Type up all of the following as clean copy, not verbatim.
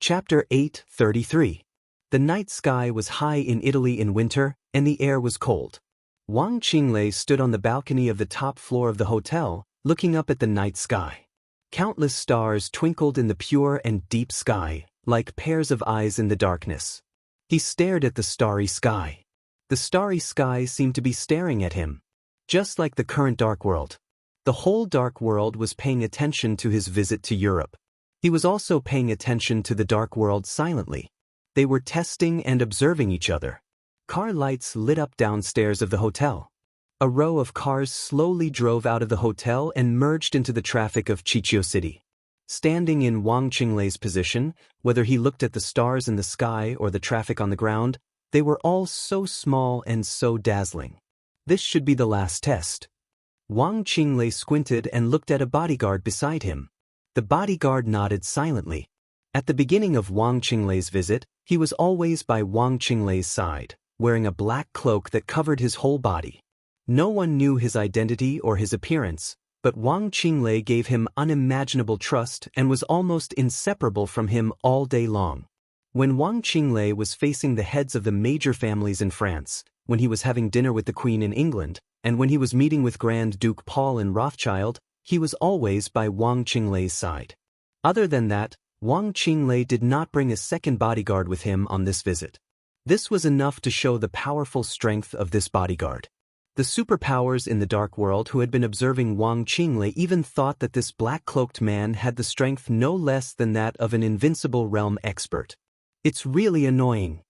Chapter 8:33. The night sky was high in Italy in winter, and the air was cold. Wang Qinglei stood on the balcony of the top floor of the hotel, looking up at the night sky. Countless stars twinkled in the pure and deep sky, like pairs of eyes in the darkness. He stared at the starry sky. The starry sky seemed to be staring at him. Just like the current dark world. The whole dark world was paying attention to his visit to Europe. He was also paying attention to the dark world silently. They were testing and observing each other. Car lights lit up downstairs of the hotel. A row of cars slowly drove out of the hotel and merged into the traffic of Chichio City. Standing in Wang Qinglei's position, whether he looked at the stars in the sky or the traffic on the ground, they were all so small and so dazzling. This should be the last test. Wang Qinglei squinted and looked at a bodyguard beside him. The bodyguard nodded silently. At the beginning of Wang Qinglei's visit, he was always by Wang Qinglei's side, wearing a black cloak that covered his whole body. No one knew his identity or his appearance, but Wang Qinglei gave him unimaginable trust and was almost inseparable from him all day long. When Wang Qinglei was facing the heads of the major families in France, when he was having dinner with the Queen in England, and when he was meeting with Grand Duke Paul in Rothschild, he was always by Wang Qinglei's side. Other than that, Wang Qinglei did not bring a second bodyguard with him on this visit. This was enough to show the powerful strength of this bodyguard. The superpowers in the dark world who had been observing Wang Qinglei even thought that this black-cloaked man had the strength no less than that of an invincible realm expert. It's really annoying.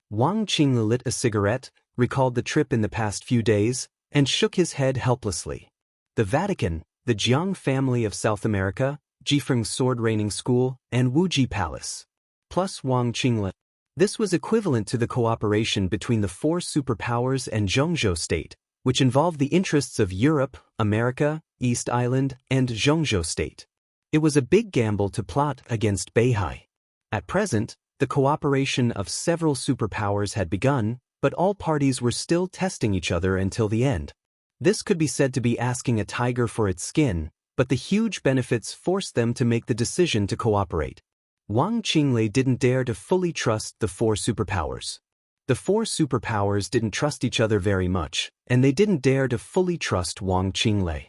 Wang Qinglei lit a cigarette, recalled the trip in the past few days, and shook his head helplessly. The Vatican, the Jiang family of South America, Jifeng's sword reigning school, and Wuji Palace. Plus Wang Qinglei. This was equivalent to the cooperation between the four superpowers and Zhongzhou State, which involved the interests of Europe, America, East Island, and Zhongzhou State. It was a big gamble to plot against Beihai. At present, the cooperation of several superpowers had begun, but all parties were still testing each other until the end. This could be said to be asking a tiger for its skin, but the huge benefits forced them to make the decision to cooperate. Wang Qinglei didn't dare to fully trust the four superpowers. The four superpowers didn't trust each other very much, and they didn't dare to fully trust Wang Qinglei.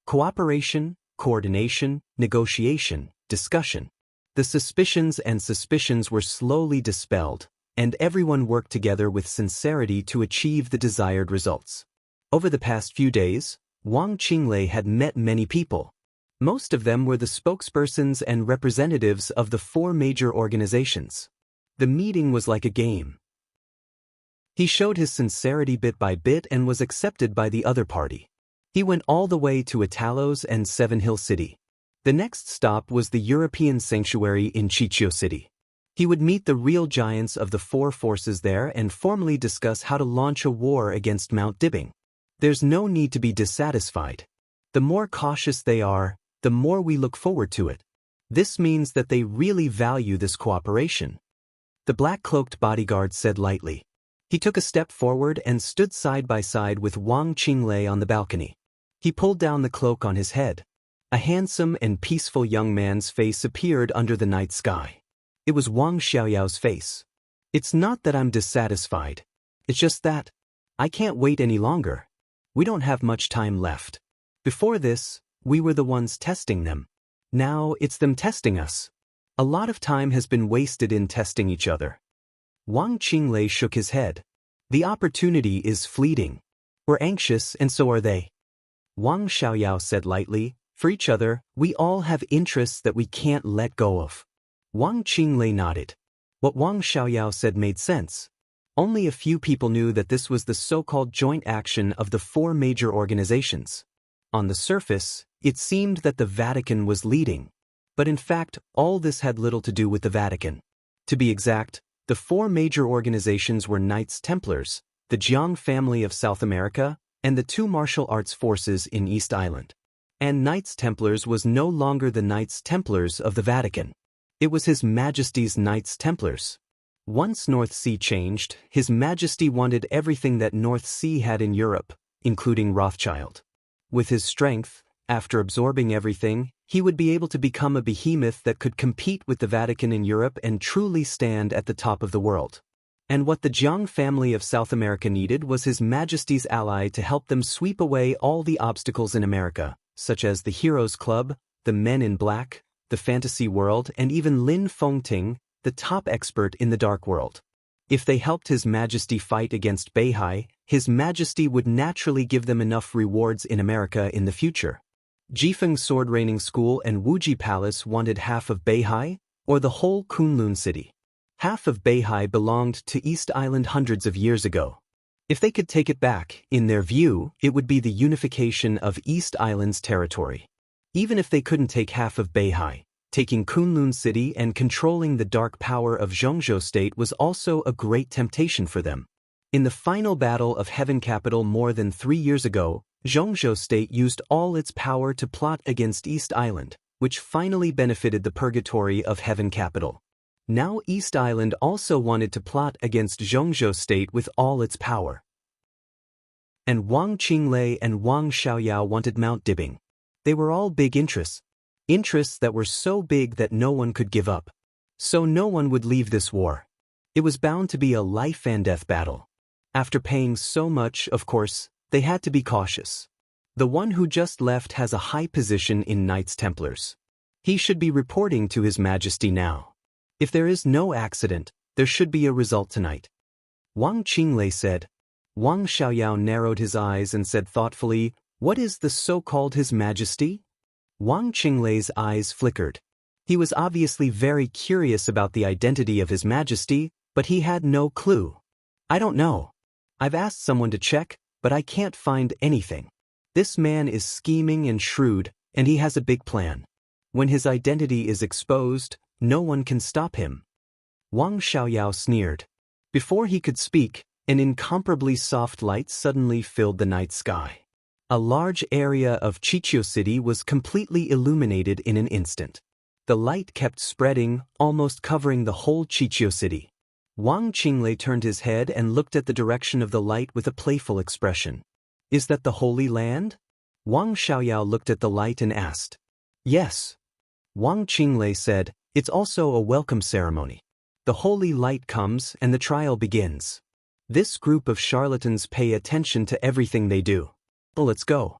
Cooperation, coordination, negotiation, discussion. The suspicions were slowly dispelled, and everyone worked together with sincerity to achieve the desired results. Over the past few days, Wang Qinglei had met many people. Most of them were the spokespersons and representatives of the four major organizations. The meeting was like a game. He showed his sincerity bit by bit and was accepted by the other party. He went all the way to Italos and Seven Hill City. The next stop was the European sanctuary in Chichio City. He would meet the real giants of the four forces there and formally discuss how to launch a war against Mount Dibbing. There's no need to be dissatisfied. The more cautious they are, the more we look forward to it. This means that they really value this cooperation. The black-cloaked bodyguard said lightly. He took a step forward and stood side by side with Wang Qinglei on the balcony. He pulled down the cloak on his head. A handsome and peaceful young man's face appeared under the night sky. It was Wang Xiaoyao's face. It's not that I'm dissatisfied. It's just that I can't wait any longer. We don't have much time left. Before this, we were the ones testing them. Now it's them testing us. A lot of time has been wasted in testing each other. Wang Qinglei shook his head. The opportunity is fleeting. We're anxious and so are they. Wang Xiaoyao said lightly, for each other, we all have interests that we can't let go of. Wang Qinglei nodded. What Wang Xiaoyao said made sense. Only a few people knew that this was the so-called joint action of the four major organizations. On the surface, it seemed that the Vatican was leading. But in fact, all this had little to do with the Vatican. To be exact, the four major organizations were Knights Templars, the Jiang family of South America, and the two martial arts forces in East Island. And Knights Templars was no longer the Knights Templars of the Vatican. It was His Majesty's Knights Templars. Once North Sea changed, His Majesty wanted everything that North Sea had in Europe, including Rothschild. With his strength, after absorbing everything, he would be able to become a behemoth that could compete with the Vatican in Europe and truly stand at the top of the world. And what the Jiang family of South America needed was His Majesty's ally to help them sweep away all the obstacles in America, such as the Heroes Club, the Men in Black, the Fantasy World, and even Lin Fengting, the top expert in the Dark World. If they helped His Majesty fight against Beihai, His Majesty would naturally give them enough rewards in America in the future. Jifeng Sword Raining School and Wuji Palace wanted half of Beihai, or the whole Kunlun city. Half of Beihai belonged to East Island hundreds of years ago. If they could take it back, in their view, it would be the unification of East Island's territory. Even if they couldn't take half of Beihai, taking Kunlun City and controlling the dark power of Zhongzhou State was also a great temptation for them. In the final battle of Heaven Capital more than 3 years ago, Zhongzhou State used all its power to plot against East Island, which finally benefited the purgatory of Heaven Capital. Now East Island also wanted to plot against Zhongzhou State with all its power. And Wang Qinglei and Wang Xiaoyao wanted Mount Dibing. They were all big interests. Interests that were so big that no one could give up. So no one would leave this war. It was bound to be a life and death battle. After paying so much, of course, they had to be cautious. The one who just left has a high position in Knights Templars. He should be reporting to His Majesty now. If there is no accident, there should be a result tonight. Wang Qinglei said. Wang Xiaoyao narrowed his eyes and said thoughtfully, "What is the so-called His Majesty?" Wang Qinglei's eyes flickered. He was obviously very curious about the identity of His Majesty, but he had no clue. "I don't know. I've asked someone to check, but I can't find anything. This man is scheming and shrewd, and he has a big plan. When his identity is exposed, no one can stop him." Wang Xiaoyao sneered. Before he could speak, an incomparably soft light suddenly filled the night sky. A large area of Qiqiu City was completely illuminated in an instant. The light kept spreading, almost covering the whole Qiqiu City. Wang Qinglei turned his head and looked at the direction of the light with a playful expression. "Is that the Holy Land?" Wang Xiaoyao looked at the light and asked. "Yes." Wang Qinglei said, "It's also a welcome ceremony. The holy light comes and the trial begins. This group of charlatans pay attention to everything they do. Let's go."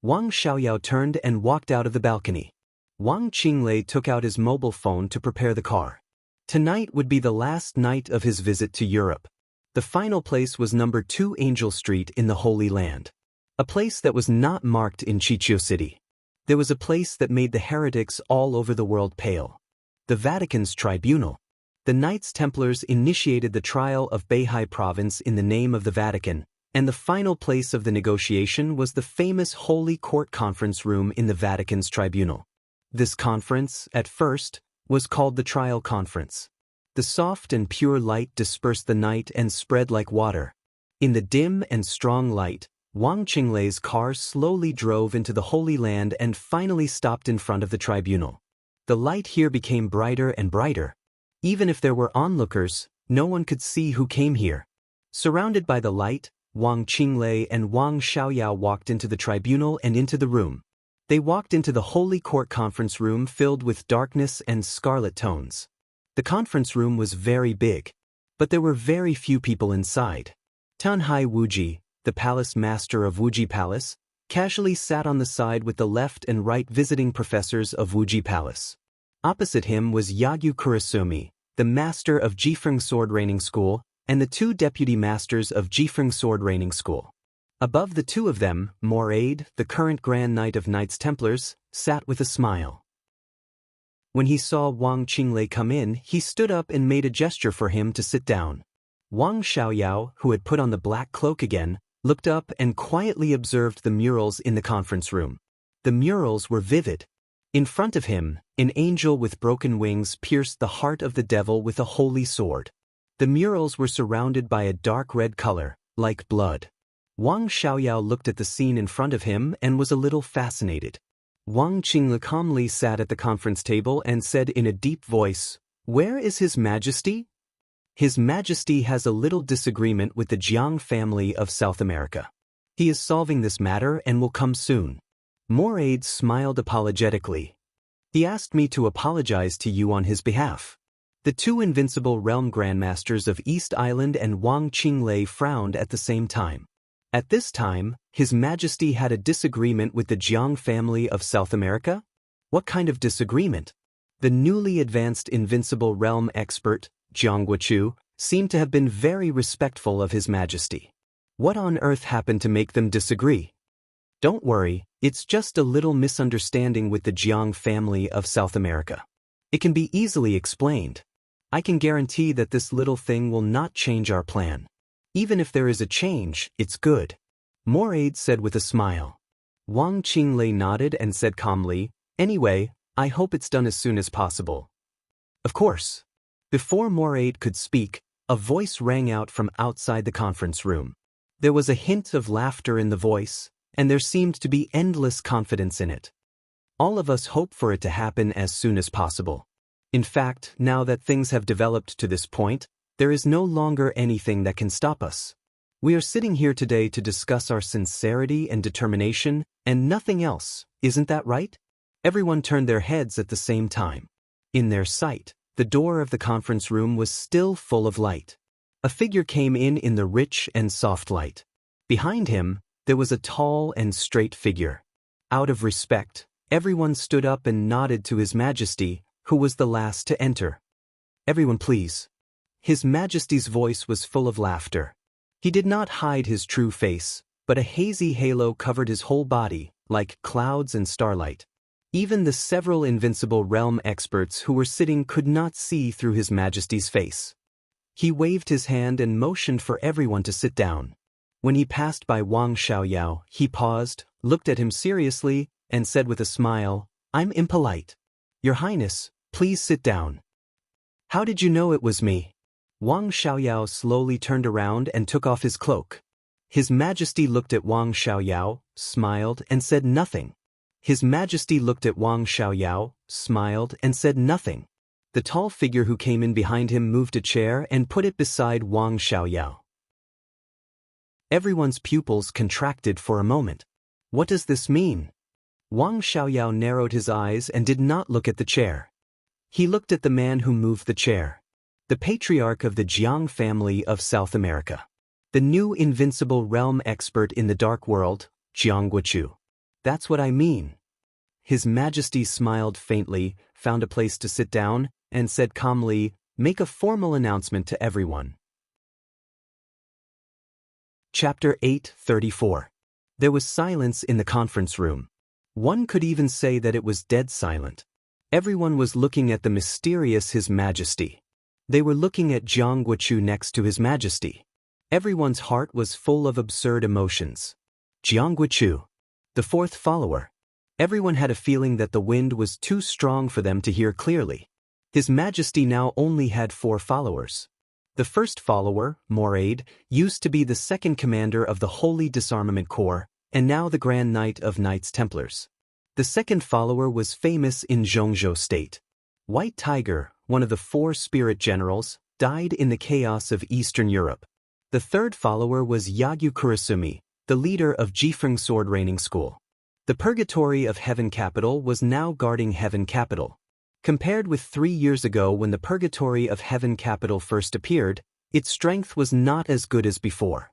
Wang Xiaoyao turned and walked out of the balcony. Wang Qinglei took out his mobile phone to prepare the car. Tonight would be the last night of his visit to Europe. The final place was number 2 Angel Street in the Holy Land. A place that was not marked in Qiqiu City. There was a place that made the heretics all over the world pale. The Vatican's tribunal. The Knights Templars initiated the trial of Beihai province in the name of the Vatican, and the final place of the negotiation was the famous Holy Court Conference Room in the Vatican's tribunal. This conference, at first, was called the Trial Conference. The soft and pure light dispersed the night and spread like water. In the dim and strong light, Wang Qinglei's car slowly drove into the Holy Land and finally stopped in front of the tribunal. The light here became brighter and brighter. Even if there were onlookers, no one could see who came here. Surrounded by the light, Wang Qinglei and Wang Xiaoyao walked into the tribunal and into the room. They walked into the Holy Court Conference Room filled with darkness and scarlet tones. The conference room was very big, but there were very few people inside. Tanhai Wuji, the palace master of Wuji Palace, casually sat on the side with the left and right visiting professors of Wuji Palace. Opposite him was Yagyu Kurasumi, the master of Jifeng Sword Raining School, and the 2 deputy masters of Jifeng Sword Raining School. Above the 2 of them, Moraid, the current Grand Knight of Knights Templars, sat with a smile. When he saw Wang Qinglei come in, he stood up and made a gesture for him to sit down. Wang Xiaoyao, who had put on the black cloak again, looked up and quietly observed the murals in the conference room. The murals were vivid. In front of him, an angel with broken wings pierced the heart of the devil with a holy sword. The murals were surrounded by a dark red color, like blood. Wang Xiaoyao looked at the scene in front of him and was a little fascinated. Wang Qinglei calmly sat at the conference table and said in a deep voice, "Where is His Majesty?" "His Majesty has a little disagreement with the Jiang family of South America. He is solving this matter and will come soon." Moraid smiled apologetically, He asked me to apologize to you on his behalf. The two invincible realm grandmasters of East Island and Wang Qinglei frowned at the same time. At this time, His Majesty had a disagreement with the Jiang family of South America? What kind of disagreement? The newly advanced invincible realm expert, Jiang Guochu, seemed to have been very respectful of His Majesty. What on earth happened to make them disagree? Don't worry, it's just a little misunderstanding with the Jiang family of South America. It can be easily explained. I can guarantee that this little thing will not change our plan. Even if there is a change, it's good. Moraid said with a smile. Wang Qinglei nodded and said calmly, anyway, I hope it's done as soon as possible. Of course. Before Moraid could speak, a voice rang out from outside the conference room. There was a hint of laughter in the voice, and there seemed to be endless confidence in it. All of us hope for it to happen as soon as possible. In fact, now that things have developed to this point, there is no longer anything that can stop us. We are sitting here today to discuss our sincerity and determination, and nothing else, isn't that right? Everyone turned their heads at the same time. In their sight, the door of the conference room was still full of light. A figure came in the rich and soft light. Behind him, there was a tall and straight figure. Out of respect, everyone stood up and nodded to His Majesty, who was the last to enter. Everyone please. His Majesty's voice was full of laughter. He did not hide his true face, but a hazy halo covered his whole body, like clouds and starlight. Even the several invincible realm experts who were sitting could not see through His Majesty's face. He waved his hand and motioned for everyone to sit down. When he passed by Wang Xiaoyao, he paused, looked at him seriously, and said with a smile, I'm impolite. Your Highness, please sit down. How did you know it was me? Wang Xiaoyao slowly turned around and took off his cloak. His Majesty looked at Wang Xiaoyao, smiled, and said nothing. His Majesty looked at Wang Xiaoyao, smiled, and said nothing. The tall figure who came in behind him moved a chair and put it beside Wang Xiaoyao. Everyone's pupils contracted for a moment. What does this mean? Wang Xiaoyao narrowed his eyes and did not look at the chair. He looked at the man who moved the chair. The patriarch of the Jiang family of South America. The new invincible realm expert in the dark world, Jiang Guochu. That's what I mean. His Majesty smiled faintly, found a place to sit down, and said calmly, make a formal announcement to everyone. Chapter 8:34. There was silence in the conference room. One could even say that it was dead silent. Everyone was looking at the mysterious His Majesty. They were looking at Jiang Guochu next to His Majesty. Everyone's heart was full of absurd emotions. Jiang Guochu, the fourth follower. Everyone had a feeling that the wind was too strong for them to hear clearly. His Majesty now only had 4 followers. The first follower, Moraid, used to be the second commander of the Holy Disarmament Corps, and now the Grand Knight of Knights Templars. The second follower was famous in Zhongzhou State. White Tiger, one of the 4 spirit generals, died in the chaos of Eastern Europe. The third follower was Yagyu Kurasumi, the leader of Jifeng Sword Raining School. The Purgatory of Heaven Capital was now guarding Heaven Capital. Compared with 3 years ago when the Purgatory of Heaven Capital first appeared, its strength was not as good as before.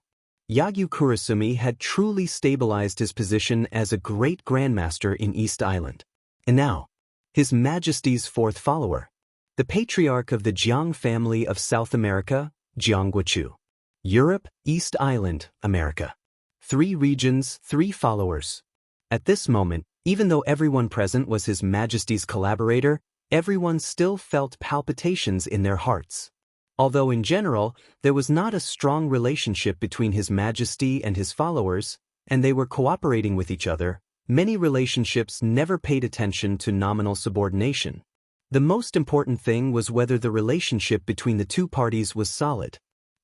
Yagyu Kurasumi had truly stabilized his position as a great grandmaster in East Island. And now, His Majesty's 4th follower, the patriarch of the Jiang family of South America, Jiang Guochu. Europe, East Island, America. 3 regions, 3 followers. At this moment, even though everyone present was His Majesty's collaborator, everyone still felt palpitations in their hearts. Although in general, there was not a strong relationship between His Majesty and his followers, and they were cooperating with each other, many relationships never paid attention to nominal subordination. The most important thing was whether the relationship between the 2 parties was solid.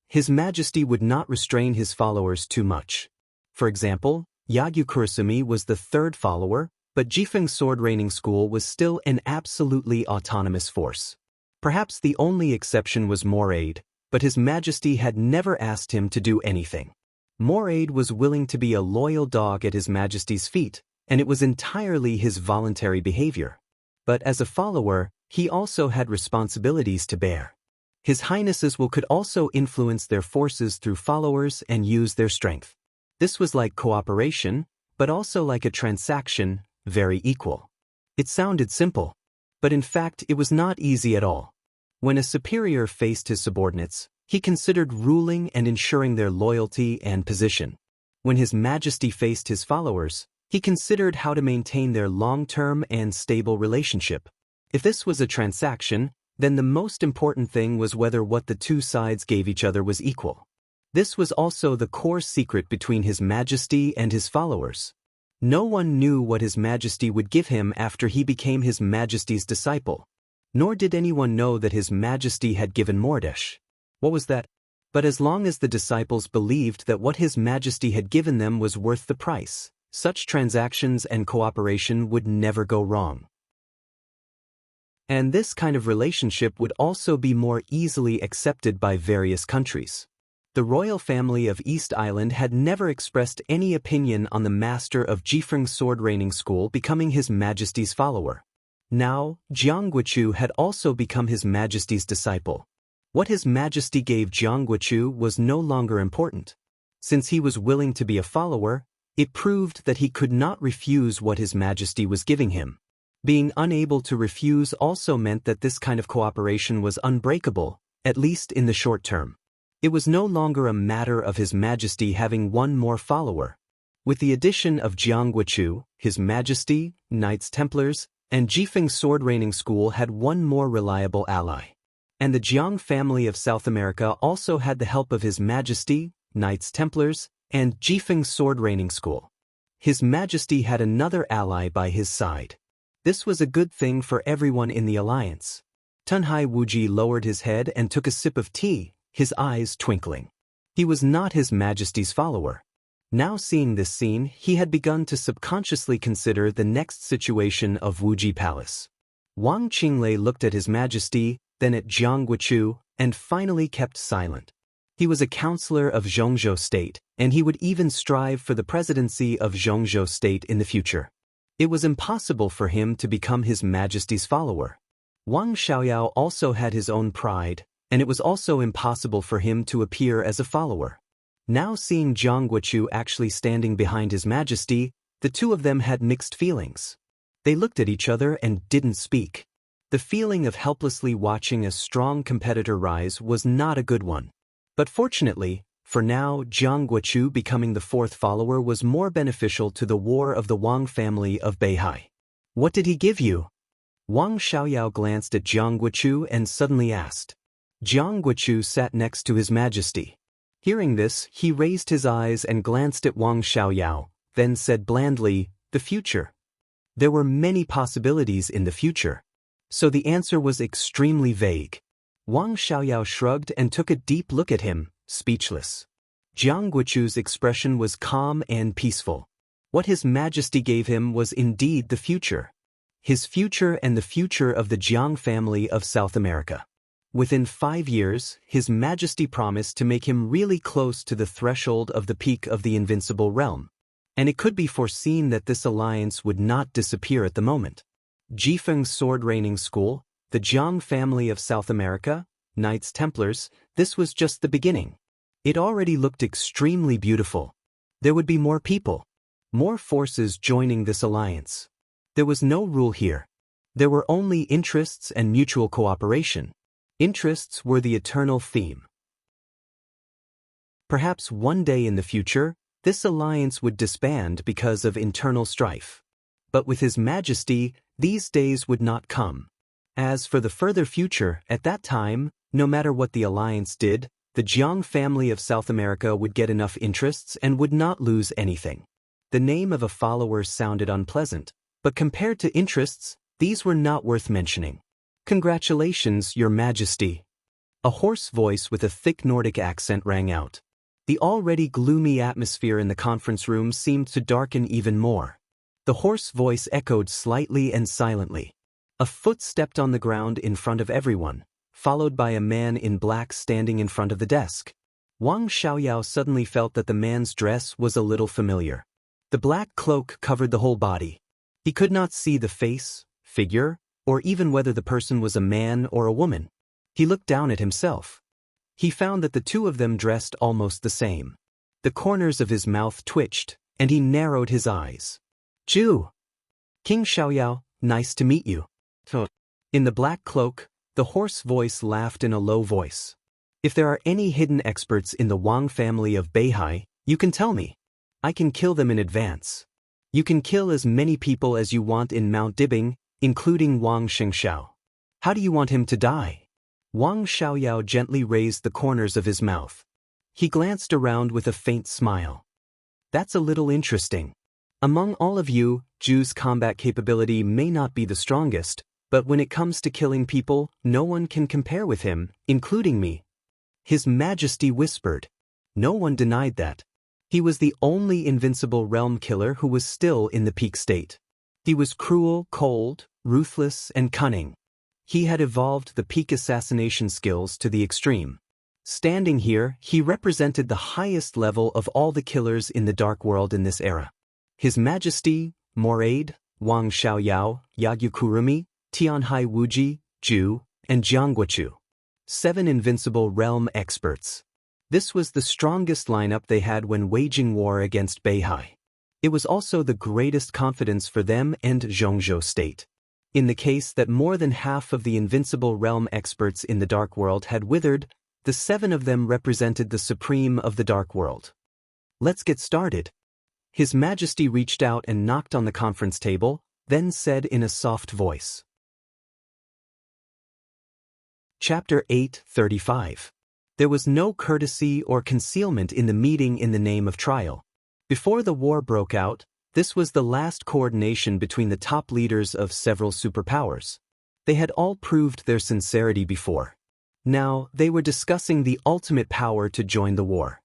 His Majesty would not restrain his followers too much. For example, Yagyu Kurasumi was the 3rd follower, but Jifeng Sword Raining School was still an absolutely autonomous force. Perhaps the only exception was Moraid, but His Majesty had never asked him to do anything. Moraid was willing to be a loyal dog at His Majesty's feet, and it was entirely his voluntary behavior. But as a follower, he also had responsibilities to bear. His highnesses could also influence their forces through followers and use their strength. This was like cooperation, but also like a transaction, very equal. It sounded simple, but in fact it was not easy at all. When a superior faced his subordinates, he considered ruling and ensuring their loyalty and position. When His Majesty faced his followers, he considered how to maintain their long-term and stable relationship. If this was a transaction, then the most important thing was whether what the two sides gave each other was equal. This was also the core secret between His Majesty and his followers. No one knew what His Majesty would give him after he became His Majesty's disciple. Nor did anyone know that His Majesty had given Mordesh. What was that? But as long as the disciples believed that what His Majesty had given them was worth the price, such transactions and cooperation would never go wrong. And this kind of relationship would also be more easily accepted by various countries. The royal family of East Island had never expressed any opinion on the master of Jifeng's sword training school becoming His Majesty's follower. Now, Jiang Guochu had also become His Majesty's disciple. What His Majesty gave Jiang Guochu was no longer important. Since he was willing to be a follower, it proved that he could not refuse what His Majesty was giving him. Being unable to refuse also meant that this kind of cooperation was unbreakable, at least in the short term. It was no longer a matter of His Majesty having one more follower. With the addition of Jiang Guochu, His Majesty, Knights Templars, and Jifeng's sword training school had one more reliable ally. And the Jiang family of South America also had the help of His Majesty, Knights Templars, and Jifeng's sword training school. His Majesty had another ally by his side. This was a good thing for everyone in the alliance. Tunhai Wuji lowered his head and took a sip of tea, his eyes twinkling. He was not His Majesty's follower. Now seeing this scene, he had begun to subconsciously consider the next situation of Wuji Palace. Wang Qinglei looked at His Majesty, then at Jiang Guochu, and finally kept silent. He was a counselor of Zhongzhou State, and he would even strive for the presidency of Zhongzhou State in the future. It was impossible for him to become His Majesty's follower. Wang Xiaoyao also had his own pride, and it was also impossible for him to appear as a follower. Now seeing Jiang Guochu actually standing behind His Majesty, the two of them had mixed feelings. They looked at each other and didn't speak. The feeling of helplessly watching a strong competitor rise was not a good one. But fortunately, for now, Jiang Guochu becoming the fourth follower was more beneficial to the war of the Wang family of Beihai. What did he give you? Wang Xiaoyao glanced at Jiang Guochu and suddenly asked. Jiang Guochu sat next to His Majesty. Hearing this, he raised his eyes and glanced at Wang Xiaoyao, then said blandly, "The future." There were many possibilities in the future. So the answer was extremely vague. Wang Xiaoyao shrugged and took a deep look at him, speechless. Jiang Guochu's expression was calm and peaceful. What His Majesty gave him was indeed the future. His future and the future of the Jiang family of South America. Within 5 years, His Majesty promised to make him really close to the threshold of the peak of the invincible realm. And it could be foreseen that this alliance would not disappear at the moment. Jifeng's sword training school, the Jiang family of South America, Knights Templars, this was just the beginning. It already looked extremely beautiful. There would be more people, more forces joining this alliance. There was no rule here. There were only interests and mutual cooperation. Interests were the eternal theme. Perhaps one day in the future, this alliance would disband because of internal strife. But with His Majesty, these days would not come. As for the further future, at that time, no matter what the alliance did, the Jiang family of South America would get enough interests and would not lose anything. The name of a follower sounded unpleasant, but compared to interests, these were not worth mentioning. Congratulations, Your Majesty. A hoarse voice with a thick Nordic accent rang out. The already gloomy atmosphere in the conference room seemed to darken even more. The hoarse voice echoed slightly and silently. A foot stepped on the ground in front of everyone, followed by a man in black standing in front of the desk. Wang Xiaoyao suddenly felt that the man's dress was a little familiar. The black cloak covered the whole body. He could not see the face, figure, or even whether the person was a man or a woman. He looked down at himself. He found that the two of them dressed almost the same. The corners of his mouth twitched, and he narrowed his eyes. Ju! King Xiaoyao, nice to meet you. In the black cloak, the hoarse voice laughed in a low voice. If there are any hidden experts in the Wang family of Beihai, you can tell me. I can kill them in advance. You can kill as many people as you want in Mount Dibing, including Wang Xianxia. How do you want him to die? Wang Xiaoyao gently raised the corners of his mouth. He glanced around with a faint smile. That's a little interesting. Among all of you, Ju's combat capability may not be the strongest, but when it comes to killing people, no one can compare with him, including me. His Majesty whispered. No one denied that. He was the only invincible realm killer who was still in the peak state. He was cruel, cold, ruthless, and cunning. He had evolved the peak assassination skills to the extreme. Standing here, he represented the highest level of all the killers in the Dark World in this era. His Majesty, Moraid, Wang Xiaoyao, Yagyu Kurumi, Tianhai Wuji, Ju, and Jiangguochu. 7 invincible realm experts. This was the strongest lineup they had when waging war against Beihai. It was also the greatest confidence for them and Zhongzhou State. In the case that more than half of the invincible realm experts in the Dark World had withered, the 7 of them represented the supreme of the Dark World. Let's get started. His Majesty reached out and knocked on the conference table, then said in a soft voice. Chapter 8:35. There was no courtesy or concealment in the meeting in the name of trial. Before the war broke out, this was the last coordination between the top leaders of several superpowers. They had all proved their sincerity before. Now, they were discussing the ultimate power to join the war.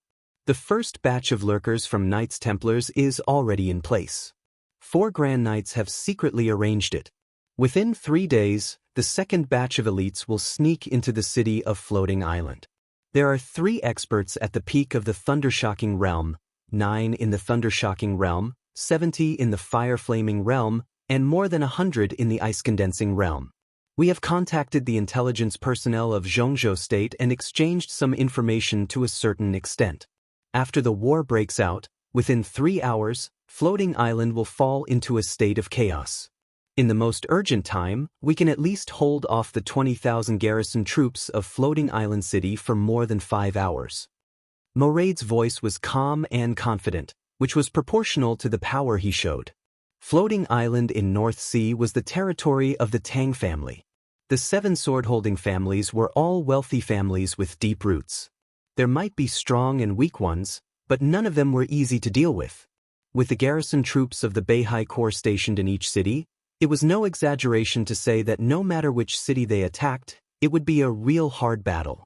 The first batch of lurkers from Knights Templars is already in place. 4 Grand Knights have secretly arranged it. Within 3 days, the second batch of elites will sneak into the city of Floating Island. There are 3 experts at the peak of the Thundershocking Realm, 9 in the Thundershocking Realm, 70 in the Fire-Flaming Realm, and more than 100 in the Ice-Condensing Realm. We have contacted the intelligence personnel of Zhongzhou State and exchanged some information to a certain extent. After the war breaks out, within 3 hours, Floating Island will fall into a state of chaos. In the most urgent time, we can at least hold off the 20,000 garrison troops of Floating Island City for more than 5 hours. Moraid's voice was calm and confident, which was proportional to the power he showed. Floating Island in North Sea was the territory of the Tang family. The 7 sword-holding families were all wealthy families with deep roots. There might be strong and weak ones, but none of them were easy to deal with. With the garrison troops of the Beihai Corps stationed in each city, it was no exaggeration to say that no matter which city they attacked, it would be a real hard battle.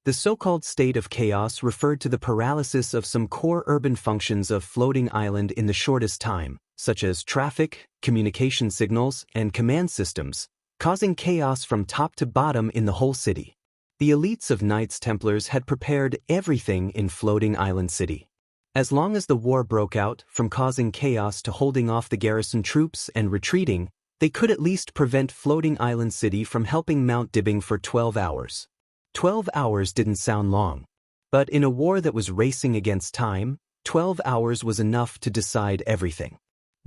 The so-called state of chaos referred to the paralysis of some core urban functions of Floating Island in the shortest time, such as traffic, communication signals, and command systems, causing chaos from top to bottom in the whole city. The elites of Knights Templars had prepared everything in Floating Island City. As long as the war broke out, from causing chaos to holding off the garrison troops and retreating, they could at least prevent Floating Island City from helping Mount Dibing for 12 hours. 12 hours didn't sound long. But in a war that was racing against time, 12 hours was enough to decide everything.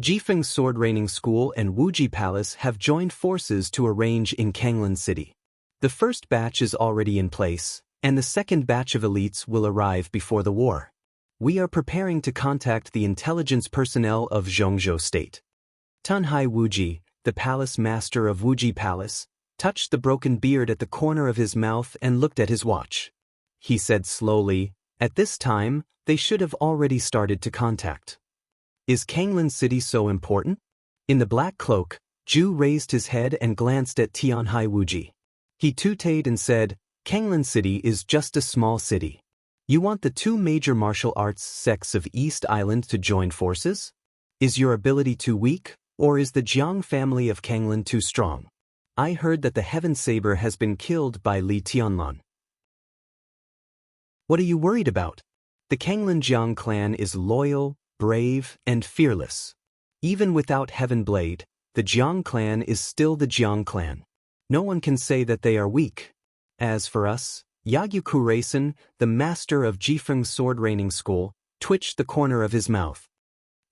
Jifeng's Sword Raining School and Wuji Palace have joined forces to arrange in Kanglan City. The first batch is already in place, and the second batch of elites will arrive before the war. We are preparing to contact the intelligence personnel of Zhongzhou State. Tanhai Wuji, the palace master of Wuji Palace, touched the broken beard at the corner of his mouth and looked at his watch. He said slowly, "At this time, they should have already started to contact." Is Kanglan City so important? In the black cloak, Ju raised his head and glanced at Tianhai Wuji. He tooted and said, "Kanglan City is just a small city. You want the 2 major martial arts sects of East Island to join forces? Is your ability too weak, or is the Jiang family of Kanglan too strong? I heard that the Heaven Saber has been killed by Li Tianlan. What are you worried about? The Kanglan Jiang clan is loyal, brave, and fearless. Even without Heaven Blade, the Jiang clan is still the Jiang clan. No one can say that they are weak. As for us, Yagyu Kureisen, the master of Jifeng's sword raining school, twitched the corner of his mouth.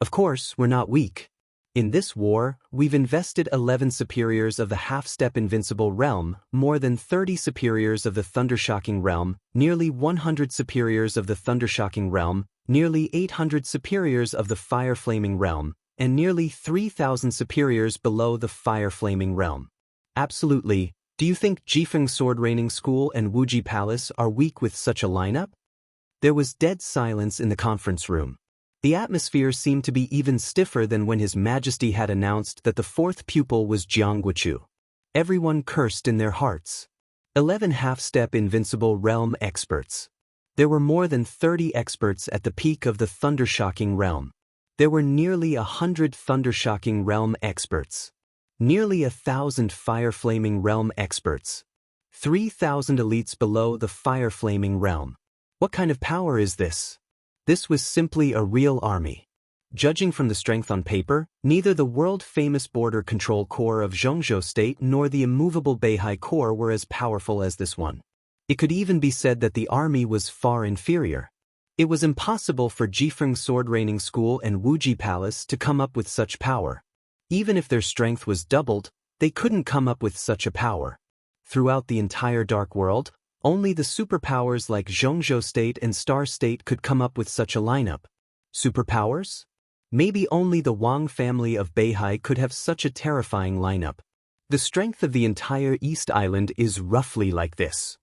Of course, we're not weak. In this war, we've invested 11 superiors of the half-step invincible realm, more than 30 superiors of the thundershocking realm, nearly 100 superiors of the thundershocking realm, nearly 800 superiors of the fire-flaming realm, and nearly 3,000 superiors below the fire-flaming realm. Absolutely. Do you think Jifeng's sword raining school and Wuji Palace are weak with such a lineup? There was dead silence in the conference room. The atmosphere seemed to be even stiffer than when His Majesty had announced that the fourth pupil was Jiang Guochu. Everyone cursed in their hearts. 11 half-step invincible realm experts. There were more than 30 experts at the peak of the thundershocking realm. There were nearly 100 thundershocking realm experts. Nearly 1,000 fire-flaming realm experts. 3,000 elites below the fire-flaming realm. What kind of power is this? This was simply a real army. Judging from the strength on paper, neither the world-famous border control corps of Zhongzhou State nor the immovable Beihai Corps were as powerful as this one. It could even be said that the army was far inferior. It was impossible for Jifeng's sword raining school and Wuji Palace to come up with such power. Even if their strength was doubled, they couldn't come up with such a power. Throughout the entire Dark World, only the superpowers like Zhongzhou State and Star State could come up with such a lineup. Superpowers? Maybe only the Wang family of Beihai could have such a terrifying lineup. The strength of the entire East Island is roughly like this.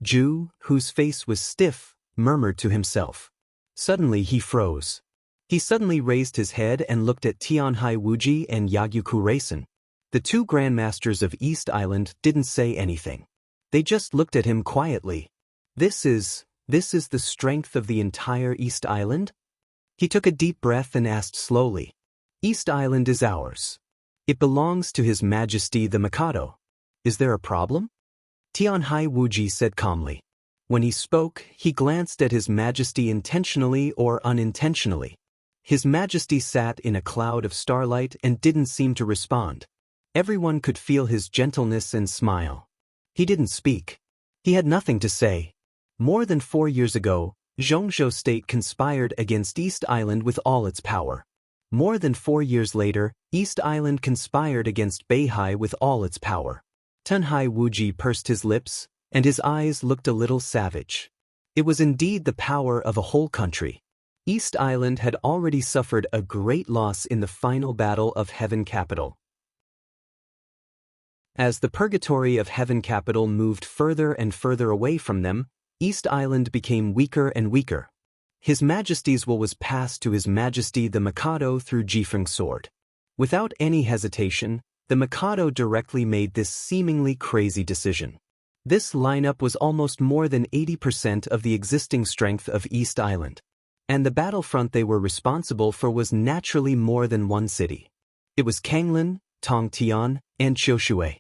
Zhu, whose face was stiff, murmured to himself. Suddenly he froze. He suddenly raised his head and looked at Tianhai Wuji and Yagyu Kureisen. The two grandmasters of East Island didn't say anything. They just looked at him quietly. This is the strength of the entire East Island? He took a deep breath and asked slowly. East Island is ours. It belongs to His Majesty the Mikado. Is there a problem? Tianhai Wuji said calmly. When he spoke, he glanced at His Majesty intentionally or unintentionally. His Majesty sat in a cloud of starlight and didn't seem to respond. Everyone could feel his gentleness and smile. He didn't speak. He had nothing to say. More than 4 years ago, Zhongzhou State conspired against East Island with all its power. More than 4 years later, East Island conspired against Beihai with all its power. Tianhai Wuji pursed his lips, and his eyes looked a little savage. It was indeed the power of a whole country. East Island had already suffered a great loss in the final battle of Heaven Capital. As the purgatory of Heaven Capital moved further and further away from them, East Island became weaker and weaker. His Majesty's will was passed to His Majesty the Mikado through Jifeng's sword. Without any hesitation, the Mikado directly made this seemingly crazy decision. This lineup was almost more than 80% of the existing strength of East Island. And the battlefront they were responsible for was naturally more than one city. It was Kanglin, Tongtian, and Qiushui.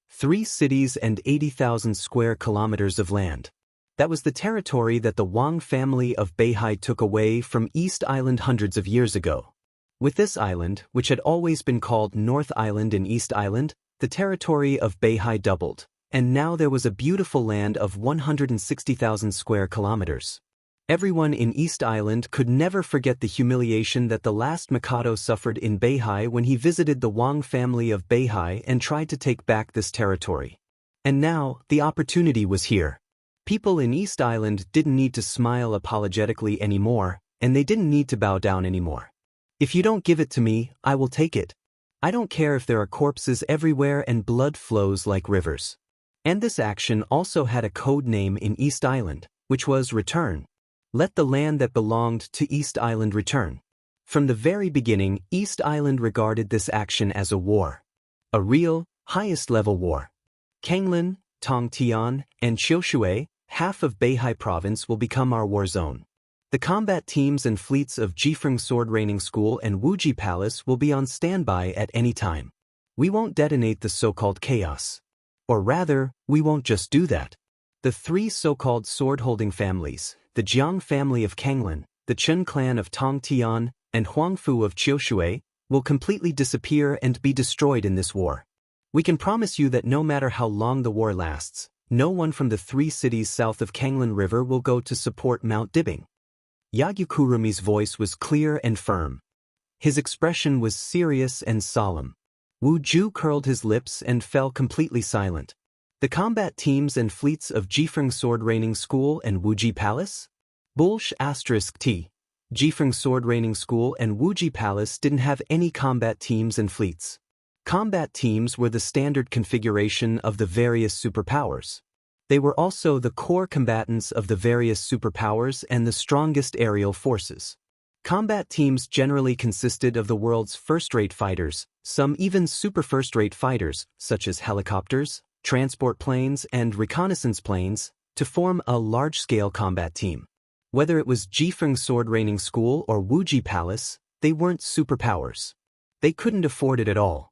3 cities and 80,000 square kilometers of land. That was the territory that the Wang family of Beihai took away from East Island hundreds of years ago. With this island, which had always been called North Island and East Island, the territory of Beihai doubled, and now there was a beautiful land of 160,000 square kilometers. Everyone in East Island could never forget the humiliation that the last Mikado suffered in Beihai when he visited the Wang family of Beihai and tried to take back this territory. And now, the opportunity was here. People in East Island didn't need to smile apologetically anymore, and they didn't need to bow down anymore. If you don't give it to me, I will take it. I don't care if there are corpses everywhere and blood flows like rivers. And this action also had a code name in East Island, which was return. Let the land that belonged to East Island return. From the very beginning, East Island regarded this action as a war. A real, highest-level war. Kanglin, Tongtian, and Qiushui, half of Beihai province, will become our war zone. The combat teams and fleets of Jifeng's sword raining school and Wuji Palace will be on standby at any time. We won't detonate the so-called chaos. Or rather, we won't just do that. The 3 so-called sword-holding families, the Jiang family of Kanglin, the Chen clan of Tongtian, and Huangfu of Qiushui, will completely disappear and be destroyed in this war. We can promise you that no matter how long the war lasts, no one from the 3 cities south of Kanglin River will go to support Mount Dibbing. Yagyu-Kurumi's voice was clear and firm. His expression was serious and solemn. Wu Ju curled his lips and fell completely silent. The combat teams and fleets of Jifeng Sword Raining School and Wuji Palace? Bullsh *T. Jifeng Sword Raining School and Wuji Palace didn't have any combat teams and fleets. Combat teams were the standard configuration of the various superpowers. They were also the core combatants of the various superpowers and the strongest aerial forces. Combat teams generally consisted of the world's first-rate fighters, some even super first-rate fighters, such as helicopters, transport planes, and reconnaissance planes, to form a large-scale combat team. Whether it was Jifeng Sword Raining School or Wuji Palace, they weren't superpowers. They couldn't afford it at all.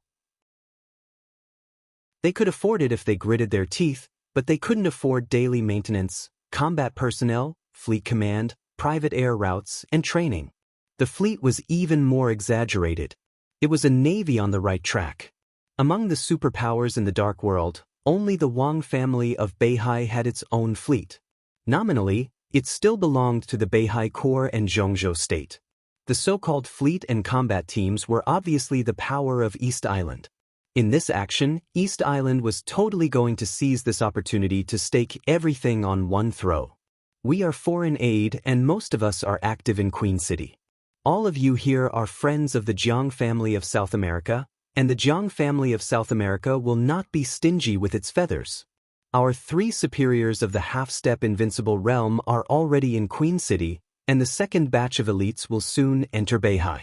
They could afford it if they gritted their teeth, but they couldn't afford daily maintenance, combat personnel, fleet command, private air routes, and training. The fleet was even more exaggerated. It was a navy on the right track. Among the superpowers in the Dark World, only the Wang family of Beihai had its own fleet. Nominally, it still belonged to the Beihai Corps and Zhongzhou State. The so-called fleet and combat teams were obviously the power of East Island. In this action, East Island was totally going to seize this opportunity to stake everything on one throw. We are foreign aid and most of us are active in Queen City. All of you here are friends of the Jiang family of South America, and the Jiang family of South America will not be stingy with its feathers. Our 3 superiors of the half-step invincible realm are already in Queen City, and the second batch of elites will soon enter Beihai.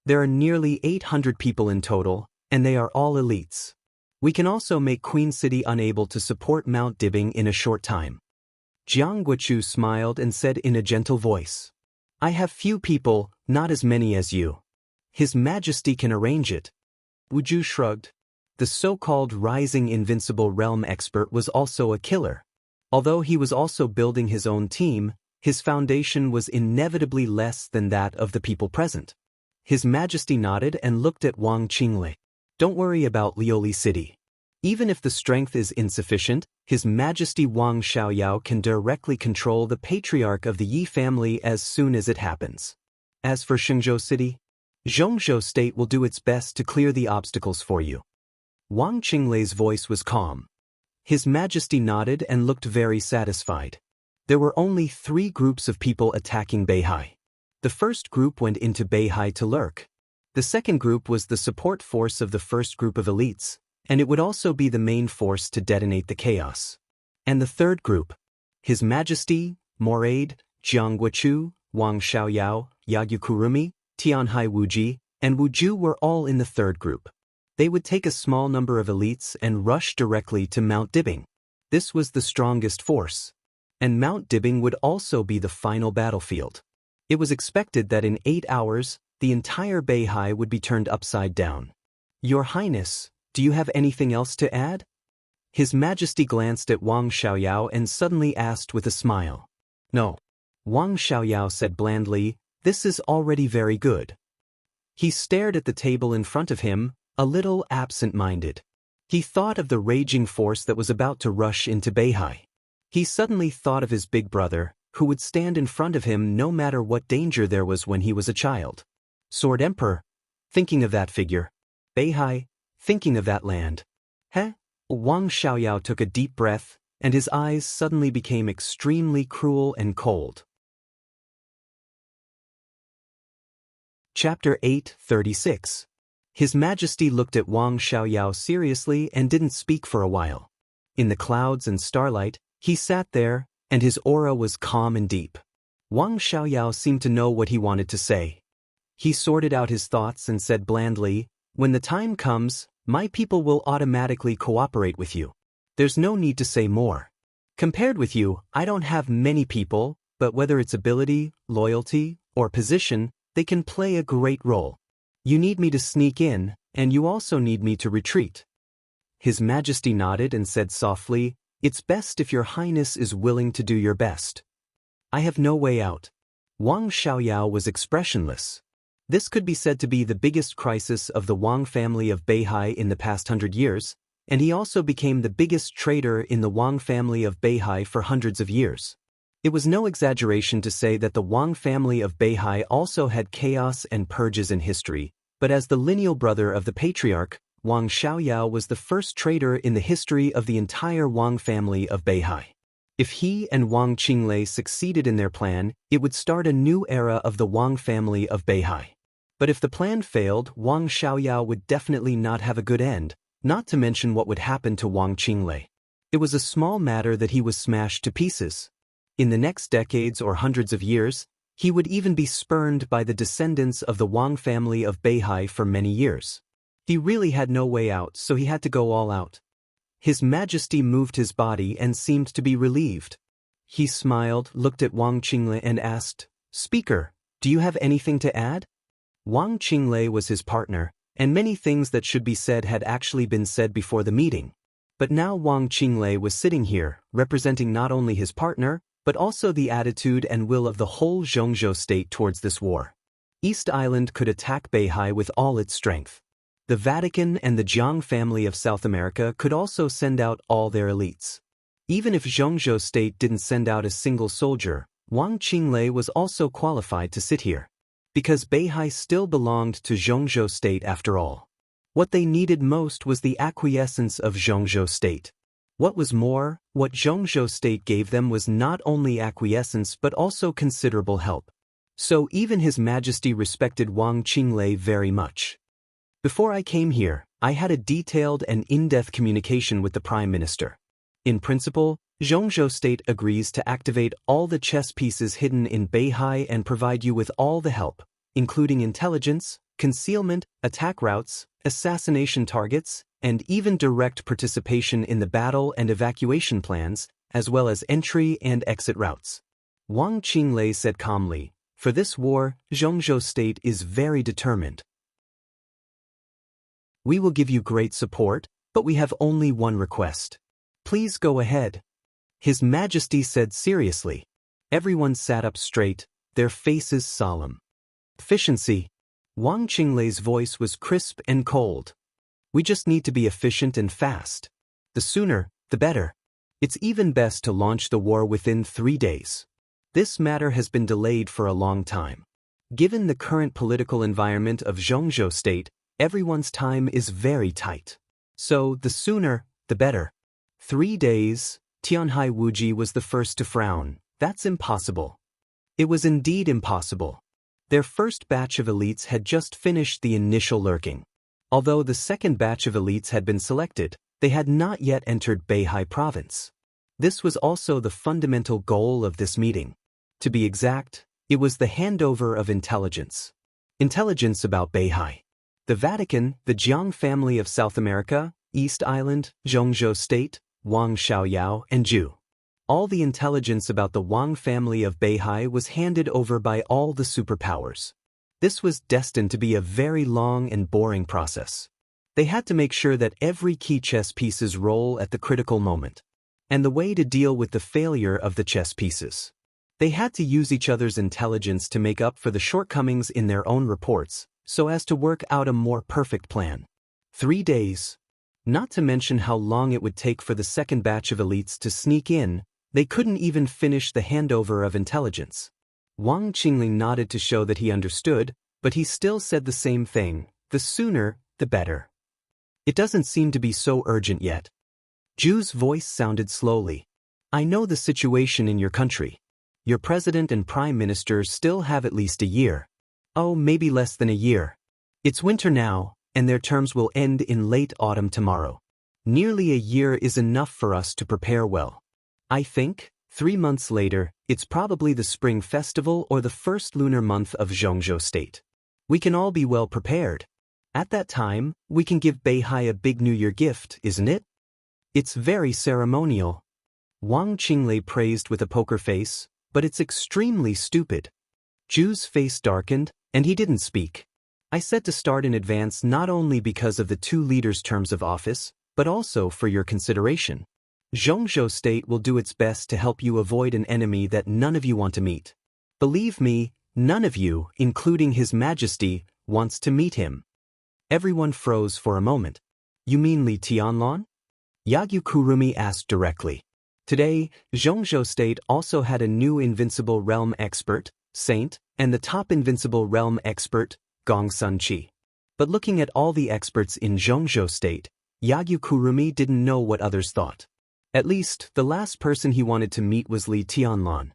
There are nearly 800 people in total, and they are all elites. We can also make Queen City unable to support Mount Dibbing in a short time. Jiang Guochu smiled and said in a gentle voice, I have few people, not as many as you. His Majesty can arrange it. Wu Ju shrugged. The so-called rising invincible realm expert was also a killer. Although he was also building his own team, his foundation was inevitably less than that of the people present. His Majesty nodded and looked at Wang Qinglei. Don't worry about Lioli City. Even if the strength is insufficient, His Majesty Wang Xiaoyao can directly control the patriarch of the Yi family as soon as it happens. As for Shenzhou City, Zhongzhou State will do its best to clear the obstacles for you. Wang Qinglei's voice was calm. His Majesty nodded and looked very satisfied. There were only 3 groups of people attacking Beihai. The first group went into Beihai to lurk. The second group was the support force of the first group of elites, and it would also be the main force to detonate the chaos. And the third group, His Majesty, Moraid, Jiang Guochu, Wang Xiaoyao, Yagyu Kurumi, Tianhai Wuji, and Wuju were all in the third group. They would take a small number of elites and rush directly to Mount Dibbing. This was the strongest force. And Mount Dibbing would also be the final battlefield. It was expected that in 8 hours, the entire Beihai would be turned upside down. Your Highness, do you have anything else to add? His Majesty glanced at Wang Xiaoyao and suddenly asked with a smile. No. Wang Xiaoyao said blandly, this is already very good. He stared at the table in front of him, a little absent-minded. He thought of the raging force that was about to rush into Beihai. He suddenly thought of his big brother, who would stand in front of him no matter what danger there was when he was a child. Sword Emperor, thinking of that figure. Beihai, thinking of that land. Wang Xiaoyao took a deep breath, and his eyes suddenly became extremely cruel and cold. Chapter 8:36. His Majesty looked at Wang Xiaoyao seriously and didn't speak for a while. In the clouds and starlight, he sat there, and his aura was calm and deep. Wang Xiaoyao seemed to know what he wanted to say. He sorted out his thoughts and said blandly, when the time comes, my people will automatically cooperate with you. There's no need to say more. Compared with you, I don't have many people, but whether it's ability, loyalty, or position, they can play a great role. You need me to sneak in, and you also need me to retreat. His Majesty nodded and said softly, it's best if your Highness is willing to do your best. I have no way out. Wang Xiaoyao was expressionless. This could be said to be the biggest crisis of the Wang family of Beihai in the past 100 years, and he also became the biggest traitor in the Wang family of Beihai for hundreds of years. It was no exaggeration to say that the Wang family of Beihai also had chaos and purges in history, but as the lineal brother of the patriarch, Wang Xiaoyao was the first traitor in the history of the entire Wang family of Beihai. If he and Wang Qinglei succeeded in their plan, it would start a new era of the Wang family of Beihai. But if the plan failed, Wang Xiaoyao would definitely not have a good end, not to mention what would happen to Wang Qinglei. It was a small matter that he was smashed to pieces. In the next decades or hundreds of years, he would even be spurned by the descendants of the Wang family of Beihai for many years. He really had no way out, so he had to go all out. His Majesty moved his body and seemed to be relieved. He smiled, looked at Wang Qinglei and asked, "Speaker, do you have anything to add?" Wang Qinglei was his partner, and many things that should be said had actually been said before the meeting. But now Wang Qinglei was sitting here, representing not only his partner, but also the attitude and will of the whole Zhongzhou state towards this war. East Island could attack Beihai with all its strength. The Vatican and the Jiang family of South America could also send out all their elites. Even if Zhongzhou state didn't send out a single soldier, Wang Qinglei was also qualified to sit here. Because Beihai still belonged to Zhongzhou state after all. What they needed most was the acquiescence of Zhongzhou state. What was more, what Zhongzhou state gave them was not only acquiescence but also considerable help. So even His Majesty respected Wang Qinglei very much. Before I came here, I had a detailed and in-depth communication with the Prime Minister. In principle, Zhongzhou state agrees to activate all the chess pieces hidden in Beihai and provide you with all the help, including intelligence, concealment, attack routes, assassination targets, and even direct participation in the battle and evacuation plans, as well as entry and exit routes. Wang Qinglei said calmly, "For this war, Zhongzhou state is very determined. We will give you great support, but we have only one request. Please go ahead." His Majesty said seriously. Everyone sat up straight, their faces solemn. Efficiency. Wang Qinglei's voice was crisp and cold. "We just need to be efficient and fast. The sooner, the better. It's even best to launch the war within 3 days. This matter has been delayed for a long time. Given the current political environment of Zhongzhou state, everyone's time is very tight. So, the sooner, the better." 3 days, Tianhai Wuji was the first to frown. That's impossible. It was indeed impossible. Their first batch of elites had just finished the initial lurking. Although the second batch of elites had been selected, they had not yet entered Beihai province. This was also the fundamental goal of this meeting. To be exact, it was the handover of intelligence. Intelligence about Beihai. The Vatican, the Jiang family of South America, East Island, Zhongzhou state, Wang Xiaoyao, and Zhu. All the intelligence about the Wang family of Beihai was handed over by all the superpowers. This was destined to be a very long and boring process. They had to make sure that every key chess pieces roll at the critical moment. And the way to deal with the failure of the chess pieces. They had to use each other's intelligence to make up for the shortcomings in their own reports, so as to work out a more perfect plan. 3 days. Not to mention how long it would take for the second batch of elites to sneak in, they couldn't even finish the handover of intelligence. Wang Qinglei nodded to show that he understood, but he still said the same thing, the sooner, the better. It doesn't seem to be so urgent yet. Zhu's voice sounded slowly. "I know the situation in your country. Your president and prime minister still have at least a year. Oh, maybe less than a year. It's winter now, and their terms will end in late autumn tomorrow. Nearly a year is enough for us to prepare well. I think, 3 months later, it's probably the spring festival or the first lunar month of Zhongzhou state. We can all be well prepared. At that time, we can give Beihai a big New Year gift, isn't it? It's very ceremonial." Wang Qinglei praised with a poker face, "But it's extremely stupid." Zhu's face darkened, and he didn't speak. "I said to start in advance not only because of the 2 leaders' terms of office, but also for your consideration. Zhongzhou state will do its best to help you avoid an enemy that none of you want to meet. Believe me, None of you, including His Majesty, wants to meet him. Everyone froze for a moment. You mean Li Tianlan? Yagyu Kurumi asked directly. Today, Zhongzhou State also had a new Invincible Realm expert, Saint, and the top Invincible Realm expert, Gong Sun-chi. But looking at all the experts in Zhongzhou State, Yagyu Kurumi didn't know what others thought. At least, the last person he wanted to meet was Li Tianlan.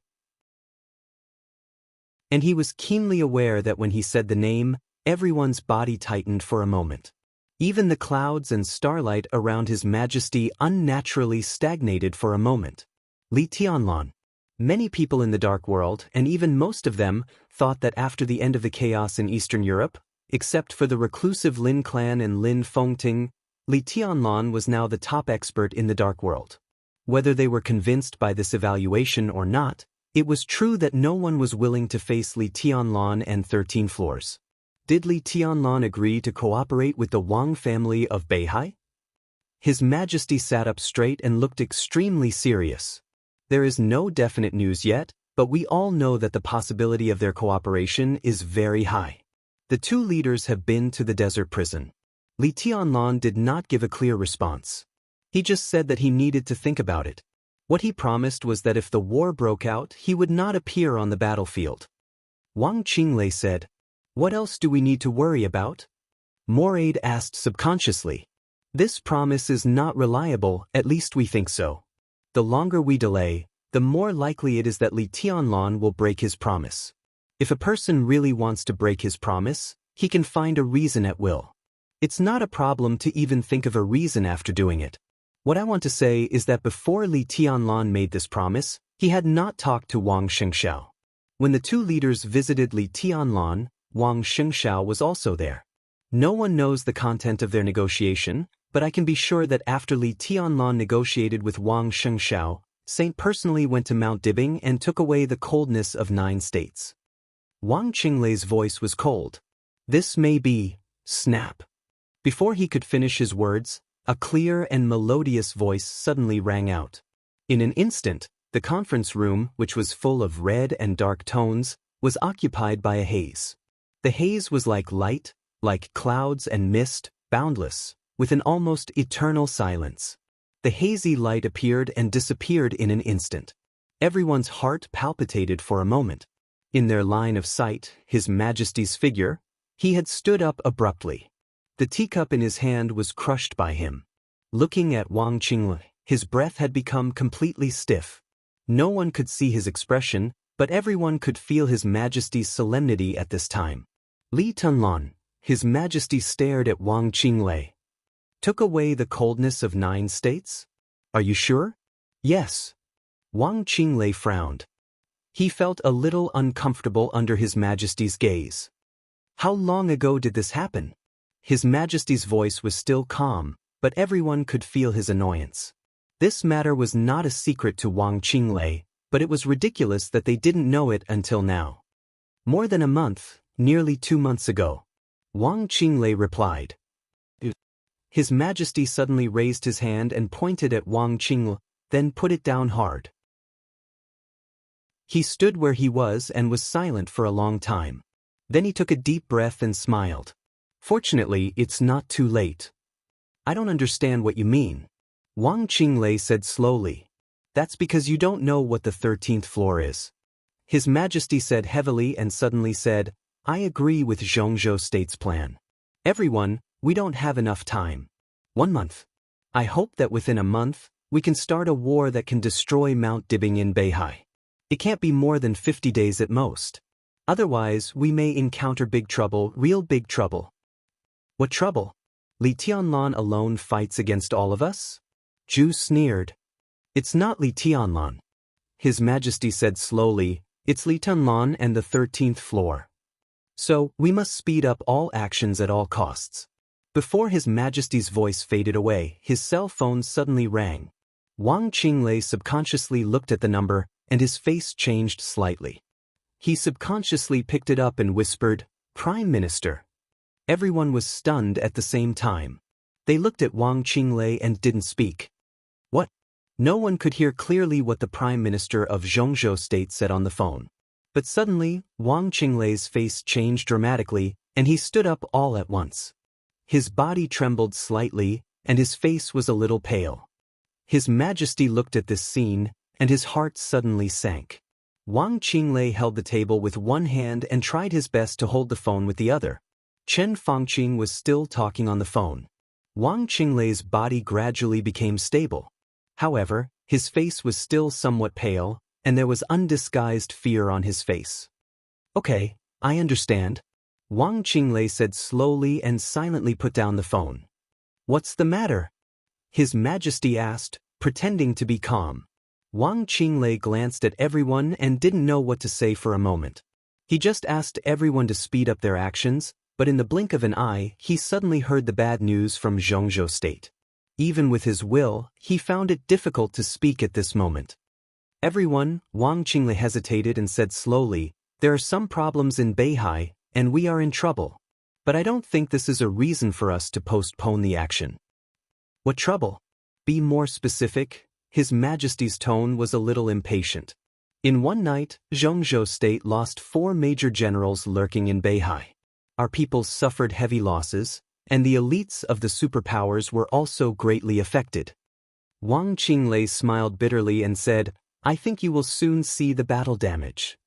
And he was keenly aware that when he said the name, everyone's body tightened for a moment. Even the clouds and starlight around His Majesty unnaturally stagnated for a moment. Li Tianlan. Many people in the Dark World, and even most of them, thought that after the end of the chaos in Eastern Europe, except for the reclusive Lin clan and Lin Fengting, Li Tianlan was now the top expert in the Dark World. Whether they were convinced by this evaluation or not, it was true that no one was willing to face Li Tianlan and 13 floors. Did Li Tianlan agree to cooperate with the Wang family of Beihai? His Majesty sat up straight and looked extremely serious. There is no definite news yet, but we all know that the possibility of their cooperation is very high. The two leaders have been to the desert prison. Li Tianlan did not give a clear response. He just said that he needed to think about it. What he promised was that if the war broke out, he would not appear on the battlefield. Wang Qinglei said, "What else do we need to worry about?" Moraid asked subconsciously. "This promise is not reliable, at least we think so. The longer we delay, the more likely it is that Li Tianlan will break his promise. If a person really wants to break his promise, he can find a reason at will. It's not a problem to even think of a reason after doing it. What I want to say is that before Li Tianlan made this promise, he had not talked to Wang Xianxia. When the two leaders visited Li Tianlan, Wang Xianxia was also there. No one knows the content of their negotiation, but I can be sure that after Li Tianlan negotiated with Wang Xianxia, Saint personally went to Mount Dibing and took away the coldness of 9 states. Wang Qinglei's voice was cold. This may be, snap. Before he could finish his words, a clear and melodious voice suddenly rang out. In an instant, the conference room, which was full of red and dark tones, was occupied by a haze. The haze was like light, like clouds and mist, boundless, with an almost eternal silence. The hazy light appeared and disappeared in an instant. Everyone's heart palpitated for a moment. In their line of sight, His Majesty's figure, he had stood up abruptly. The teacup in his hand was crushed by him. Looking at Wang Qinglei, his breath had become completely stiff. No one could see his expression, but everyone could feel His Majesty's solemnity at this time. Li Tianlan, His Majesty stared at Wang Qinglei. Took away the coldness of 9 states? Are you sure? Yes. Wang Qinglei frowned. He felt a little uncomfortable under His Majesty's gaze. How long ago did this happen? His Majesty's voice was still calm, but everyone could feel his annoyance. This matter was not a secret to Wang Qinglei, but it was ridiculous that they didn't know it until now. More than a month, nearly 2 months ago. Wang Qinglei replied. His Majesty suddenly raised his hand and pointed at Wang Qinglei, then put it down hard. He stood where he was and was silent for a long time. Then he took a deep breath and smiled. Fortunately, it's not too late. I don't understand what you mean. Wang Qinglei said slowly. That's because you don't know what the 13th floor is. His Majesty said heavily and suddenly said, I agree with Zhongzhou State's plan. Everyone, we don't have enough time. 1 month. I hope that within a month, we can start a war that can destroy Mount Dibing in Beihai. It can't be more than 50 days at most. Otherwise, we may encounter big trouble, real big trouble. What trouble? Li Tianlan alone fights against all of us? Zhu sneered. It's not Li Tianlan. His Majesty said slowly, it's Li Tianlan and the 13th floor. So, we must speed up all actions at all costs. Before His Majesty's voice faded away, his cell phone suddenly rang. Wang Qinglei subconsciously looked at the number, and his face changed slightly. He subconsciously picked it up and whispered, Prime Minister. Everyone was stunned at the same time. They looked at Wang Qinglei and didn't speak. What? No one could hear clearly what the Prime Minister of Zhongzhou State said on the phone. But suddenly, Wang Qinglei's face changed dramatically, and he stood up all at once. His body trembled slightly, and his face was a little pale. His Majesty looked at this scene, and his heart suddenly sank. Wang Qinglei held the table with one hand and tried his best to hold the phone with the other. Chen Fangqing was still talking on the phone. Wang Qinglei's body gradually became stable. However, his face was still somewhat pale, and there was undisguised fear on his face. "Okay, I understand," Wang Qinglei said slowly and silently put down the phone. "What's the matter?" His Majesty asked, pretending to be calm. Wang Qinglei glanced at everyone and didn't know what to say for a moment. He just asked everyone to speed up their actions, but in the blink of an eye, he suddenly heard the bad news from Zhongzhou State. Even with his will, he found it difficult to speak at this moment. "Everyone," Wang Qinglei hesitated and said slowly, "there are some problems in Beihai, and we are in trouble. But I don't think this is a reason for us to postpone the action." "What trouble? Be more specific." His Majesty's tone was a little impatient. In one night, Zhongzhou State lost 4 major generals lurking in Beihai. Our people suffered heavy losses, and the elites of the superpowers were also greatly affected. Wang Qinglei smiled bitterly and said, "I think you will soon see the battle damage."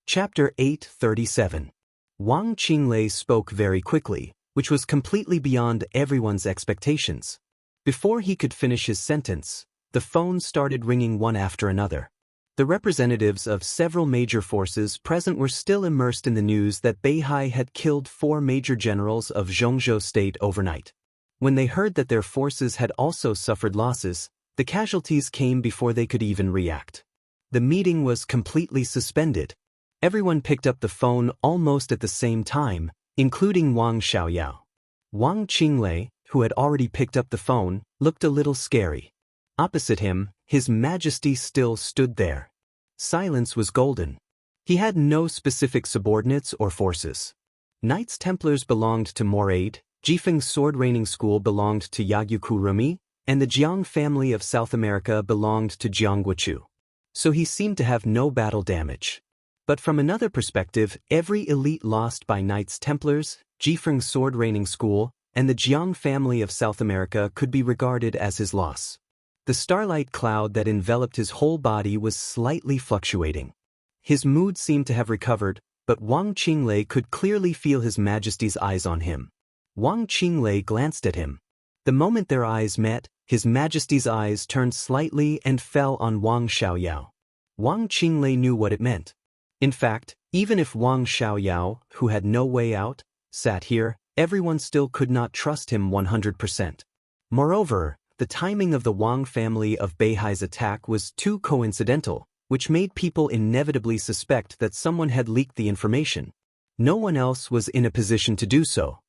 Chapter 837. Wang Qinglei spoke very quickly, which was completely beyond everyone's expectations. Before he could finish his sentence, the phones started ringing one after another. The representatives of several major forces present were still immersed in the news that Beihai had killed 4 major generals of Zhongzhou State overnight. When they heard that their forces had also suffered losses, the casualties came before they could even react. The meeting was completely suspended. Everyone picked up the phone almost at the same time, including Wang Xiaoyao. Wang Qinglei, who had already picked up the phone, looked a little scary. Opposite him, His Majesty still stood there. Silence was golden. He had no specific subordinates or forces. Knights Templars belonged to Moraid, Jifeng's sword reigning school belonged to Yagyukurumi, and the Jiang family of South America belonged to Jiangguochu. So he seemed to have no battle damage. But from another perspective, every elite lost by Knights Templars, Jifeng's sword reigning school, and the Jiang family of South America could be regarded as his loss. The starlight cloud that enveloped his whole body was slightly fluctuating. His mood seemed to have recovered, but Wang Qinglei could clearly feel His Majesty's eyes on him. Wang Qinglei glanced at him. The moment their eyes met, His Majesty's eyes turned slightly and fell on Wang Xiaoyao. Wang Qinglei knew what it meant. In fact, even if Wang Xiaoyao, who had no way out, sat here, everyone still could not trust him 100%. Moreover, the timing of the Wang family of Beihai's attack was too coincidental, which made people inevitably suspect that someone had leaked the information. No one else was in a position to do so.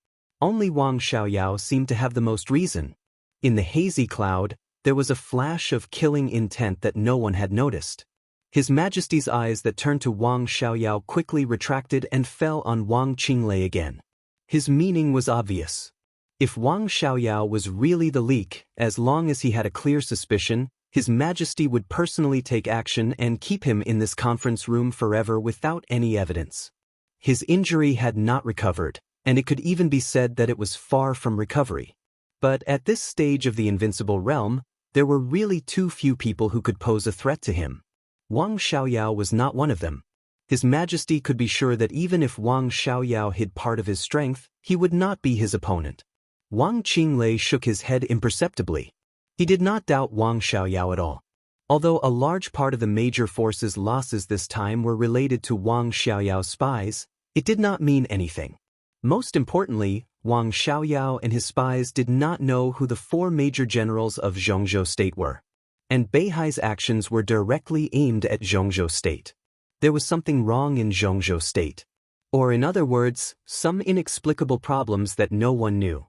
Only Wang Xiaoyao seemed to have the most reason. In the hazy cloud, there was a flash of killing intent that no one had noticed. His Majesty's eyes that turned to Wang Xiaoyao quickly retracted and fell on Wang Qinglei again. His meaning was obvious. If Wang Xiaoyao was really the leak, as long as he had a clear suspicion, His Majesty would personally take action and keep him in this conference room forever without any evidence. His injury had not recovered, and it could even be said that it was far from recovery. But at this stage of the invincible realm, there were really too few people who could pose a threat to him. Wang Xiaoyao was not one of them. His Majesty could be sure that even if Wang Xiaoyao hid part of his strength, he would not be his opponent. Wang Qinglei shook his head imperceptibly. He did not doubt Wang Xiaoyao at all. Although a large part of the major forces' losses this time were related to Wang Xiaoyao's spies, it did not mean anything. Most importantly, Wang Xiaoyao and his spies did not know who the 4 major generals of Zhongzhou State were. And Beihai's actions were directly aimed at Zhongzhou State. There was something wrong in Zhongzhou State. Or in other words, some inexplicable problems that no one knew.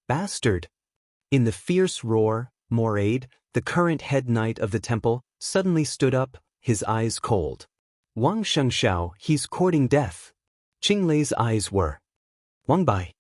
Bastard! In the fierce roar, Moraid, the current head knight of the temple, suddenly stood up, his eyes cold. Wang Shengxiao, he's courting death. Qinglei's eyes were. Wang Bai.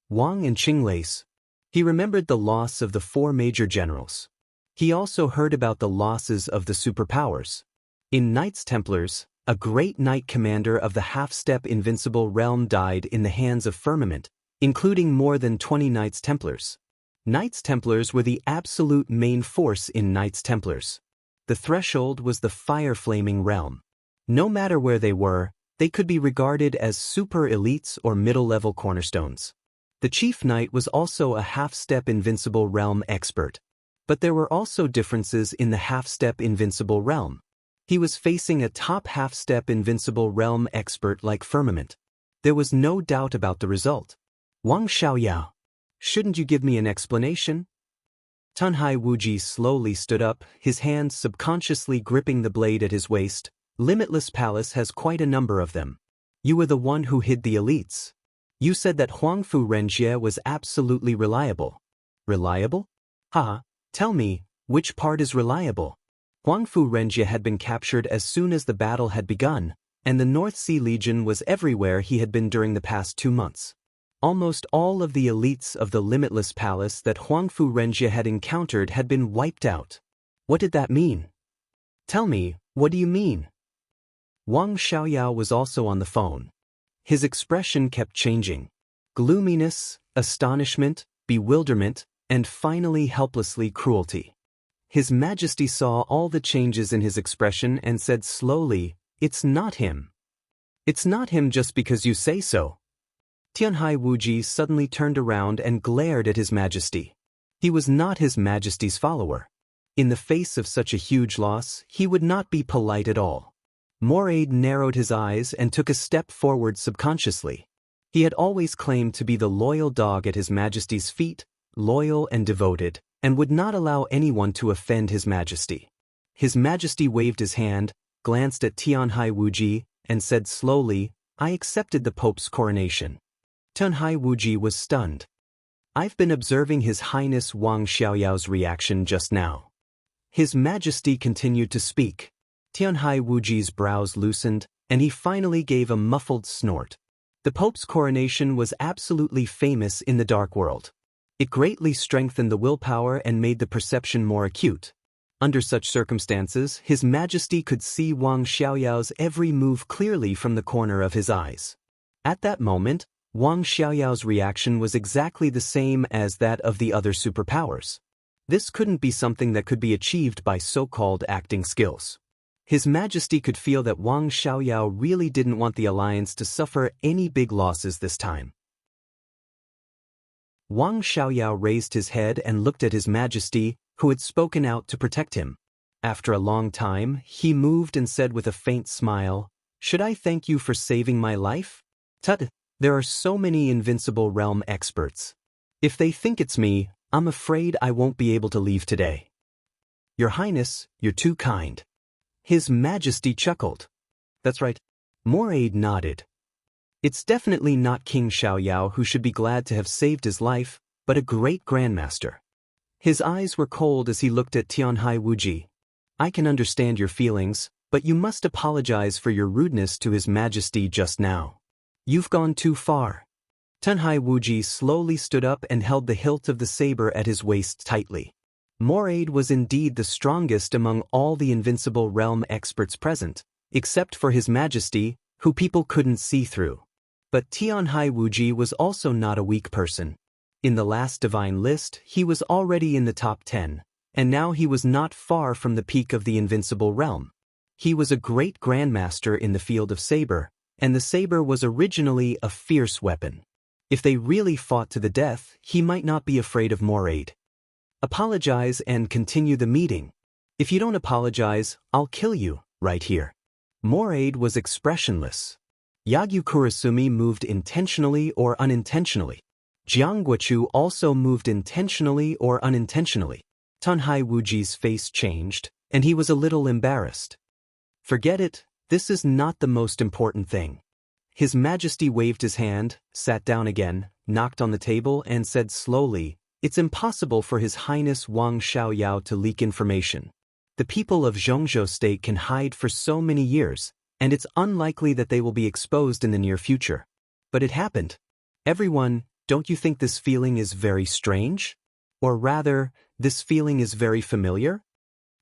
Wang and Qinglei's. He remembered the loss of the 4 major generals. He also heard about the losses of the superpowers. In Knights Templars, a great knight commander of the half-step invincible realm died in the hands of Firmament, including more than 20 Knights Templars. Knights Templars were the absolute main force in Knights Templars. The threshold was the fire-flaming realm. No matter where they were, they could be regarded as super elites or middle-level cornerstones. The Chief Knight was also a half-step invincible realm expert. But there were also differences in the half-step invincible realm. He was facing a top half-step invincible realm expert like Firmament. There was no doubt about the result. Wang Xiaoyao, shouldn't you give me an explanation? Tunhai Wuji slowly stood up, his hands subconsciously gripping the blade at his waist. Limitless Palace has quite a number of them. You were the one who hid the elites. You said that Huangfu Renjie was absolutely reliable. Reliable? Haha, tell me, which part is reliable? Huangfu Renjie had been captured as soon as the battle had begun, and the North Sea Legion was everywhere he had been during the past 2 months. Almost all of the elites of the Limitless Palace that Huangfu Renjie had encountered had been wiped out. What did that mean? Tell me, what do you mean? Wang Xiaoyao was also on the phone. His expression kept changing. Gloominess, astonishment, bewilderment, and finally helplessly cruelty. His Majesty saw all the changes in his expression and said slowly, "It's not him. It's not him just because you say so." Tianhai Wuji suddenly turned around and glared at His Majesty. He was not His Majesty's follower. In the face of such a huge loss, he would not be polite at all. Moraid narrowed his eyes and took a step forward subconsciously. He had always claimed to be the loyal dog at His Majesty's feet, loyal and devoted, and would not allow anyone to offend His Majesty. His Majesty waved his hand, glanced at Tianhai Wuji, and said slowly, "I accepted the Pope's coronation." Tianhai Wuji was stunned. "I've been observing His Highness Wang Xiaoyao's reaction just now." His Majesty continued to speak. Tianhai Wuji's brows loosened, and he finally gave a muffled snort. The Pope's coronation was absolutely famous in the Dark World. It greatly strengthened the willpower and made the perception more acute. Under such circumstances, His Majesty could see Wang Xiaoyao's every move clearly from the corner of his eyes. At that moment, Wang Xiaoyao's reaction was exactly the same as that of the other superpowers. This couldn't be something that could be achieved by so-called acting skills. His Majesty could feel that Wang Xiaoyao really didn't want the alliance to suffer any big losses this time. Wang Xiaoyao raised his head and looked at His Majesty, who had spoken out to protect him. After a long time, he moved and said with a faint smile, "Should I thank you for saving my life? Tut, there are so many invincible realm experts. If they think it's me, I'm afraid I won't be able to leave today." "Your Highness, you're too kind." His Majesty chuckled. "That's right." Moraid nodded. "It's definitely not King Xiaoyao who should be glad to have saved his life, but a great grandmaster." His eyes were cold as he looked at Tianhai Wuji. "I can understand your feelings, but you must apologize for your rudeness to His Majesty just now. You've gone too far." Tianhai Wuji slowly stood up and held the hilt of the saber at his waist tightly. Moraid was indeed the strongest among all the invincible realm experts present, except for His Majesty, who people couldn't see through. But Tianhai Wuji was also not a weak person. In the last divine list, he was already in the top 10, and now he was not far from the peak of the invincible realm. He was a great grandmaster in the field of saber, and the saber was originally a fierce weapon. If they really fought to the death, he might not be afraid of Moraid. "Apologize and continue the meeting. If you don't apologize, I'll kill you, right here." Moraid was expressionless. Yagyu Kurasumi moved intentionally or unintentionally. Jiang Guochu also moved intentionally or unintentionally. Tianhai Wuji's face changed, and he was a little embarrassed. "Forget it, this is not the most important thing." His Majesty waved his hand, sat down again, knocked on the table and said slowly, "It's impossible for His Highness Wang Xiaoyao to leak information. The people of Zhongzhou State can hide for so many years, and it's unlikely that they will be exposed in the near future. But it happened. Everyone, don't you think this feeling is very strange?" Or rather, this feeling is very familiar?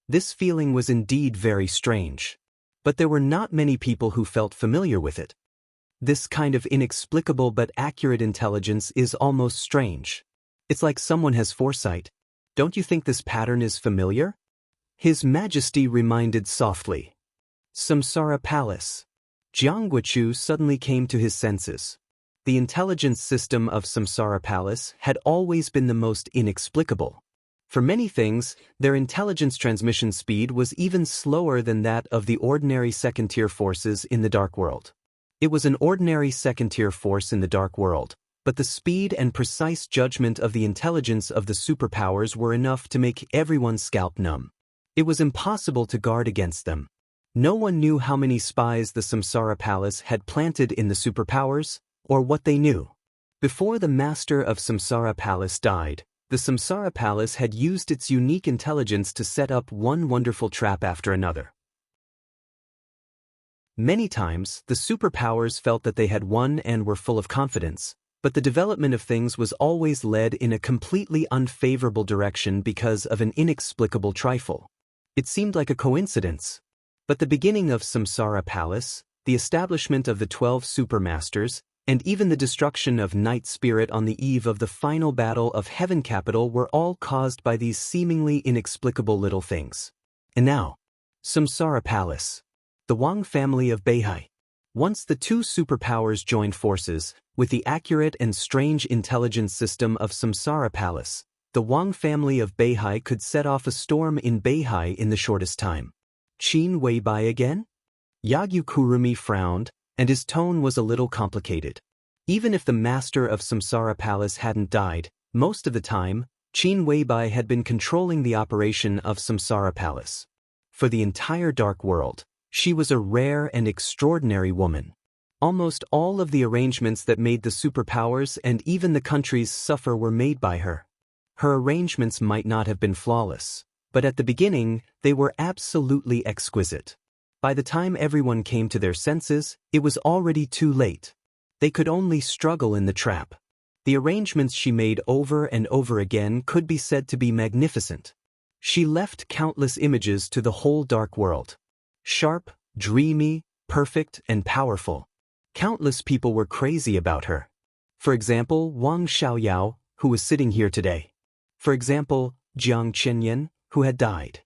This feeling was indeed very strange. But there were not many people who felt familiar with it. This kind of inexplicable but accurate intelligence is almost strange. It's like someone has foresight. Don't you think this pattern is familiar? His Majesty reminded softly. Samsara Palace. Jiang Guochu suddenly came to his senses. The intelligence system of Samsara Palace had always been the most inexplicable. For many things, their intelligence transmission speed was even slower than that of the ordinary second-tier forces in the Dark World. It was an ordinary second-tier force in the Dark World, but the speed and precise judgment of the intelligence of the superpowers were enough to make everyone's scalp numb. It was impossible to guard against them. No one knew how many spies the Samsara Palace had planted in the superpowers, or what they knew. Before the master of Samsara Palace died, the Samsara Palace had used its unique intelligence to set up one wonderful trap after another. Many times, the superpowers felt that they had won and were full of confidence, but the development of things was always led in a completely unfavorable direction because of an inexplicable trifle. It seemed like a coincidence. But the beginning of Samsara Palace, the establishment of the 12 Supermasters, and even the destruction of Night Spirit on the eve of the final battle of Heaven Capital were all caused by these seemingly inexplicable little things. And now, Samsara Palace. The Wang family of Beihai. Once the two superpowers joined forces, with the accurate and strange intelligence system of Samsara Palace, the Wang family of Beihai could set off a storm in Beihai in the shortest time. Qin Weibai again? Yagyu Kurumi frowned, and his tone was a little complicated. Even if the master of Samsara Palace hadn't died, most of the time, Qin Weibai had been controlling the operation of Samsara Palace. For the entire Dark World, she was a rare and extraordinary woman. Almost all of the arrangements that made the superpowers and even the countries suffer were made by her. Her arrangements might not have been flawless, but at the beginning, they were absolutely exquisite. By the time everyone came to their senses, it was already too late. They could only struggle in the trap. The arrangements she made over and over again could be said to be magnificent. She left countless images to the whole Dark World. Sharp, dreamy, perfect, and powerful. Countless people were crazy about her. For example, Wang Xiaoyao, who was sitting here today. For example, Jiang Chenyan, who had died.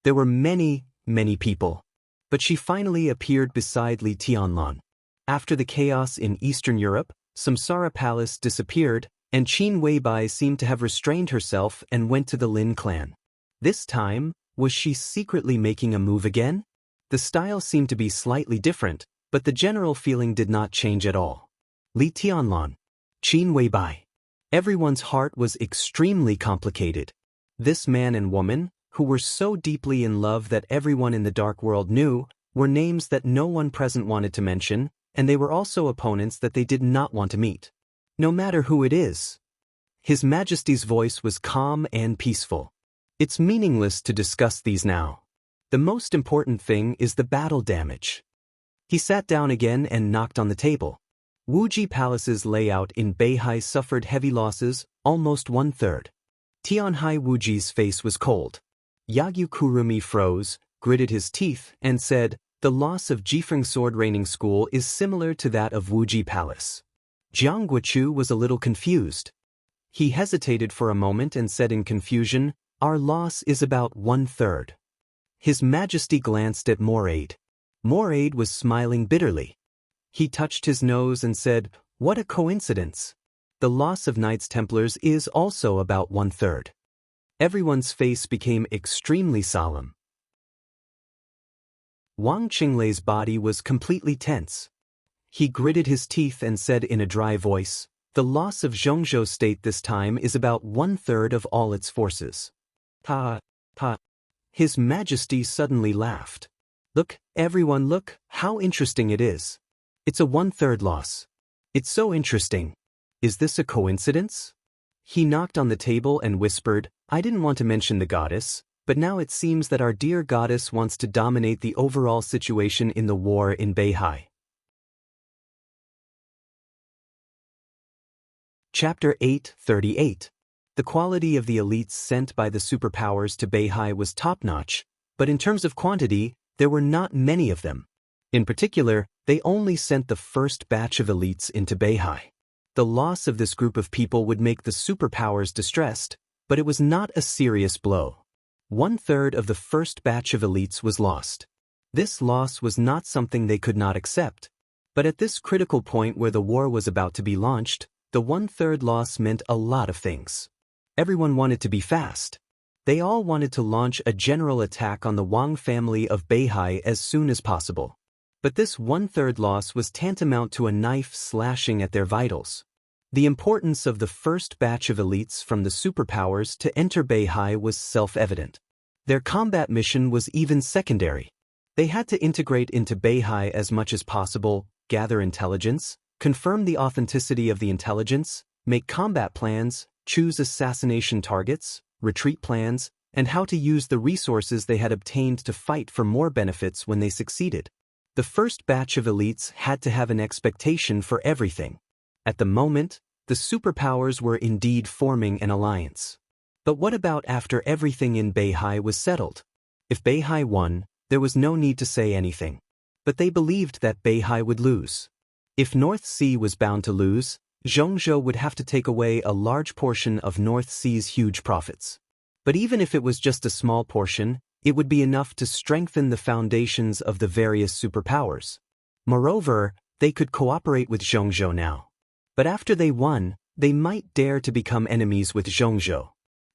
There were many, many people. But she finally appeared beside Li Tianlan. After the chaos in Eastern Europe, Samsara Palace disappeared, and Qin Weibai seemed to have restrained herself and went to the Lin clan. This time, was she secretly making a move again? The style seemed to be slightly different, but the general feeling did not change at all. Li Tianlan. Qin Weibai. Everyone's heart was extremely complicated. This man and woman, who were so deeply in love that everyone in the Dark World knew, were names that no one present wanted to mention, and they were also opponents that they did not want to meet. No matter who it is. His Majesty's voice was calm and peaceful. It's meaningless to discuss these now. The most important thing is the battle damage. He sat down again and knocked on the table. Wuji Palace's layout in Beihai suffered heavy losses, almost 1/3. Tianhai Wuji's face was cold. Yagyu Kurumi froze, gritted his teeth, and said, "The loss of Jifeng Sword Raining School is similar to that of Wuji Palace." Jiang Guochu was a little confused. He hesitated for a moment and said in confusion, "Our loss is about 1/3. His Majesty glanced at Moraid. Moraid was smiling bitterly. He touched his nose and said, "What a coincidence. The loss of Knights Templars is also about 1/3. Everyone's face became extremely solemn. Wang Qinglei's body was completely tense. He gritted his teeth and said in a dry voice, "The loss of Zhongzhou State this time is about 1/3 of all its forces." Ha! His Majesty suddenly laughed. "Look, everyone, look, how interesting it is. It's a 1/3 loss. It's so interesting. Is this a coincidence?" He knocked on the table and whispered, "I didn't want to mention the goddess, but now it seems that our dear goddess wants to dominate the overall situation in the war in Beihai." Chapter 8:38. The quality of the elites sent by the superpowers to Beihai was top-notch, but in terms of quantity, there were not many of them. In particular, they only sent the first batch of elites into Beihai. The loss of this group of people would make the superpowers distressed, but it was not a serious blow. 1/3 of the first batch of elites was lost. This loss was not something they could not accept. But at this critical point where the war was about to be launched, the 1/3 loss meant a lot of things. Everyone wanted to be fast. They all wanted to launch a general attack on the Wang family of Beihai as soon as possible. But this 1/3 loss was tantamount to a knife slashing at their vitals. The importance of the first batch of elites from the superpowers to enter Beihai was self-evident. Their combat mission was even secondary. They had to integrate into Beihai as much as possible, gather intelligence, confirm the authenticity of the intelligence, make combat plans, choose assassination targets, retreat plans, and how to use the resources they had obtained to fight for more benefits when they succeeded. The first batch of elites had to have an expectation for everything. At the moment, the superpowers were indeed forming an alliance. But what about after everything in Beihai was settled? If Beihai won, there was no need to say anything. But they believed that Beihai would lose. If North Sea was bound to lose, Zhongzhou would have to take away a large portion of North Sea's huge profits. But even if it was just a small portion, it would be enough to strengthen the foundations of the various superpowers. Moreover, they could cooperate with Zhongzhou now. But after they won, they might dare to become enemies with Zhongzhou.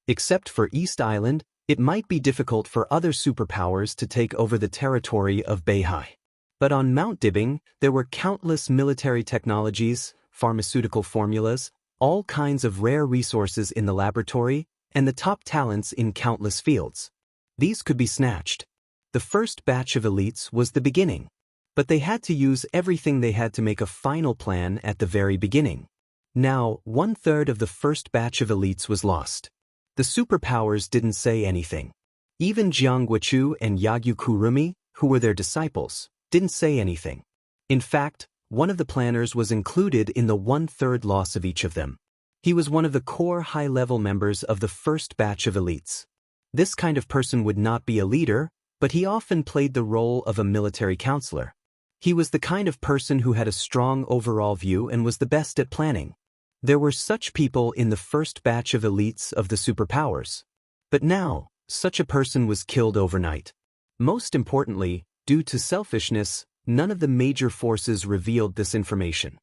Except for East Island, it might be difficult for other superpowers to take over the territory of Beihai. But on Mount Dibing, there were countless military technologies, pharmaceutical formulas, all kinds of rare resources in the laboratory, and the top talents in countless fields. These could be snatched. The first batch of elites was the beginning. But they had to use everything they had to make a final plan at the very beginning. Now, 1/3 of the first batch of elites was lost. The superpowers didn't say anything. Even Jiang Guochu and Yagyu Kurumi, who were their disciples, didn't say anything. In fact, one of the planners was included in the 1/3 loss of each of them. He was one of the core high-level members of the first batch of elites. This kind of person would not be a leader, but he often played the role of a military counselor. He was the kind of person who had a strong overall view and was the best at planning. There were such people in the first batch of elites of the superpowers. But now, such a person was killed overnight. Most importantly, due to selfishness, none of the major forces revealed this information.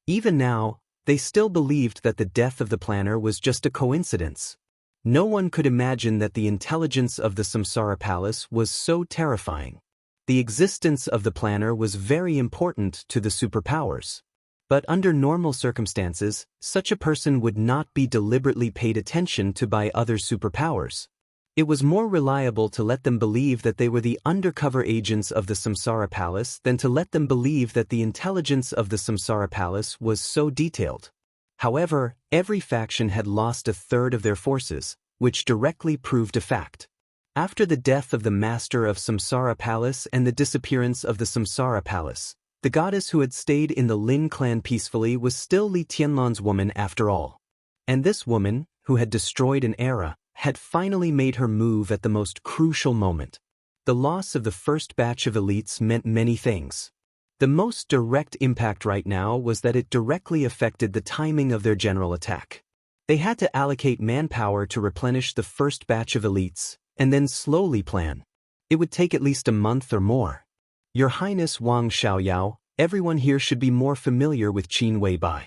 Even now, they still believed that the death of the planner was just a coincidence. No one could imagine that the intelligence of the Samsara Palace was so terrifying. The existence of the planner was very important to the superpowers. But under normal circumstances, such a person would not be deliberately paid attention to by other superpowers. It was more reliable to let them believe that they were the undercover agents of the Samsara Palace than to let them believe that the intelligence of the Samsara Palace was so detailed. However, every faction had lost 1/3 of their forces, which directly proved a fact. After the death of the master of Samsara Palace and the disappearance of the Samsara Palace, the goddess who had stayed in the Lin clan peacefully was still Li Tianlan's woman after all. And this woman, who had destroyed an era, had finally made her move at the most crucial moment. The loss of the first batch of elites meant many things. The most direct impact right now was that it directly affected the timing of their general attack. They had to allocate manpower to replenish the first batch of elites, and then slowly plan. It would take at least a month or more. Your Highness Wang Xiaoyao, everyone here should be more familiar with Qin Weibai.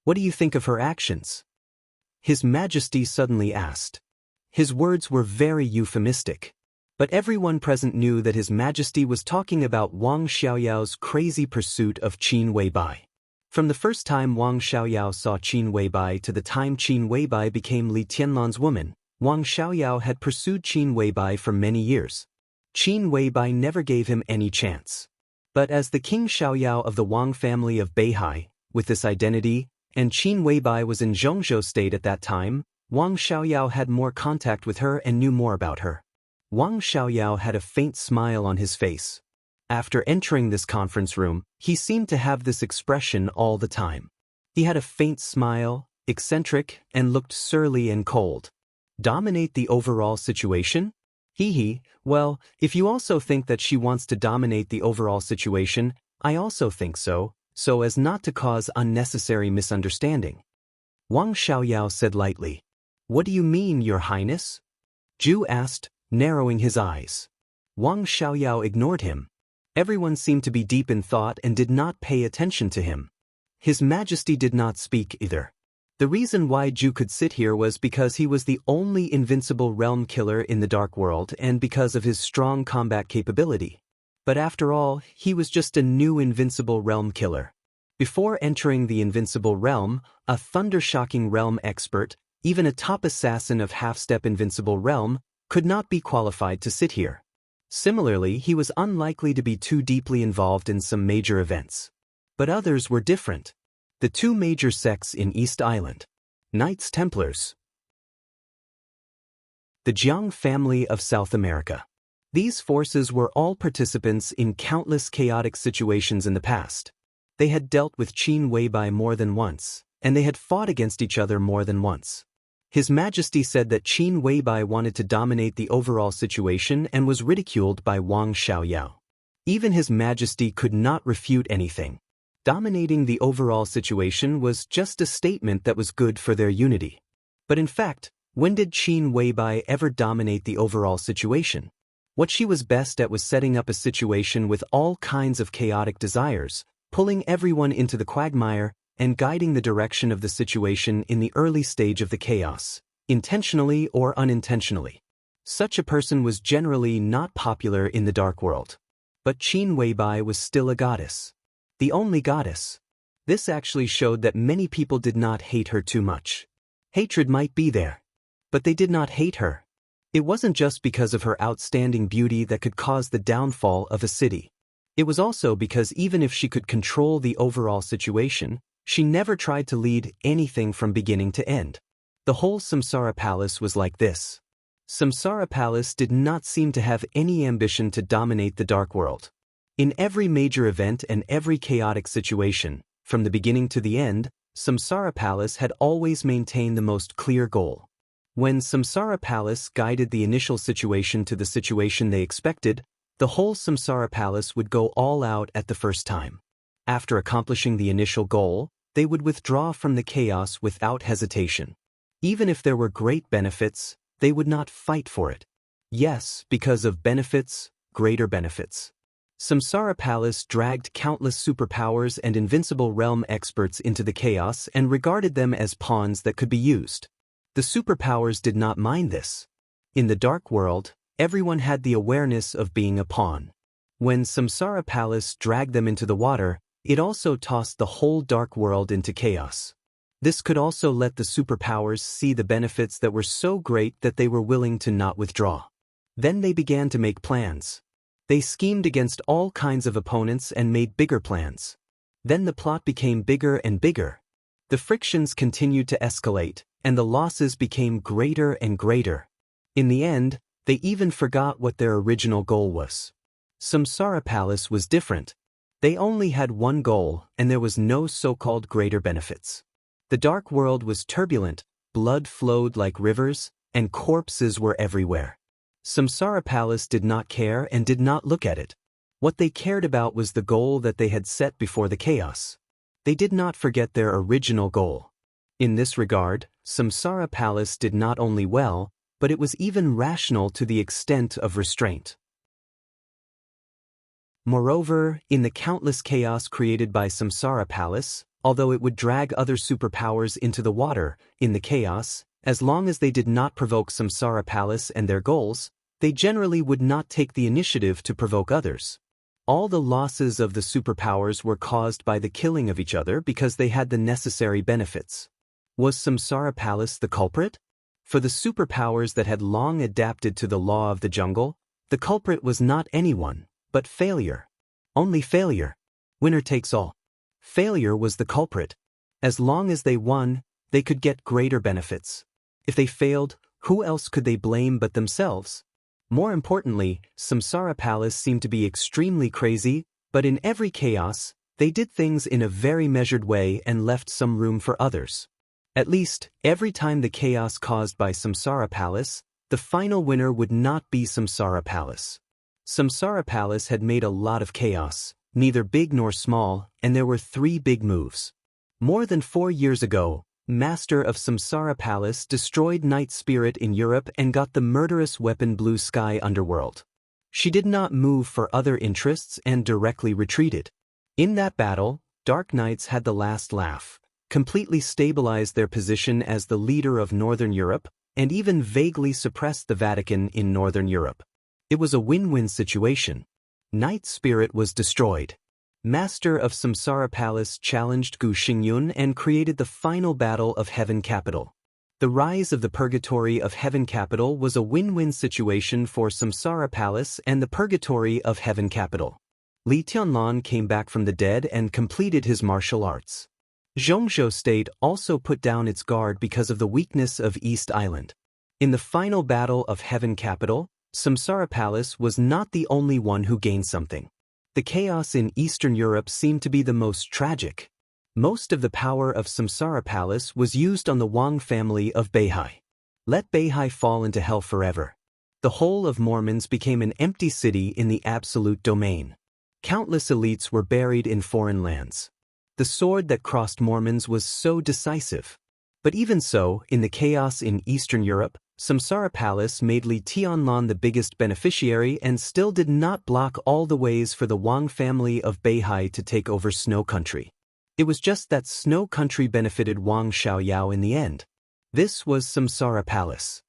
What do you think of her actions? His Majesty suddenly asked. His words were very euphemistic. But everyone present knew that His Majesty was talking about Wang Xiaoyao's crazy pursuit of Qin Weibai. From the first time Wang Xiaoyao saw Qin Weibai to the time Qin Weibai became Li Tianlan's woman, Wang Xiaoyao had pursued Qin Weibai for many years. Qin Weibai never gave him any chance. But as the King Xiaoyao of the Wang family of Beihai, with this identity, and Qin Weibai was in Zhongzhou state at that time, Wang Xiaoyao had more contact with her and knew more about her. Wang Xiaoyao had a faint smile on his face. After entering this conference room, he seemed to have this expression all the time. He had a faint smile, eccentric, and looked surly and cold. Dominate the overall situation? Hee hee, well, if you also think that she wants to dominate the overall situation, I also think so as not to cause unnecessary misunderstanding. Wang Xiaoyao said lightly. What do you mean, Your Highness? Zhu asked, narrowing his eyes. Wang Xiaoyao ignored him. Everyone seemed to be deep in thought and did not pay attention to him. His Majesty did not speak either. The reason why Zhu could sit here was because he was the only invincible realm killer in the Dark World and because of his strong combat capability. But after all, he was just a new invincible realm killer. Before entering the invincible realm, a thunder-shocking realm expert, even a top assassin of half-step invincible realm, could not be qualified to sit here. Similarly, he was unlikely to be too deeply involved in some major events. But others were different. The two major sects in East Island. Knights Templars. The Jiang family of South America. These forces were all participants in countless chaotic situations in the past. They had dealt with Qin Weibai more than once, and they had fought against each other more than once. His Majesty said that Qin Weibai wanted to dominate the overall situation and was ridiculed by Wang Xiaoyao. Even His Majesty could not refute anything. Dominating the overall situation was just a statement that was good for their unity. But in fact, when did Qin Weibai ever dominate the overall situation? What she was best at was setting up a situation with all kinds of chaotic desires, pulling everyone into the quagmire, and guiding the direction of the situation in the early stage of the chaos, intentionally or unintentionally. Such a person was generally not popular in the Dark World. But Qin Weibai was still a goddess. The only goddess. This actually showed that many people did not hate her too much. Hatred might be there, but they did not hate her. It wasn't just because of her outstanding beauty that could cause the downfall of a city. It was also because even if she could control the overall situation, she never tried to lead anything from beginning to end. The whole Samsara Palace was like this. Samsara Palace did not seem to have any ambition to dominate the Dark World. In every major event and every chaotic situation, from the beginning to the end, Samsara Palace had always maintained the most clear goal. When Samsara Palace guided the initial situation to the situation they expected, the whole Samsara Palace would go all out at the first time. After accomplishing the initial goal, they would withdraw from the chaos without hesitation. Even if there were great benefits, they would not fight for it. Yes, because of benefits, greater benefits. Samsara Palace dragged countless superpowers and invincible realm experts into the chaos and regarded them as pawns that could be used. The superpowers did not mind this. In the Dark World, everyone had the awareness of being a pawn. When Samsara Palace dragged them into the water, it also tossed the whole Dark World into chaos. This could also let the superpowers see the benefits that were so great that they were willing to not withdraw. Then they began to make plans. They schemed against all kinds of opponents and made bigger plans. Then the plot became bigger and bigger. The frictions continued to escalate, and the losses became greater and greater. In the end, they even forgot what their original goal was. Samsara Palace was different. They only had one goal, and there was no so-called greater benefits. The Dark World was turbulent, blood flowed like rivers, and corpses were everywhere. Samsara Palace did not care and did not look at it. What they cared about was the goal that they had set before the chaos. They did not forget their original goal. In this regard, Samsara Palace did not only well, but it was even rational to the extent of restraint. Moreover, in the countless chaos created by Samsara Palace, although it would drag other superpowers into the water, in the chaos, as long as they did not provoke Samsara Palace and their goals, they generally would not take the initiative to provoke others. All the losses of the superpowers were caused by the killing of each other because they had the necessary benefits. Was Samsara Palace the culprit? For the superpowers that had long adapted to the law of the jungle, the culprit was not anyone, but failure. Only failure. Winner takes all. Failure was the culprit. As long as they won, they could get greater benefits. If they failed, who else could they blame but themselves? More importantly, Samsara Palace seemed to be extremely crazy, but in every chaos, they did things in a very measured way and left some room for others. At least, every time the chaos caused by Samsara Palace, the final winner would not be Samsara Palace. Samsara Palace had made a lot of chaos, neither big nor small, and there were 3 big moves. More than 4 years ago, Master of Samsara Palace destroyed Night Spirit in Europe and got the murderous weapon Blue Sky Underworld. She did not move for other interests and directly retreated. In that battle, Dark Knights had the last laugh, completely stabilized their position as the leader of Northern Europe, and even vaguely suppressed the Vatican in Northern Europe. It was a win-win situation. Night Spirit was destroyed. Master of Samsara Palace challenged Gu Xingyun and created the final battle of Heaven Capital. The rise of the Purgatory of Heaven Capital was a win-win situation for Samsara Palace and the Purgatory of Heaven Capital. Li Tianlan came back from the dead and completed his martial arts. Zhongzhou State also put down its guard because of the weakness of East Island. In the final battle of Heaven Capital, Samsara Palace was not the only one who gained something. The chaos in Eastern Europe seemed to be the most tragic. Most of the power of Samsara Palace was used on the Wang family of Beihai. Let Beihai fall into hell forever. The whole of Mormons became an empty city in the absolute domain. Countless elites were buried in foreign lands. The sword that crossed Mormons was so decisive. But even so, in the chaos in Eastern Europe, Samsara Palace made Li Tianlan the biggest beneficiary and still did not block all the ways for the Wang family of Beihai to take over Snow Country. It was just that Snow Country benefited Wang Xiaoyao in the end. This was Samsara Palace.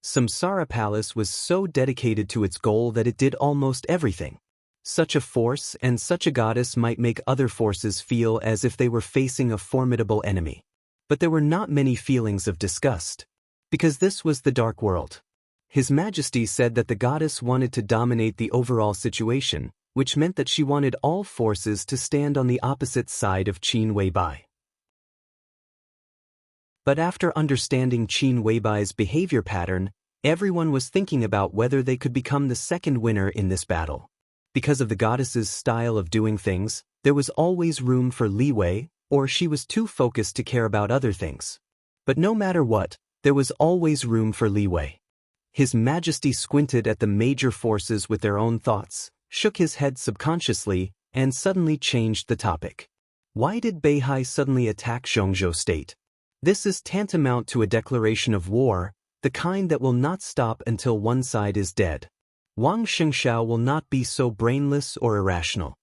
Samsara Palace was so dedicated to its goal that it did almost everything. Such a force and such a goddess might make other forces feel as if they were facing a formidable enemy. But there were not many feelings of disgust. Because this was the Dark World. His Majesty said that the goddess wanted to dominate the overall situation, which meant that she wanted all forces to stand on the opposite side of Qin Weibai. But after understanding Qin Weibai's behavior pattern, everyone was thinking about whether they could become the second winner in this battle. Because of the goddess's style of doing things, there was always room for leeway, or she was too focused to care about other things. But no matter what, there was always room for leeway. His Majesty squinted at the major forces with their own thoughts, shook his head subconsciously, and suddenly changed the topic. Why did Beihai suddenly attack Zhongzhou State? This is tantamount to a declaration of war, the kind that will not stop until one side is dead. Wang Xianxia will not be so brainless or irrational.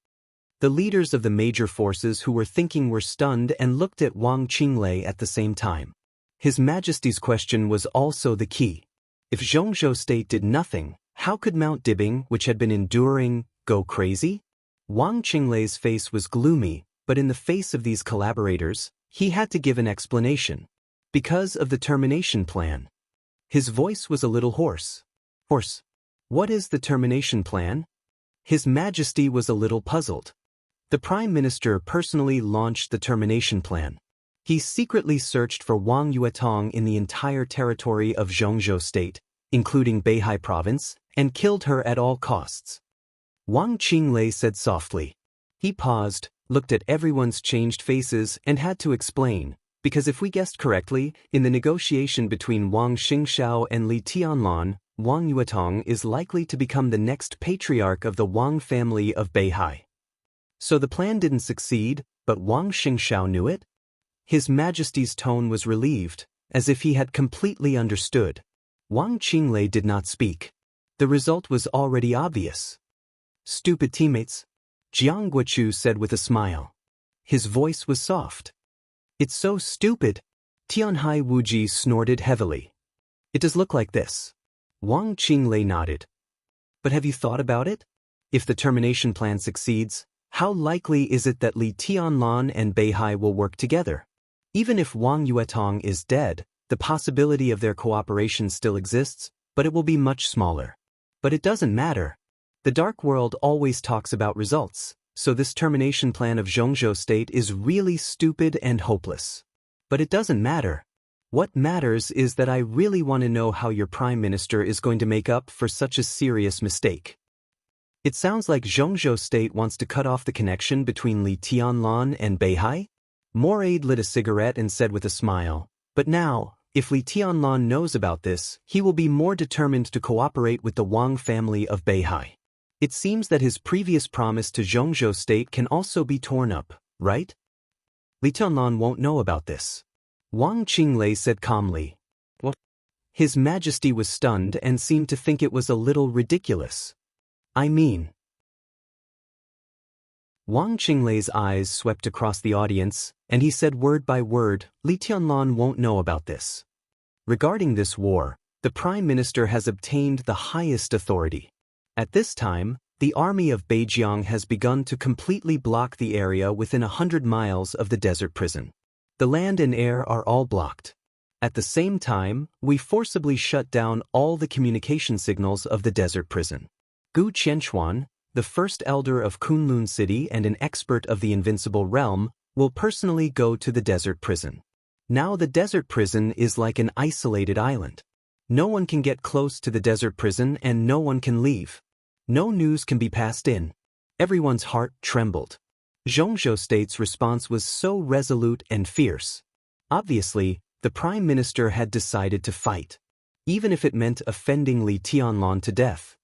The leaders of the major forces who were thinking were stunned and looked at Wang Qinglei at the same time. His Majesty's question was also the key. If Zhongzhou State did nothing, how could Mount Dibing, which had been enduring, go crazy? Wang Qinglei's face was gloomy, but in the face of these collaborators, he had to give an explanation. Because of the termination plan. His voice was a little hoarse. Hoarse. What is the termination plan? His Majesty was a little puzzled. The Prime Minister personally launched the termination plan. He secretly searched for Wang Yuetong in the entire territory of Zhongzhou State, including Beihai Province, and killed her at all costs. Wang Qinglei said softly. He paused, looked at everyone's changed faces, and had to explain, because if we guessed correctly, in the negotiation between Wang Xingxiao and Li Tianlan, Wang Yuetong is likely to become the next patriarch of the Wang family of Beihai. So the plan didn't succeed, but Wang Xingxiao knew it? His Majesty's tone was relieved, as if he had completely understood. Wang Qinglei did not speak. The result was already obvious. Stupid teammates, Jiang Guochu said with a smile. His voice was soft. It's so stupid. Tianhai Wuji snorted heavily. It does look like this. Wang Qinglei nodded. But have you thought about it? If the termination plan succeeds, how likely is it that Li Tianlan and Beihai will work together? Even if Wang Yuetong is dead, the possibility of their cooperation still exists, but it will be much smaller. But it doesn't matter. The Dark World always talks about results, so this termination plan of Zhongzhou State is really stupid and hopeless. But it doesn't matter. What matters is that I really want to know how your Prime Minister is going to make up for such a serious mistake. It sounds like Zhongzhou State wants to cut off the connection between Li Tianlan and Beihai? Moraid lit a cigarette and said with a smile, But now, if Li Tianlan knows about this, he will be more determined to cooperate with the Wang family of Beihai. It seems that his previous promise to Zhongzhou state can also be torn up, right? Li Tianlan won't know about this. Wang Qinglei said calmly. What? His Majesty was stunned and seemed to think it was a little ridiculous. I mean. Wang Qinglei's eyes swept across the audience, and he said word by word, Li Tianlan won't know about this. Regarding this war, the Prime Minister has obtained the highest authority. At this time, the army of Beijiang has begun to completely block the area within 100 miles of the desert prison. The land and air are all blocked. At the same time, we forcibly shut down all the communication signals of the desert prison. Gu Qianchuan, the first elder of Kunlun City and an expert of the invincible realm, will personally go to the desert prison. Now the desert prison is like an isolated island. No one can get close to the desert prison and no one can leave. No news can be passed in. Everyone's heart trembled. Zhongzhou State's response was so resolute and fierce. Obviously, the Prime Minister had decided to fight, even if it meant offending Li Tianlan to death.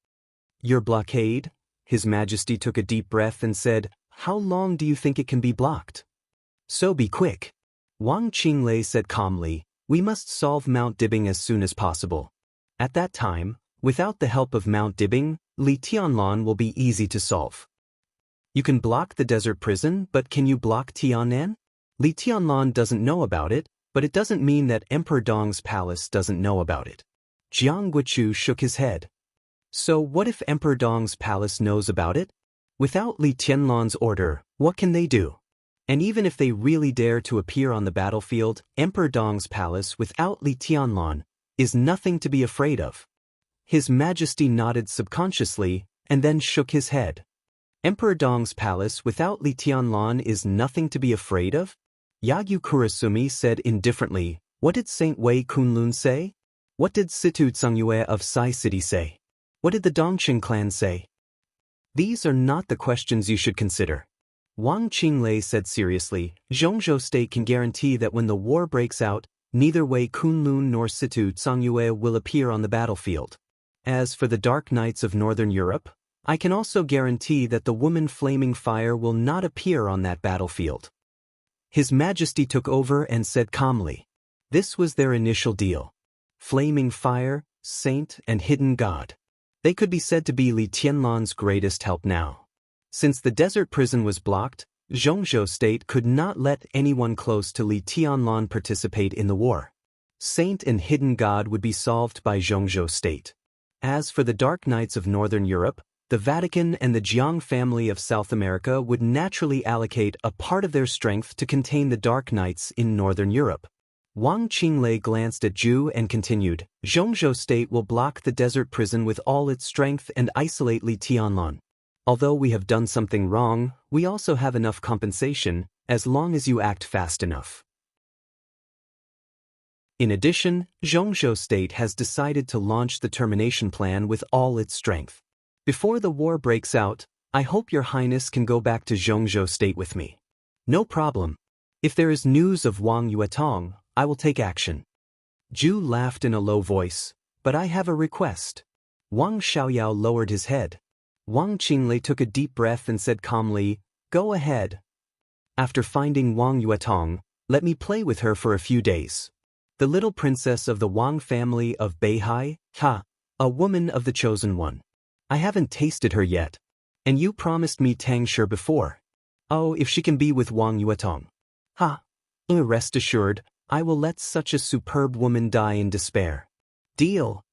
Your blockade? His Majesty took a deep breath and said, how long do you think it can be blocked? So be quick. Wang Qinglei said calmly, we must solve Mount Dibing as soon as possible. At that time, without the help of Mount Dibing, Li Tianlan will be easy to solve. You can block the desert prison, but can you block Tianan? Li Tianlan doesn't know about it, but it doesn't mean that Emperor Dong's palace doesn't know about it. Jiang Guichu shook his head. So what if Emperor Dong's palace knows about it? Without Li Tianlan's order, what can they do? And even if they really dare to appear on the battlefield, Emperor Dong's palace without Li Tianlan is nothing to be afraid of. His Majesty nodded subconsciously and then shook his head. Emperor Dong's palace without Li Tianlan is nothing to be afraid of? Yagyu Kurasumi said indifferently, what did Saint Wei Kunlun say? What did Situ Tsungyue of Sai City say? What did the Dongqing clan say? These are not the questions you should consider. Wang Qinglei said seriously, Zhongzhou State can guarantee that when the war breaks out, neither Wei Kunlun nor Situ Tsungyue will appear on the battlefield. As for the Dark Knights of Northern Europe, I can also guarantee that the woman Flaming Fire will not appear on that battlefield. His Majesty took over and said calmly. This was their initial deal. Flaming Fire, Saint, and Hidden God. They could be said to be Li Tianlan's greatest help now. Since the desert prison was blocked, Zhongzhou State could not let anyone close to Li Tianlan participate in the war. Saint and Hidden God would be solved by Zhongzhou State. As for the Dark Knights of Northern Europe, the Vatican and the Jiang family of South America would naturally allocate a part of their strength to contain the Dark Knights in Northern Europe. Wang Qinglei glanced at Zhu and continued, Zhongzhou State will block the desert prison with all its strength and isolate Li Tianlan. Although we have done something wrong, we also have enough compensation, as long as you act fast enough. In addition, Zhongzhou State has decided to launch the termination plan with all its strength. Before the war breaks out, I hope Your Highness can go back to Zhongzhou State with me. No problem. If there is news of Wang Yuetong, I will take action. Zhu laughed in a low voice, but I have a request. Wang Xiaoyao lowered his head. Wang Qinglei took a deep breath and said calmly, go ahead. After finding Wang Yuetong, let me play with her for a few days. The little princess of the Wang family of Beihai, a woman of the chosen one. I haven't tasted her yet. And you promised me Tangshi before. Oh, if she can be with Wang Yuetong. Rest assured, I will let such a superb woman die in despair. Deal.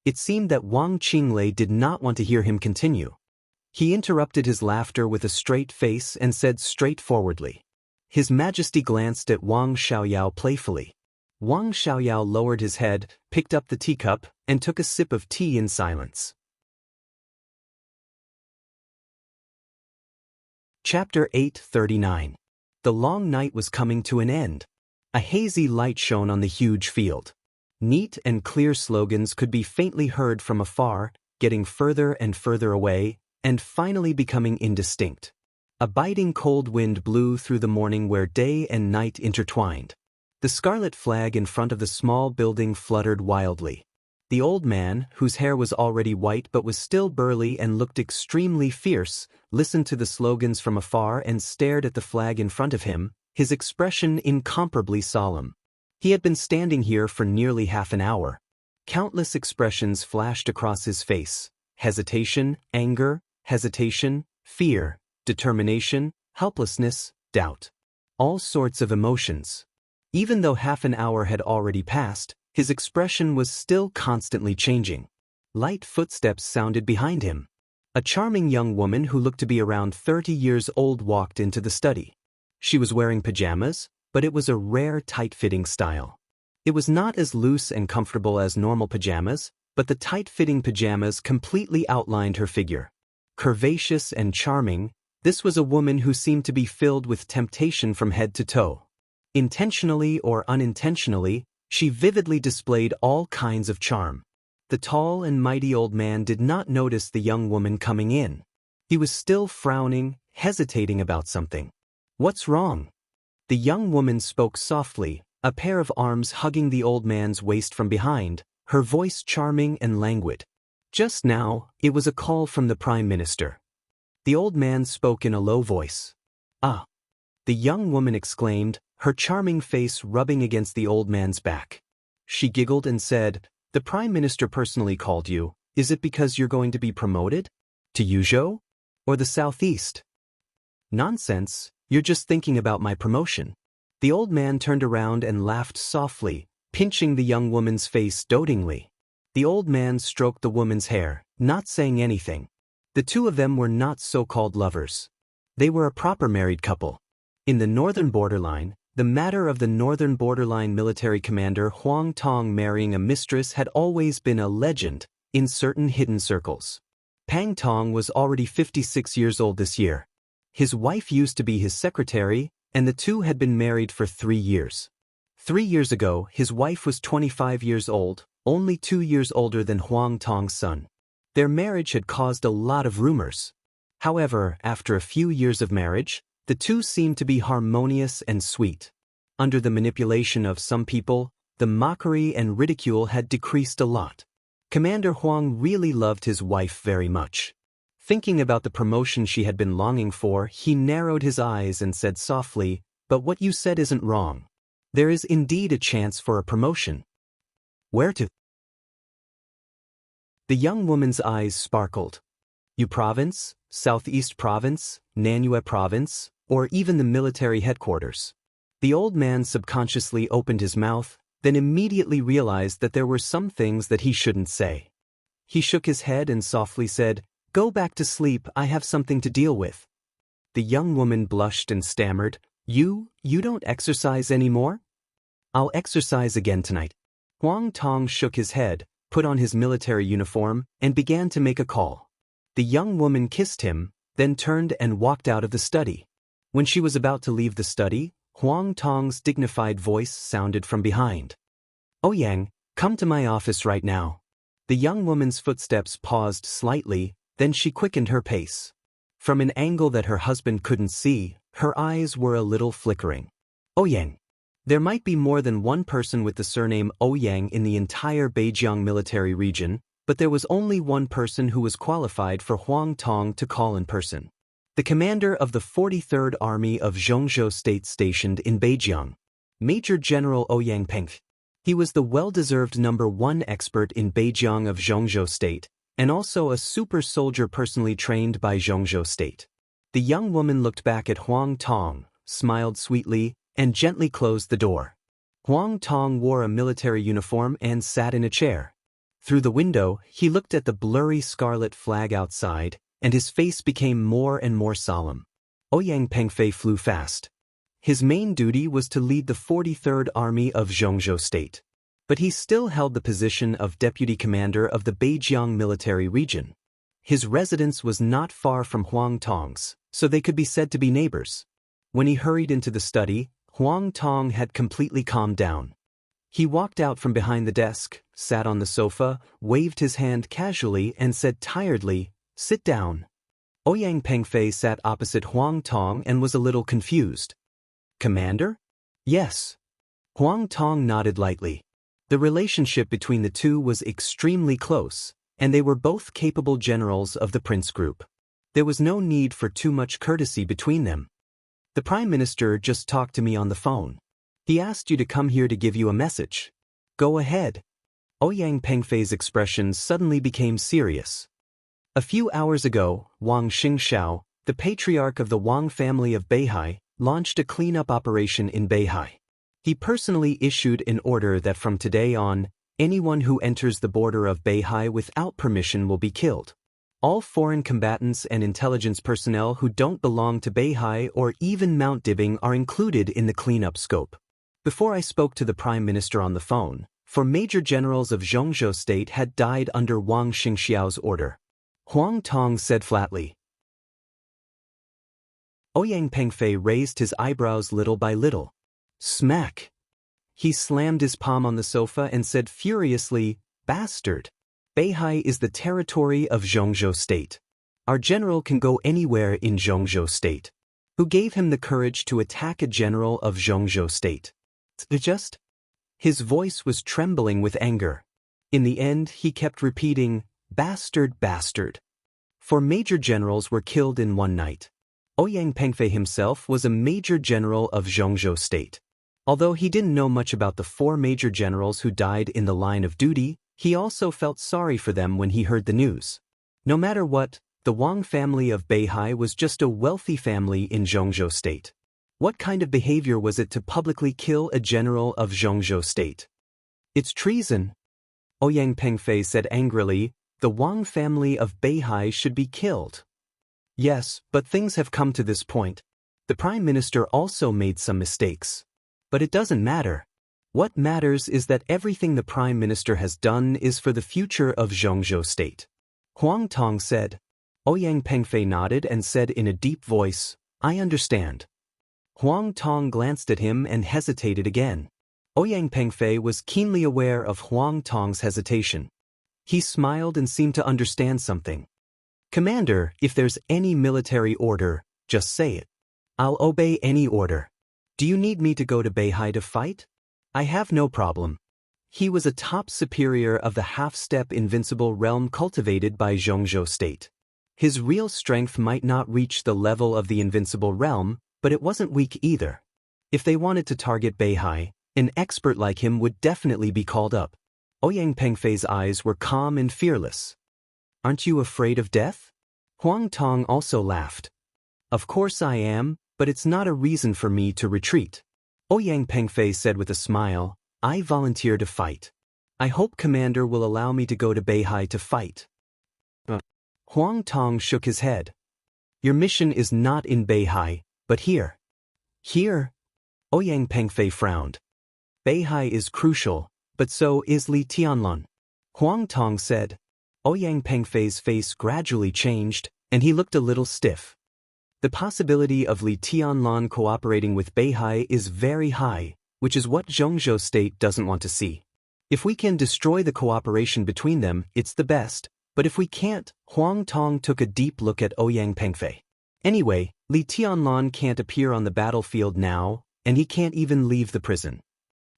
It seemed that Wang Qinglei did not want to hear him continue. He interrupted his laughter with a straight face and said straightforwardly. His Majesty glanced at Wang Xiaoyao playfully. Wang Xiaoyao lowered his head, picked up the teacup, and took a sip of tea in silence. Chapter 839. The long night was coming to an end. A hazy light shone on the huge field. Neat and clear slogans could be faintly heard from afar, getting further and further away, and finally becoming indistinct. A biting cold wind blew through the morning where day and night intertwined. The scarlet flag in front of the small building fluttered wildly. The old man, whose hair was already white but was still burly and looked extremely fierce, listened to the slogans from afar and stared at the flag in front of him, his expression incomparably solemn. He had been standing here for nearly half an hour. Countless expressions flashed across his face: hesitation, anger, hesitation, fear, determination, helplessness, doubt. All sorts of emotions. Even though half an hour had already passed, his expression was still constantly changing. Light footsteps sounded behind him. A charming young woman who looked to be around 30 years old walked into the study. She was wearing pajamas, but it was a rare tight-fitting style. It was not as loose and comfortable as normal pajamas, but the tight-fitting pajamas completely outlined her figure. Curvaceous and charming, this was a woman who seemed to be filled with temptation from head to toe. Intentionally or unintentionally, she vividly displayed all kinds of charm. The tall and mighty old man did not notice the young woman coming in. He was still frowning, hesitating about something. "What's wrong?" The young woman spoke softly, a pair of arms hugging the old man's waist from behind, her voice charming and languid. "Just now, it was a call from the Prime Minister." The old man spoke in a low voice. "Ah!" the young woman exclaimed, her charming face rubbing against the old man's back. She giggled and said, "The Prime Minister personally called you. Is it because you're going to be promoted? To Yuzhou? Or the Southeast?" "Nonsense, you're just thinking about my promotion." The old man turned around and laughed softly, pinching the young woman's face dotingly. The old man stroked the woman's hair, not saying anything. The two of them were not so-called lovers. They were a proper married couple. In the northern borderline, the matter of the northern borderline military commander Huang Tong marrying a mistress had always been a legend in certain hidden circles. Pang Tong was already 56 years old this year. His wife used to be his secretary, and the two had been married for 3 years. 3 years ago, his wife was 25 years old, only 2 years older than Huang Tong's son. Their marriage had caused a lot of rumors. However, after a few years of marriage, the two seemed to be harmonious and sweet. Under the manipulation of some people, the mockery and ridicule had decreased a lot. Commander Huang really loved his wife very much. Thinking about the promotion she had been longing for, he narrowed his eyes and said softly, "But what you said isn't wrong. There is indeed a chance for a promotion." "Where to?" The young woman's eyes sparkled. "You province, Southeast Province, Nanyue Province, or even the military headquarters?" The old man subconsciously opened his mouth, then immediately realized that there were some things that he shouldn't say. He shook his head and softly said, "Go back to sleep, I have something to deal with." The young woman blushed and stammered, You don't exercise anymore?" "I'll exercise again tonight." Huang Tong shook his head, put on his military uniform, and began to make a call. The young woman kissed him, then turned and walked out of the study. When she was about to leave the study, Huang Tong's dignified voice sounded from behind. "Oh Yang, come to my office right now." The young woman's footsteps paused slightly, then she quickened her pace. From an angle that her husband couldn't see, her eyes were a little flickering. "Ouyang." There might be more than one person with the surname Ouyang in the entire Beijiang military region, but there was only one person who was qualified for Huang Tong to call in person. The commander of the 43rd Army of Zhongzhou State stationed in Beijiang, Major General Ouyang Peng. He was the well-deserved #1 expert in Beijiang of Zhongzhou State, and also a super soldier personally trained by Zhongzhou State. The young woman looked back at Huang Tong, smiled sweetly, and gently closed the door. Huang Tong wore a military uniform and sat in a chair. Through the window, he looked at the blurry scarlet flag outside, and his face became more and more solemn. Ouyang Pengfei flew fast. His main duty was to lead the 43rd Army of Zhongzhou State. But he still held the position of deputy commander of the Beijiang military region. His residence was not far from Huang Tong's, so they could be said to be neighbors. When he hurried into the study, Huang Tong had completely calmed down. He walked out from behind the desk, sat on the sofa, waved his hand casually, and said tiredly, "Sit down." Ouyang Pengfei sat opposite Huang Tong and was a little confused. "Commander?" "Yes." Huang Tong nodded lightly. The relationship between the two was extremely close, and they were both capable generals of the Prince Group. There was no need for too much courtesy between them. The Prime Minister just talked to me on the phone. He asked you to come here to give you a message. Go ahead. Ouyang Pengfei's expression suddenly became serious. A few hours ago, Wang Xianxia, the patriarch of the Wang family of Beihai, launched a cleanup operation in Beihai. He personally issued an order that from today on, anyone who enters the border of Beihai without permission will be killed. All foreign combatants and intelligence personnel who don't belong to Beihai or even Mount Dibing are included in the cleanup scope. Before I spoke to the Prime Minister on the phone, 4 major generals of Zhongzhou State had died under Wang Xingxiao's order. Huang Tong said flatly. Ouyang Pengfei raised his eyebrows little by little. Smack! He slammed his palm on the sofa and said furiously, Bastard! Beihai is the territory of Zhongzhou State. Our general can go anywhere in Zhongzhou State. Who gave him the courage to attack a general of Zhongzhou State? Just? His voice was trembling with anger. In the end, he kept repeating, Bastard, bastard. 4 major generals were killed in one night. Ouyang Pengfei himself was a major general of Zhongzhou State. Although he didn't know much about the 4 major generals who died in the line of duty, he also felt sorry for them when he heard the news. No matter what, the Wang family of Beihai was just a wealthy family in Zhongzhou State. What kind of behavior was it to publicly kill a general of Zhongzhou State? It's treason. Ouyang Pengfei said angrily, the Wang family of Beihai should be killed. Yes, but things have come to this point. The Prime Minister also made some mistakes. But it doesn't matter. What matters is that everything the Prime Minister has done is for the future of Zhongzhou State. Huang Tong said. Ouyang Pengfei nodded and said in a deep voice, I understand. Huang Tong glanced at him and hesitated again. Ouyang Pengfei was keenly aware of Huang Tong's hesitation. He smiled and seemed to understand something. Commander, if there's any military order, just say it. I'll obey any order. Do you need me to go to Beihai to fight? I have no problem. He was a top superior of the half-step invincible realm cultivated by Zhongzhou State. His real strength might not reach the level of the invincible realm, but it wasn't weak either. If they wanted to target Beihai, an expert like him would definitely be called up. Ouyang Pengfei's eyes were calm and fearless. Aren't you afraid of death? Huang Tong also laughed. Of course I am, but it's not a reason for me to retreat. Ouyang Pengfei said with a smile, I volunteer to fight. I hope Commander will allow me to go to Beihai to fight. Huang Tong shook his head. Your mission is not in Beihai, but here. Here? Ouyang Pengfei frowned. Beihai is crucial, but so is Li Tianlun. Huang Tong said. Ouyang Pengfei's face gradually changed, and he looked a little stiff. The possibility of Li Tianlun cooperating with Beihai is very high, which is what Zhongzhou State doesn't want to see. If we can destroy the cooperation between them, it's the best, but if we can't, Huang Tong took a deep look at Ouyang Pengfei. Anyway, Li Tianlun can't appear on the battlefield now, and he can't even leave the prison.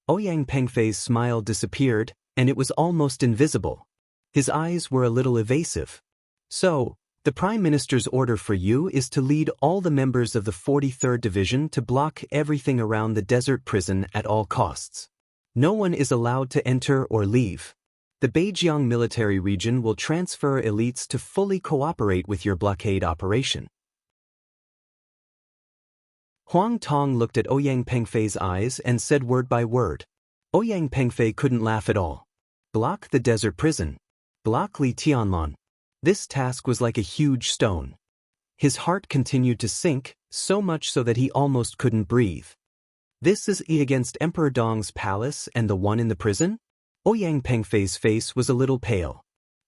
Ouyang Pengfei's smile disappeared, and it was almost invisible. His eyes were a little evasive. So, the Prime Minister's order for you is to lead all the members of the 43rd Division to block everything around the desert prison at all costs. No one is allowed to enter or leave. The Beijiang military region will transfer elites to fully cooperate with your blockade operation. Huang Tong looked at Ouyang Pengfei's eyes and said word by word. Ouyang Pengfei couldn't laugh at all. Block the desert prison. Block Li Tianlun. This task was like a huge stone. His heart continued to sink, so much so that he almost couldn't breathe. This is against Emperor Dong's palace and the one in the prison? Ouyang Pengfei's face was a little pale.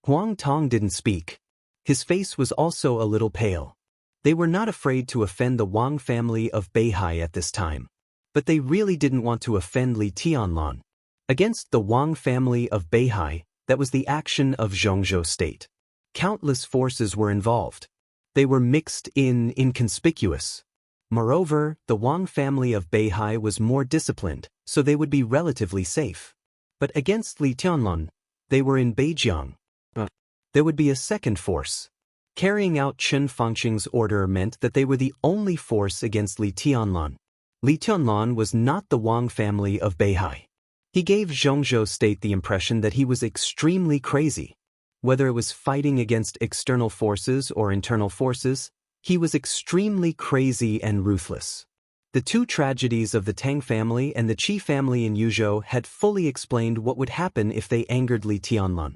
Huang Tong didn't speak. His face was also a little pale. They were not afraid to offend the Wang family of Beihai at this time. But they really didn't want to offend Li Tianlun. Against the Wang family of Beihai, that was the action of Zhongzhou State. Countless forces were involved. They were mixed in, inconspicuous. Moreover, the Wang family of Beihai was more disciplined, so they would be relatively safe. But against Li Tianlun, they were in Beijiang. There would be a second force. Carrying out Chen Fangqing's order meant that they were the only force against Li Tianlun. Li Tianlun was not the Wang family of Beihai. He gave Zhongzhou State the impression that he was extremely crazy. Whether it was fighting against external forces or internal forces, he was extremely crazy and ruthless. The two tragedies of the Tang family and the Qi family in Yuzhou had fully explained what would happen if they angered Li Tianlun.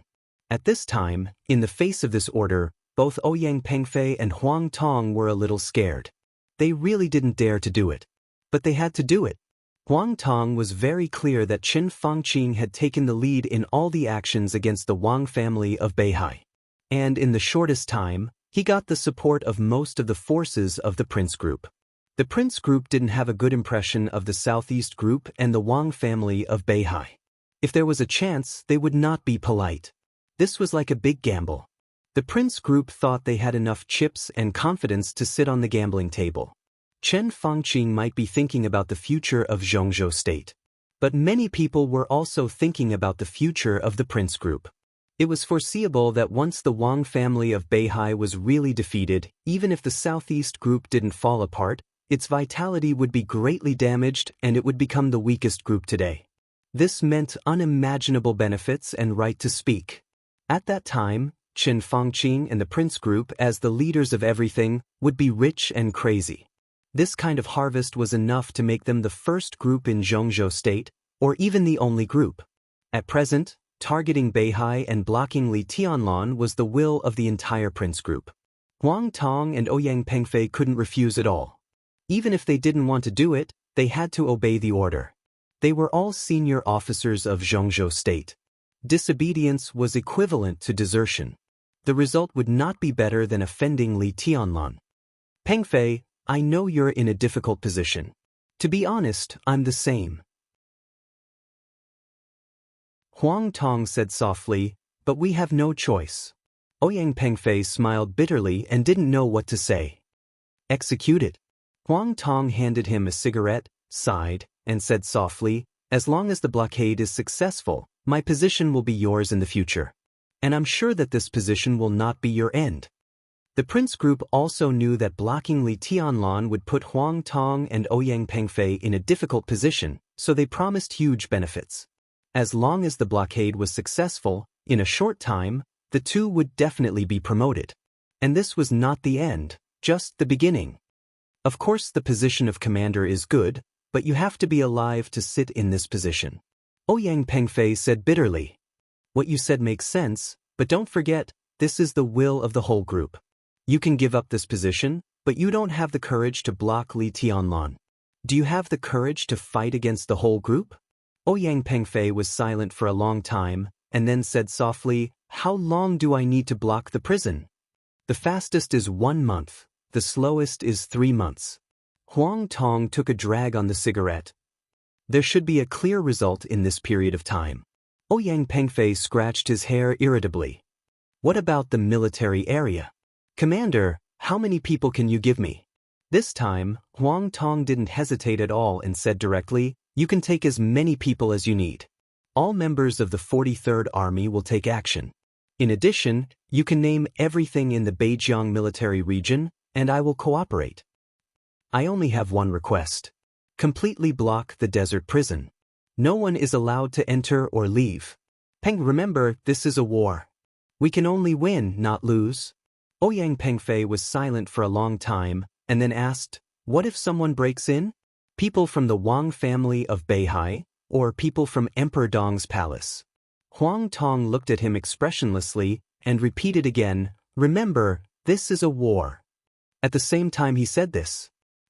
At this time, in the face of this order, both Ouyang Pengfei and Huang Tong were a little scared. They really didn't dare to do it. But they had to do it. Huang Tong was very clear that Chen Fangqing had taken the lead in all the actions against the Wang family of Beihai. And in the shortest time, he got the support of most of the forces of the Prince Group. The Prince Group didn't have a good impression of the Southeast Group and the Wang family of Beihai. If there was a chance, they would not be polite. This was like a big gamble. The Prince Group thought they had enough chips and confidence to sit on the gambling table. Chen Fangqing might be thinking about the future of Zhongzhou State. But many people were also thinking about the future of the Prince Group. It was foreseeable that once the Wang family of Beihai was really defeated, even if the Southeast Group didn't fall apart, its vitality would be greatly damaged and it would become the weakest group today. This meant unimaginable benefits and right to speak. At that time, Chen Fangqing and the Prince Group, as the leaders of everything, would be rich and crazy. This kind of harvest was enough to make them the first group in Zhongzhou State, or even the only group. At present, targeting Beihai and blocking Li Tianlun was the will of the entire Prince Group. Huang Tong and Ouyang Pengfei couldn't refuse at all. Even if they didn't want to do it, they had to obey the order. They were all senior officers of Zhongzhou State. Disobedience was equivalent to desertion. The result would not be better than offending Li Tianlun. Pengfei, I know you're in a difficult position. To be honest, I'm the same. Huang Tong said softly, but we have no choice. Ouyang Pengfei smiled bitterly and didn't know what to say. Execute it. Huang Tong handed him a cigarette, sighed, and said softly, as long as the blockade is successful, my position will be yours in the future. And I'm sure that this position will not be your end. The Prince Group also knew that blocking Li Tianlun would put Huang Tong and Ouyang Pengfei in a difficult position, so they promised huge benefits. As long as the blockade was successful, in a short time, the two would definitely be promoted. And this was not the end, just the beginning. Of course, the position of commander is good, but you have to be alive to sit in this position. Ouyang Pengfei said bitterly. What you said makes sense, but don't forget, this is the will of the whole group. You can give up this position, but you don't have the courage to block Li Tianlun. Do you have the courage to fight against the whole group? Ouyang Pengfei was silent for a long time, and then said softly, how long do I need to block the prison? The fastest is 1 month, the slowest is 3 months. Huang Tong took a drag on the cigarette. There should be a clear result in this period of time. Ouyang Pengfei scratched his hair irritably. What about the military area? Commander, how many people can you give me? This time, Huang Tong didn't hesitate at all and said directly, you can take as many people as you need. All members of the 43rd Army will take action. In addition, you can name everything in the Beijiang military region, and I will cooperate. I only have one request. Completely block the desert prison. No one is allowed to enter or leave. Peng, remember, this is a war. We can only win, not lose. Ouyang Pengfei was silent for a long time, and then asked, what if someone breaks in? People from the Wang family of Beihai, or people from Emperor Dong's palace? Huang Tong looked at him expressionlessly and repeated again, remember, this is a war. At the same time he said this.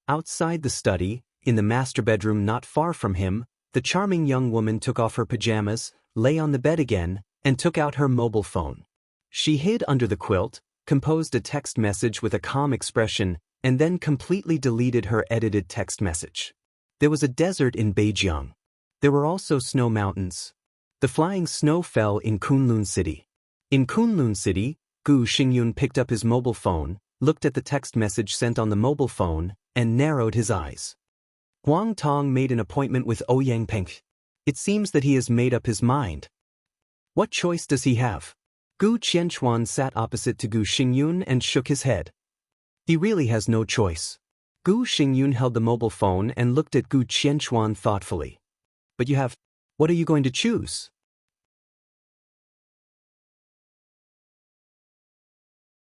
Outside the study, in the master bedroom not far from him, the charming young woman took off her pajamas, lay on the bed again, and took out her mobile phone. She hid under the quilt, composed a text message with a calm expression, and then completely deleted her edited text message. There was a desert in Beijiang. There were also snow mountains. The flying snow fell in Kunlun City. In Kunlun City, Gu Xingyun picked up his mobile phone, looked at the text message sent on the mobile phone, and narrowed his eyes. Huang Tong made an appointment with Ouyang Peng. It seems that he has made up his mind. What choice does he have? Gu Qianchuan sat opposite to Gu Xingyun and shook his head. He really has no choice. Gu Xingyun held the mobile phone and looked at Gu Qianchuan thoughtfully. But you have. What are you going to choose?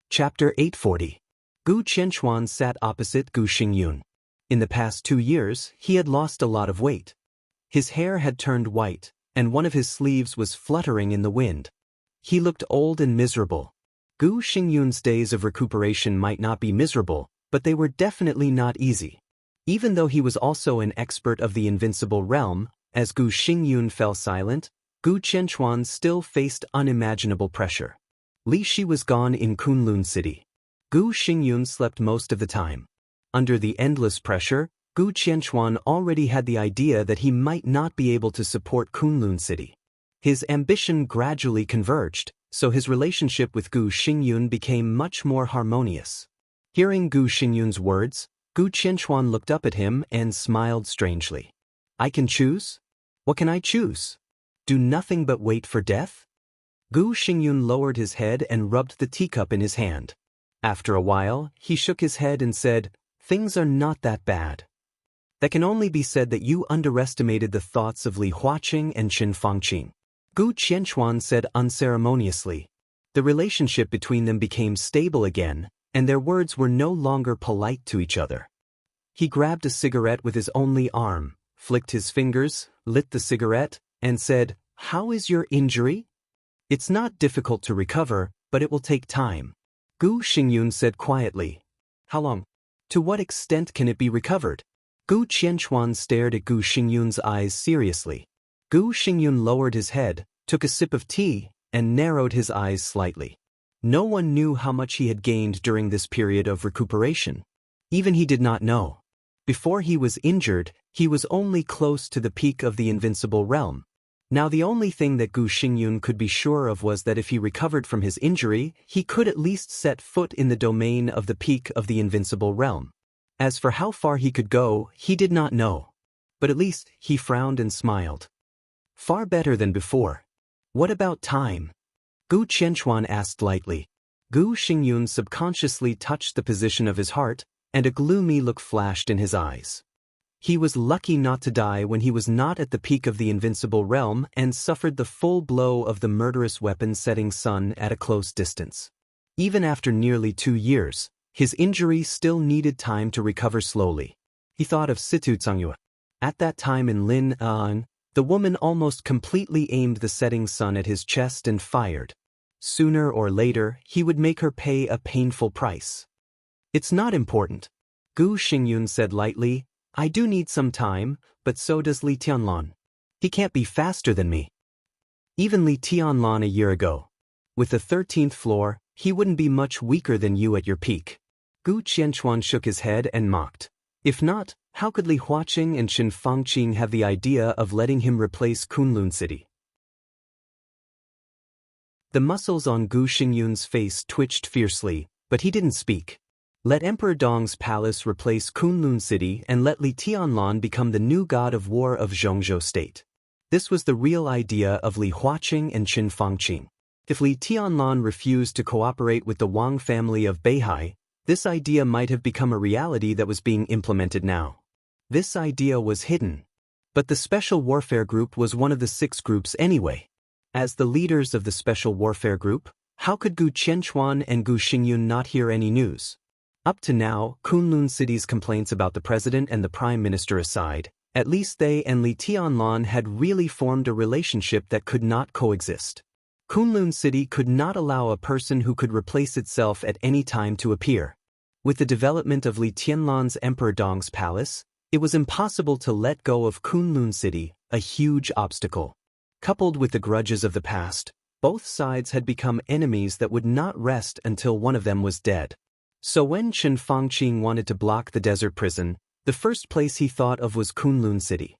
Chapter 840. Gu Qianchuan sat opposite Gu Xingyun. In the past 2 years, he had lost a lot of weight. His hair had turned white, and one of his sleeves was fluttering in the wind. He looked old and miserable. Gu Xingyun's days of recuperation might not be miserable, but they were definitely not easy. Even though he was also an expert of the invincible realm, as Gu Xingyun fell silent, Gu Qianchuan still faced unimaginable pressure. Li Shi was gone in Kunlun City. Gu Xingyun slept most of the time. Under the endless pressure, Gu Qianchuan already had the idea that he might not be able to support Kunlun City. His ambition gradually converged, so his relationship with Gu Xingyun became much more harmonious. Hearing Gu Xingyun's words, Gu Qianchuan looked up at him and smiled strangely. I can choose? What can I choose? Do nothing but wait for death? Gu Xingyun lowered his head and rubbed the teacup in his hand. After a while, he shook his head and said, Things are not that bad. That can only be said that you underestimated the thoughts of Li Huaqing and Qin Fangqing. Gu Qianchuan said unceremoniously. The relationship between them became stable again, and their words were no longer polite to each other. He grabbed a cigarette with his only arm, flicked his fingers, lit the cigarette, and said, How is your injury? It's not difficult to recover, but it will take time. Gu Xingyun said quietly. How long? To what extent can it be recovered? Gu Qianchuan stared at Gu Xingyun's eyes seriously. Gu Xingyun lowered his head, took a sip of tea, and narrowed his eyes slightly. No one knew how much he had gained during this period of recuperation. Even he did not know. Before he was injured, he was only close to the peak of the invincible realm. Now the only thing that Gu Xingyun could be sure of was that if he recovered from his injury, he could at least set foot in the domain of the peak of the invincible realm. As for how far he could go, he did not know. But at least, he frowned and smiled. Far better than before. What about time? Gu Qianchuan asked lightly. Gu Xingyun subconsciously touched the position of his heart, and a gloomy look flashed in his eyes. He was lucky not to die when he was not at the peak of the invincible realm and suffered the full blow of the murderous weapon-setting sun at a close distance. Even after nearly 2 years, his injury still needed time to recover slowly. He thought of Situ Cangyue. At that time in Lin An, the woman almost completely aimed the setting sun at his chest and fired. Sooner or later, he would make her pay a painful price. It's not important. Gu Xingyun said lightly, I do need some time, but so does Li Tianlan. He can't be faster than me. Even Li Tianlan a year ago. With the 13th floor, he wouldn't be much weaker than you at your peak. Gu Qianchuan shook his head and mocked. If not, how could Li Huaqing and Qin Fangqing have the idea of letting him replace Kunlun City? The muscles on Gu Xingyun's face twitched fiercely, but he didn't speak. Let Emperor Dong's palace replace Kunlun City and let Li Tianlan become the new god of war of Zhongzhou State. This was the real idea of Li Huaqing and Qin Fangqing. If Li Tianlan refused to cooperate with the Wang family of Beihai, this idea might have become a reality that was being implemented now. This idea was hidden. But the Special Warfare Group was one of the 6 groups anyway. As the leaders of the Special Warfare Group, how could Gu Qianchuan and Gu Xingyun not hear any news? Up to now, Kunlun City's complaints about the president and the prime minister aside, at least they and Li Tianlan had really formed a relationship that could not coexist. Kunlun City could not allow a person who could replace itself at any time to appear. With the development of Li Tianlan's Emperor Dong's palace, it was impossible to let go of Kunlun City, a huge obstacle. Coupled with the grudges of the past, both sides had become enemies that would not rest until one of them was dead. So when Qin Fangqing wanted to block the desert prison, the first place he thought of was Kunlun City.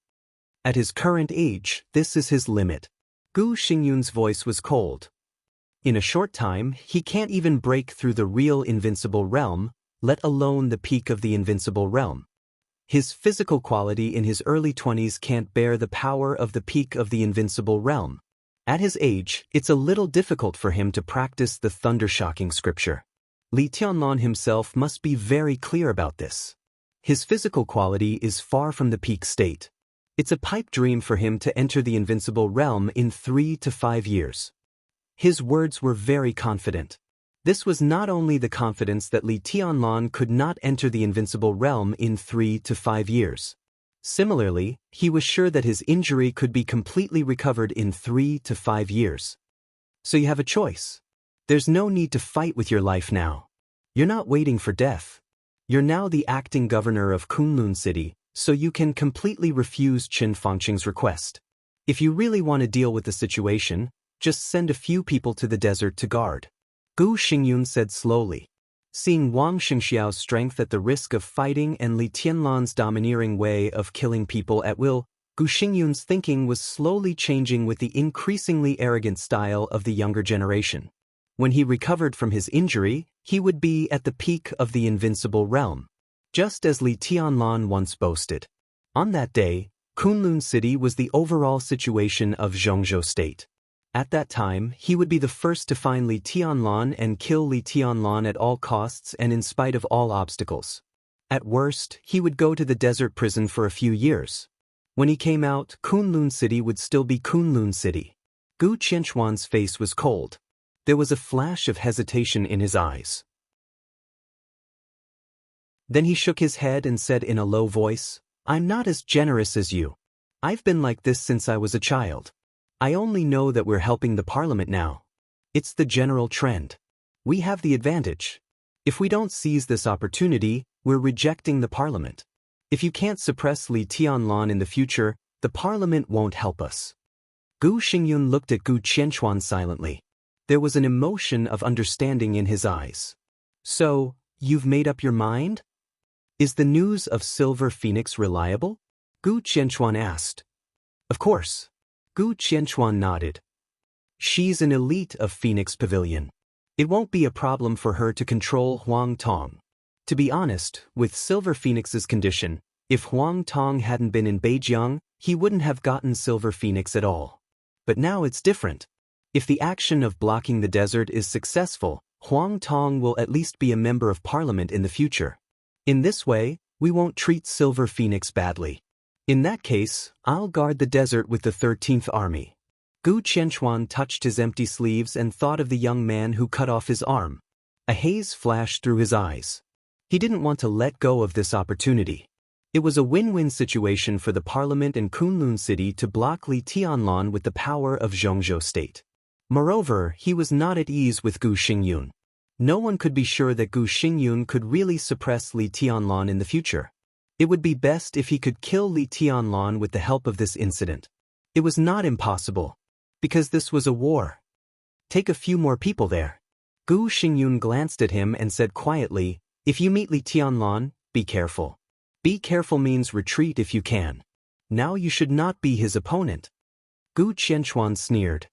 At his current age, this is his limit. Gu Xingyun's voice was cold. In a short time, he can't even break through the real invincible realm, let alone the peak of the invincible realm. His physical quality in his early 20s can't bear the power of the peak of the invincible realm. At his age, it's a little difficult for him to practice the thunder-shocking scripture. Li Tianlan himself must be very clear about this. His physical quality is far from the peak state. It's a pipe dream for him to enter the invincible realm in 3 to 5 years. His words were very confident. This was not only the confidence that Li Tianlan could not enter the invincible realm in 3 to 5 years. Similarly, he was sure that his injury could be completely recovered in 3 to 5 years. So you have a choice. There's no need to fight with your life now. You're not waiting for death. You're now the acting governor of Kunlun City, so you can completely refuse Qin Fangqing's request. If you really want to deal with the situation, just send a few people to the desert to guard. Gu Xingyun said slowly. Seeing Wang Xingxiao's strength at the risk of fighting and Li Tianlan's domineering way of killing people at will, Gu Xingyun's thinking was slowly changing with the increasingly arrogant style of the younger generation. When he recovered from his injury, he would be at the peak of the invincible realm, just as Li Tianlan once boasted. On that day, Kunlun City was the overall situation of Zhongzhou State. At that time, he would be the first to find Li Tianlan and kill Li Tianlan at all costs and in spite of all obstacles. At worst, he would go to the desert prison for a few years. When he came out, Kunlun City would still be Kunlun City. Gu Qianchuan's face was cold. There was a flash of hesitation in his eyes. Then he shook his head and said in a low voice, "I'm not as generous as you. I've been like this since I was a child. I only know that we're helping the parliament now. It's the general trend. We have the advantage. If we don't seize this opportunity, we're rejecting the parliament. If you can't suppress Li Tianlan in the future, the parliament won't help us." Gu Xingyun looked at Gu Qianchuan silently. There was an emotion of understanding in his eyes. "So, you've made up your mind? Is the news of Silver Phoenix reliable?" Gu Qianchuan asked. "Of course." Gu Qianchuan nodded. "She's an elite of Phoenix Pavilion. It won't be a problem for her to control Huang Tong. To be honest, with Silver Phoenix's condition, if Huang Tong hadn't been in Beijiang, he wouldn't have gotten Silver Phoenix at all. But now it's different. If the action of blocking the desert is successful, Huang Tong will at least be a member of parliament in the future. In this way, we won't treat Silver Phoenix badly. In that case, I'll guard the desert with the 13th Army." Gu Qianchuan touched his empty sleeves and thought of the young man who cut off his arm. A haze flashed through his eyes. He didn't want to let go of this opportunity. It was a win-win situation for the parliament and Kunlun City to block Li Tianlan with the power of Zhongzhou State. Moreover, he was not at ease with Gu Xingyun. No one could be sure that Gu Xingyun could really suppress Li Tianlan in the future. It would be best if he could kill Li Tianlan with the help of this incident. It was not impossible, because this was a war. Take a few more people there. Gu Xingyun glanced at him and said quietly, "If you meet Li Tianlan, be careful. Be careful means retreat if you can. Now you should not be his opponent." Gu Qianchuan sneered.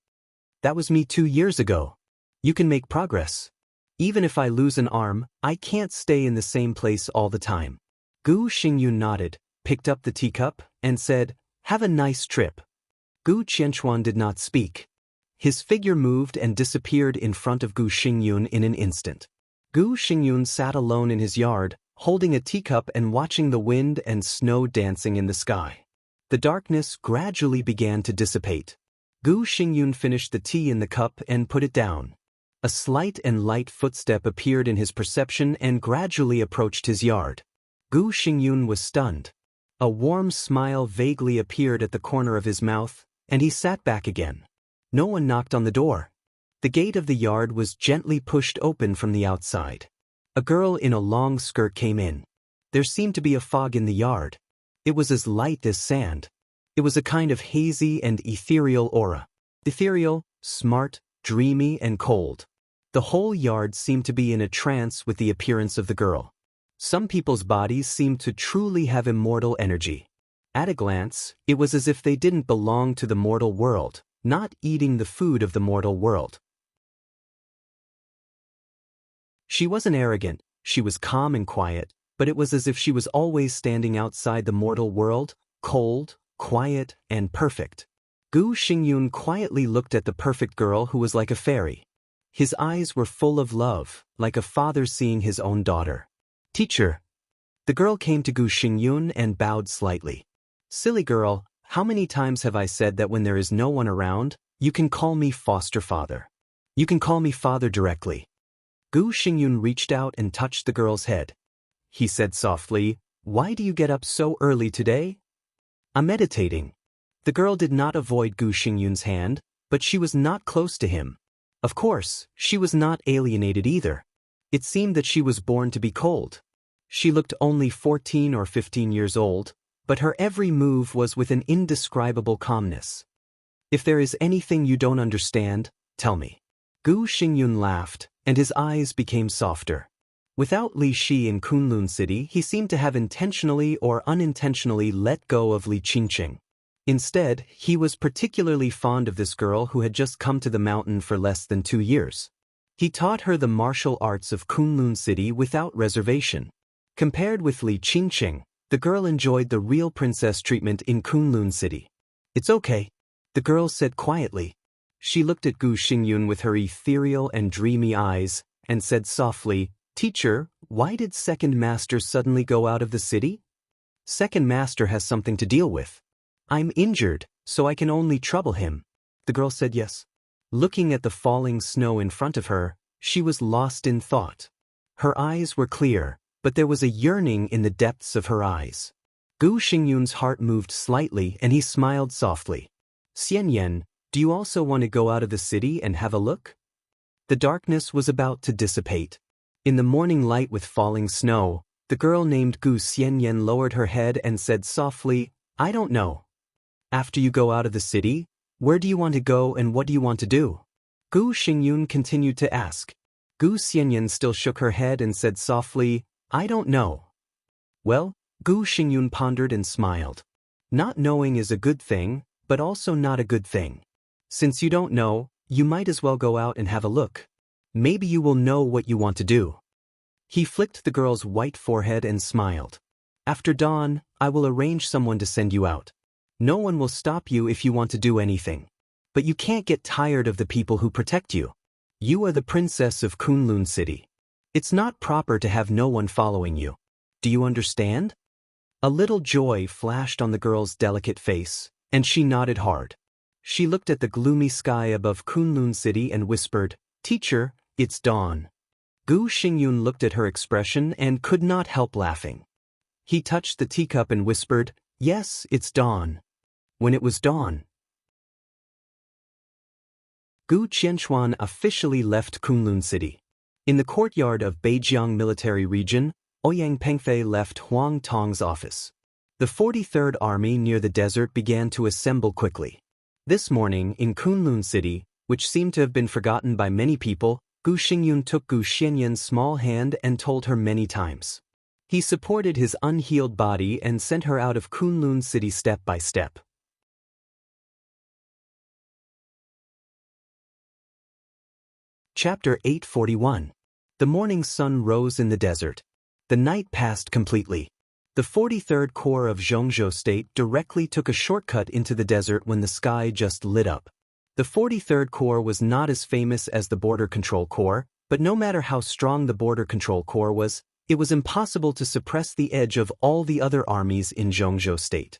"That was me 2 years ago. You can make progress. Even if I lose an arm, I can't stay in the same place all the time." Gu Xingyun nodded, picked up the teacup, and said, "Have a nice trip." Gu Qianchuan did not speak. His figure moved and disappeared in front of Gu Xingyun in an instant. Gu Xingyun sat alone in his yard, holding a teacup and watching the wind and snow dancing in the sky. The darkness gradually began to dissipate. Gu Xingyun finished the tea in the cup and put it down. A slight and light footstep appeared in his perception and gradually approached his yard. Gu Xingyun was stunned. A warm smile vaguely appeared at the corner of his mouth, and he sat back again. No one knocked on the door. The gate of the yard was gently pushed open from the outside. A girl in a long skirt came in. There seemed to be a fog in the yard. It was as light as sand. It was a kind of hazy and ethereal aura. Ethereal, smart, dreamy, and cold. The whole yard seemed to be in a trance with the appearance of the girl. Some people's bodies seemed to truly have immortal energy. At a glance, it was as if they didn't belong to the mortal world, not eating the food of the mortal world. She wasn't arrogant, She was calm and quiet, but it was as if she was always standing outside the mortal world, cold, quiet, and perfect. Gu Xingyun quietly looked at the perfect girl who was like a fairy. His eyes were full of love, like a father seeing his own daughter. "Teacher." The girl came to Gu Xingyun and bowed slightly. "Silly girl, how many times have I said that when there is no one around, you can call me foster father. You can call me father directly." Gu Xingyun reached out and touched the girl's head. He said softly, "Why do you get up so early today?" "I'm meditating." The girl did not avoid Gu Xingyun's hand, but she was not close to him. Of course, she was not alienated either. It seemed that she was born to be cold. She looked only 14 or 15 years old, but her every move was with an indescribable calmness. "If there is anything you don't understand, tell me." Gu Xingyun laughed, and his eyes became softer. Without Li Shi in Kunlun City, he seemed to have intentionally or unintentionally let go of Li Qingqing. Instead, he was particularly fond of this girl who had just come to the mountain for less than 2 years. He taught her the martial arts of Kunlun City without reservation. Compared with Li Qingqing, the girl enjoyed the real princess treatment in Kunlun City. "It's okay," the girl said quietly. She looked at Gu Xingyun with her ethereal and dreamy eyes, and said softly, "Teacher, why did Second Master suddenly go out of the city?" "Second Master has something to deal with. I'm injured, so I can only trouble him." The girl said yes. Looking at the falling snow in front of her, she was lost in thought. Her eyes were clear, but there was a yearning in the depths of her eyes. Gu Xingyun's heart moved slightly and he smiled softly. "Xianyan, do you also want to go out of the city and have a look?" The darkness was about to dissipate. In the morning light with falling snow, the girl named Gu Xianyan lowered her head and said softly, "I don't know." "After you go out of the city, where do you want to go and what do you want to do?" Gu Xingyun continued to ask. Gu Xianyan still shook her head and said softly, "I don't know." "Well," Gu Xingyun pondered and smiled. "Not knowing is a good thing, but also not a good thing. Since you don't know, you might as well go out and have a look. Maybe you will know what you want to do." He flicked the girl's white forehead and smiled. "After dawn, I will arrange someone to send you out. No one will stop you if you want to do anything. But you can't get tired of the people who protect you. You are the princess of Kunlun City. It's not proper to have no one following you. Do you understand?" A little joy flashed on the girl's delicate face, and she nodded hard. She looked at the gloomy sky above Kunlun City and whispered, "Teacher, it's dawn." Gu Xingyun looked at her expression and could not help laughing. He touched the teacup and whispered, "Yes, it's dawn." When it was dawn, Gu Qianxuan officially left Kunlun City. In the courtyard of Beijiang Military Region, Ouyang Pengfei left Huang Tong's office. The 43rd Army near the desert began to assemble quickly. This morning, in Kunlun City, which seemed to have been forgotten by many people, Gu Xingyun took Gu Xianyan's small hand and told her many times. He supported his unhealed body and sent her out of Kunlun City step by step. Chapter 841. The morning sun rose in the desert. The night passed completely. The 43rd Corps of Zhongzhou State directly took a shortcut into the desert when the sky just lit up. The 43rd Corps was not as famous as the Border Control Corps, but no matter how strong the Border Control Corps was, it was impossible to suppress the edge of all the other armies in Zhongzhou State.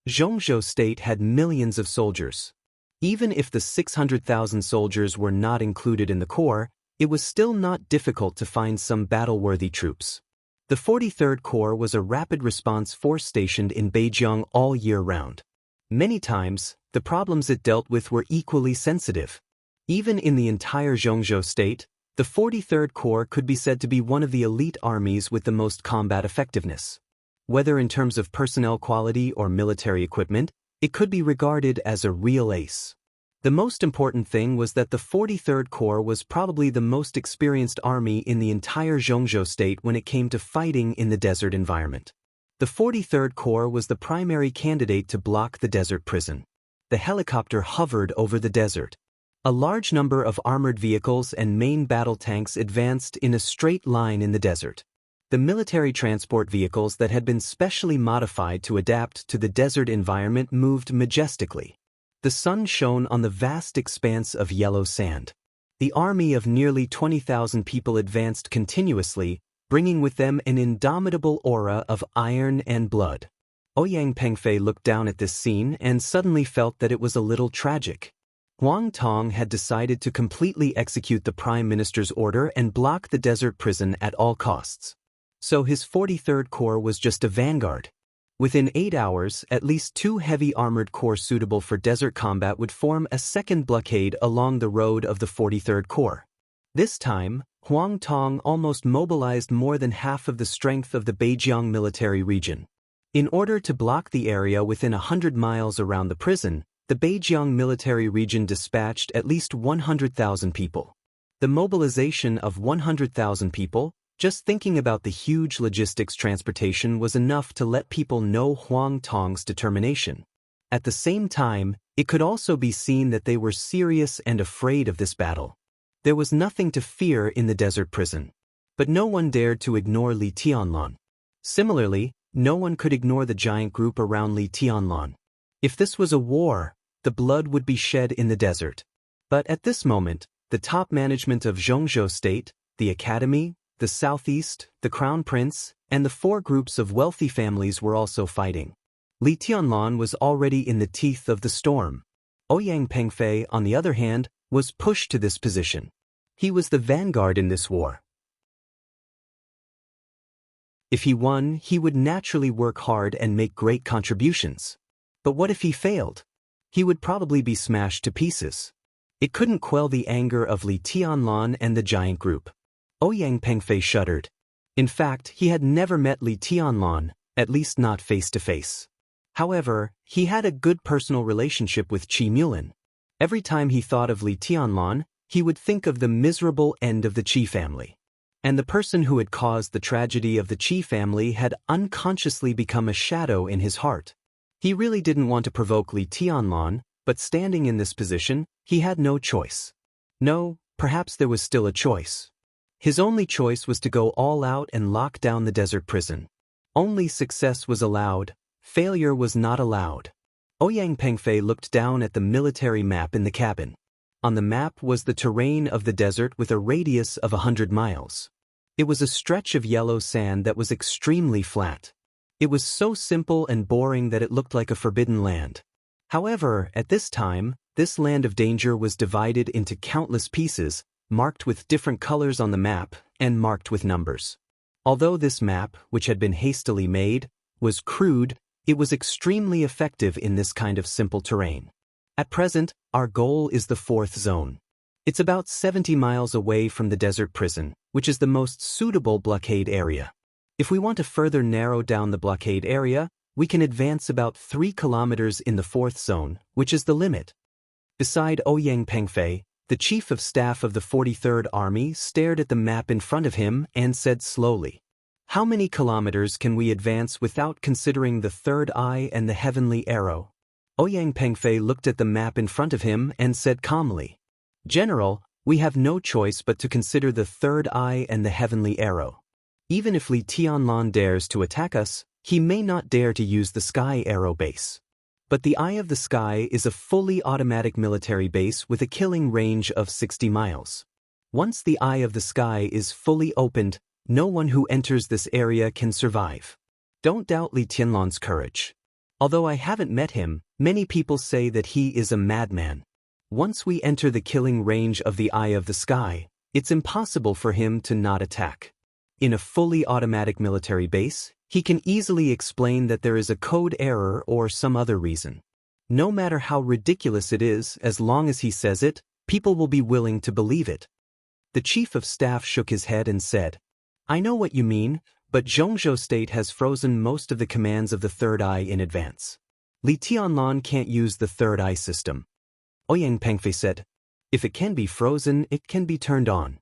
Zhongzhou State had millions of soldiers. Even if the 600,000 soldiers were not included in the Corps, it was still not difficult to find some battle-worthy troops. The 43rd Corps was a rapid response force stationed in Beijiang all year round. Many times, the problems it dealt with were equally sensitive. Even in the entire Zhongzhou State, the 43rd Corps could be said to be one of the elite armies with the most combat effectiveness. Whether in terms of personnel quality or military equipment, it could be regarded as a real ace. The most important thing was that the 43rd Corps was probably the most experienced army in the entire Zhongzhou State when it came to fighting in the desert environment. The 43rd Corps was the primary candidate to block the desert prison. The helicopter hovered over the desert. A large number of armored vehicles and main battle tanks advanced in a straight line in the desert. The military transport vehicles that had been specially modified to adapt to the desert environment moved majestically. The sun shone on the vast expanse of yellow sand. The army of nearly 20,000 people advanced continuously, bringing with them an indomitable aura of iron and blood. Ouyang Pengfei looked down at this scene and suddenly felt that it was a little tragic. Huang Tong had decided to completely execute the Prime Minister's order and block the desert prison at all costs. So his 43rd Corps was just a vanguard. Within 8 hours, at least 2 heavy armored corps suitable for desert combat would form a second blockade along the road of the 43rd Corps. This time, Huang Tong almost mobilized more than half of the strength of the Beijiang military region. In order to block the area within 100 miles around the prison, the Beijiang military region dispatched at least 100,000 people. The mobilization of 100,000 people, just thinking about the huge logistics transportation, was enough to let people know Huang Tong's determination. At the same time, it could also be seen that they were serious and afraid of this battle. There was nothing to fear in the desert prison. But no one dared to ignore Li Tianlan. Similarly, no one could ignore the giant group around Li Tianlan. If this was a war, the blood would be shed in the desert. But at this moment, the top management of Zhongzhou State, the Academy, the Southeast, the Crown Prince, and the 4 groups of wealthy families were also fighting. Li Tianlan was already in the teeth of the storm. Ouyang Pengfei, on the other hand, was pushed to this position. He was the vanguard in this war. If he won, he would naturally work hard and make great contributions. But what if he failed? He would probably be smashed to pieces. It couldn't quell the anger of Li Tianlan and the giant group. Ouyang Pengfei shuddered. In fact, he had never met Li Tianlan, at least not face to face. However, he had a good personal relationship with Qi Mulin. Every time he thought of Li Tianlan, he would think of the miserable end of the Qi family. And the person who had caused the tragedy of the Qi family had unconsciously become a shadow in his heart. He really didn't want to provoke Li Tianlan, but standing in this position, he had no choice. No, perhaps there was still a choice. His only choice was to go all out and lock down the desert prison. Only success was allowed, failure was not allowed. Ouyang Pengfei looked down at the military map in the cabin. On the map was the terrain of the desert with a radius of 100 miles. It was a stretch of yellow sand that was extremely flat. It was so simple and boring that it looked like a forbidden land. However, at this time, this land of danger was divided into countless pieces, marked with different colors on the map, and marked with numbers. Although this map, which had been hastily made, was crude, it was extremely effective in this kind of simple terrain. At present, our goal is the 4th zone. It's about 70 miles away from the desert prison, which is the most suitable blockade area. If we want to further narrow down the blockade area, we can advance about 3 kilometers in the 4th zone, which is the limit. Beside Ouyang Pengfei, the chief of staff of the 43rd Army stared at the map in front of him and said slowly, "How many kilometers can we advance without considering the third eye and the heavenly arrow?" Ouyang Pengfei looked at the map in front of him and said calmly, "General, we have no choice but to consider the third eye and the heavenly arrow. Even if Li Tianlan dares to attack us, he may not dare to use the sky arrow base. But the Eye of the Sky is a fully automatic military base with a killing range of 60 miles. Once the Eye of the Sky is fully opened, no one who enters this area can survive. Don't doubt Li Tianlan's courage. Although I haven't met him, many people say that he is a madman. Once we enter the killing range of the Eye of the Sky, it's impossible for him to not attack. In a fully automatic military base, he can easily explain that there is a code error or some other reason. No matter how ridiculous it is, as long as he says it, people will be willing to believe it." The chief of staff shook his head and said, "I know what you mean, but Zhongzhou State has frozen most of the commands of the Third Eye in advance. Li Tianlan can't use the Third Eye system." Ouyang Pengfei said, "If it can be frozen, it can be turned on."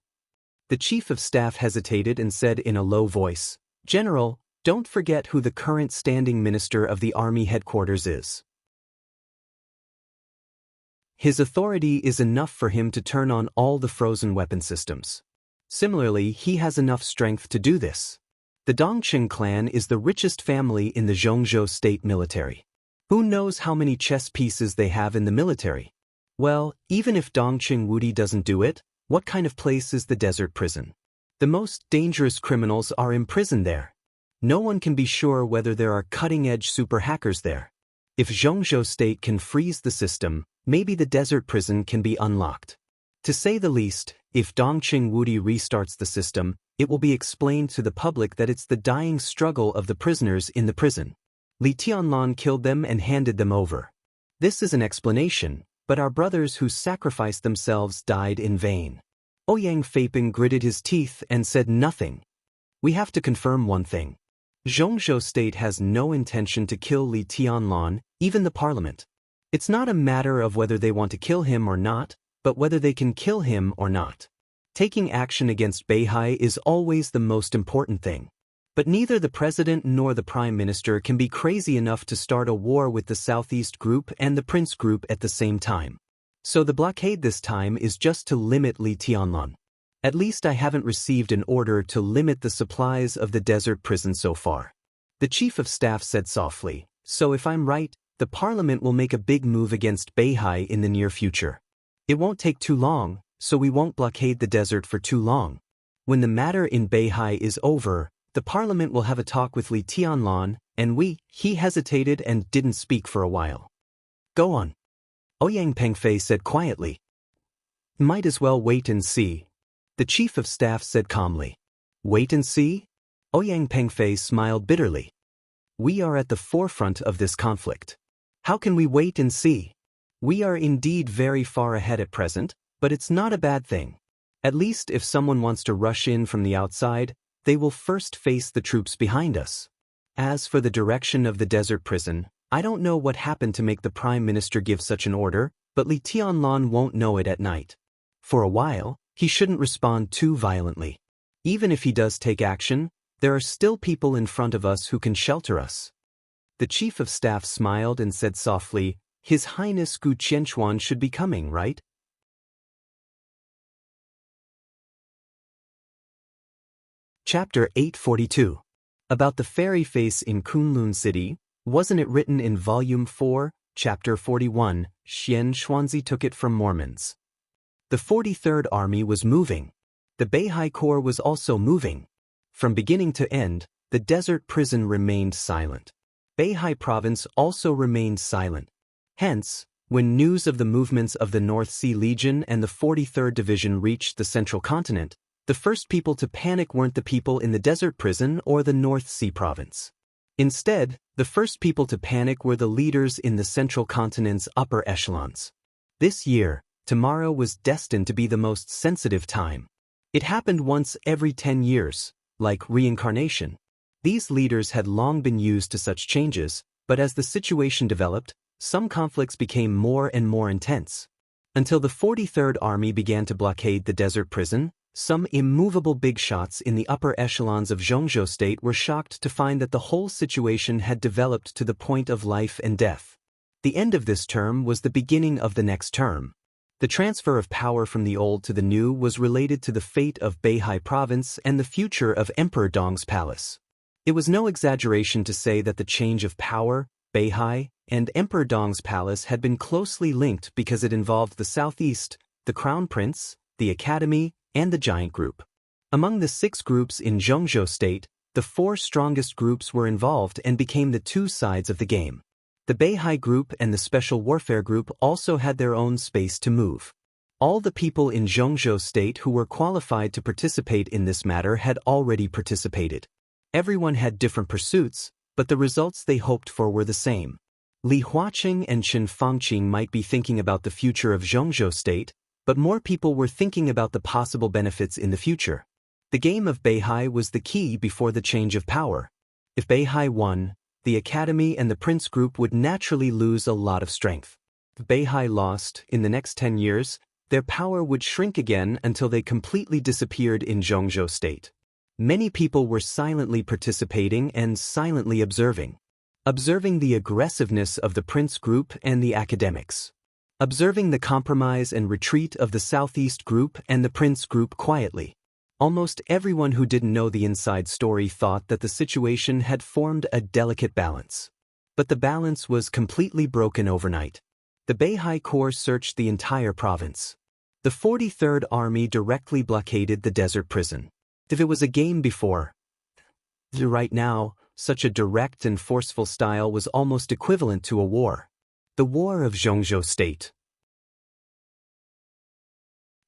The chief of staff hesitated and said in a low voice, "General, don't forget who the current standing minister of the army headquarters is. His authority is enough for him to turn on all the frozen weapon systems. Similarly, he has enough strength to do this. The Dongqing clan is the richest family in the Zhongzhou state military. Who knows how many chess pieces they have in the military? Well, even if Dongqing Wudi doesn't do it, what kind of place is the desert prison? The most dangerous criminals are imprisoned there. No one can be sure whether there are cutting-edge super hackers there. If Zhongzhou state can freeze the system, maybe the desert prison can be unlocked. To say the least, if Dongqing Wudi restarts the system, it will be explained to the public that it's the dying struggle of the prisoners in the prison. Li Tianlan killed them and handed them over. This is an explanation, but our brothers who sacrificed themselves died in vain. Ouyang Feiping gritted his teeth and said nothing. We have to confirm one thing. Zhongzhou state has no intention to kill Li Tianlan, even the parliament. It's not a matter of whether they want to kill him or not, but whether they can kill him or not. Taking action against Beihai is always the most important thing. But neither the president nor the prime minister can be crazy enough to start a war with the Southeast group and the Prince group at the same time. So the blockade this time is just to limit Li Tianlan. At least I haven't received an order to limit the supplies of the desert prison so far. The chief of staff said softly, so if I'm right, the parliament will make a big move against Beihai in the near future. It won't take too long, so we won't blockade the desert for too long. When the matter in Beihai is over, the parliament will have a talk with Li Tianlan, and he hesitated and didn't speak for a while. Go on. Ouyang Pengfei said quietly. Might as well wait and see. The chief of staff said calmly. Wait and see? Ouyang Pengfei smiled bitterly. We are at the forefront of this conflict. How can we wait and see? We are indeed very far ahead at present, but it's not a bad thing. At least if someone wants to rush in from the outside, they will first face the troops behind us. As for the direction of the desert prison, I don't know what happened to make the prime minister give such an order, but Li Tianlan won't know it at night. For a while, he shouldn't respond too violently. Even if he does take action, there are still people in front of us who can shelter us. The chief of staff smiled and said softly, His Highness Gu Qianchuan should be coming, right? Chapter 842. About the fairy face in Kunlun City, wasn't it written in Volume 4, Chapter 41, Xian Xuanzi took it from Mormons. The 43rd Army was moving. The Beihai Corps was also moving. From beginning to end, the desert prison remained silent. Beihai Province also remained silent. Hence, when news of the movements of the North Sea Legion and the 43rd Division reached the Central Continent, the first people to panic weren't the people in the desert prison or the North Sea Province. Instead, the first people to panic were the leaders in the Central Continent's upper echelons. This year, tomorrow was destined to be the most sensitive time. It happened once every 10 years, like reincarnation. These leaders had long been used to such changes, but as the situation developed, some conflicts became more and more intense. Until the 43rd Army began to blockade the desert prison, some immovable big shots in the upper echelons of Zhongzhou state were shocked to find that the whole situation had developed to the point of life and death. The end of this term was the beginning of the next term. The transfer of power from the old to the new was related to the fate of Beihai Province and the future of Emperor Dong's palace. It was no exaggeration to say that the change of power, Beihai, and Emperor Dong's palace had been closely linked because it involved the Southeast, the Crown Prince, the Academy, and the Giant Group. Among the 6 groups in Zhongzhou state, the 4 strongest groups were involved and became the 2 sides of the game. The Beihai Group and the Special Warfare Group also had their own space to move. All the people in Zhongzhou state who were qualified to participate in this matter had already participated. Everyone had different pursuits, but the results they hoped for were the same. Li Huaqing and Chen Fangqing might be thinking about the future of Zhongzhou state, but more people were thinking about the possible benefits in the future. The game of Beihai was the key before the change of power. If Beihai won, the Academy and the Prince Group would naturally lose a lot of strength. If Beihai lost, in the next 10 years, their power would shrink again until they completely disappeared in Zhongzhou state. Many people were silently participating and silently observing the aggressiveness of the Prince Group and the academics, observing the compromise and retreat of the Southeast Group and the Prince Group quietly. Almost everyone who didn't know the inside story thought that the situation had formed a delicate balance. But the balance was completely broken overnight. The Beihai Corps searched the entire province. The 43rd Army directly blockaded the desert prison. If it was a game before, right now, such a direct and forceful style was almost equivalent to a war. The War of Zhongzhou State.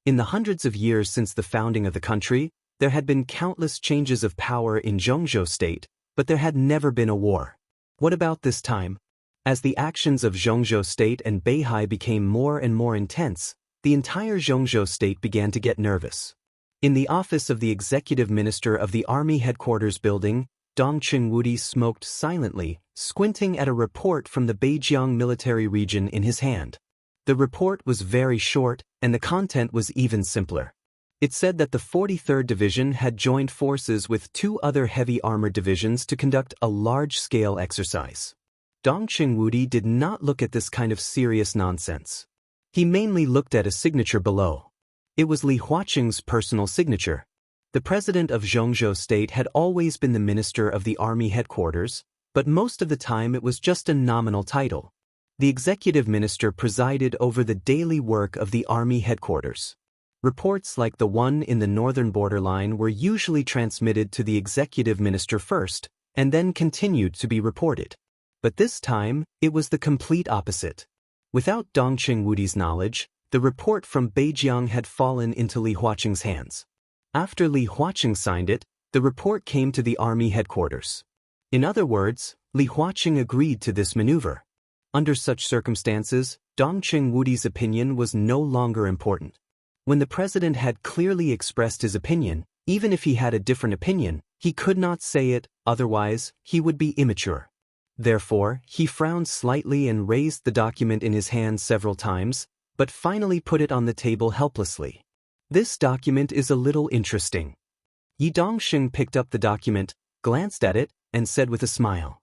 In the hundreds of years since the founding of the country, there had been countless changes of power in Zhongzhou State, but there had never been a war. What about this time? As the actions of Zhongzhou State and Beihai became more and more intense, the entire Zhongzhou State began to get nervous. In the office of the executive minister of the army headquarters building, Dong Qingwudi smoked silently, squinting at a report from the Beijiang military region in his hand. The report was very short, and the content was even simpler. It said that the 43rd Division had joined forces with 2 other heavy armored divisions to conduct a large-scale exercise. Dong Qingwudi did not look at this kind of serious nonsense. He mainly looked at a signature below. It was Li Huaqing's personal signature. The president of Zhongzhou State had always been the minister of the army headquarters, but most of the time it was just a nominal title. The executive minister presided over the daily work of the army headquarters. Reports like the one in the northern borderline were usually transmitted to the executive minister first, and then continued to be reported. But this time, it was the complete opposite. Without Dong Qingwudi's knowledge, the report from Beijiang had fallen into Li Huaqing's hands. After Li Huaqing signed it, the report came to the army headquarters. In other words, Li Huaqing agreed to this maneuver. Under such circumstances, Dong Qingwudi's opinion was no longer important. When the president had clearly expressed his opinion, even if he had a different opinion, he could not say it, otherwise, he would be immature. Therefore, he frowned slightly and raised the document in his hand several times, but finally put it on the table helplessly. This document is a little interesting. Yi Dongxing picked up the document, glanced at it, and said with a smile.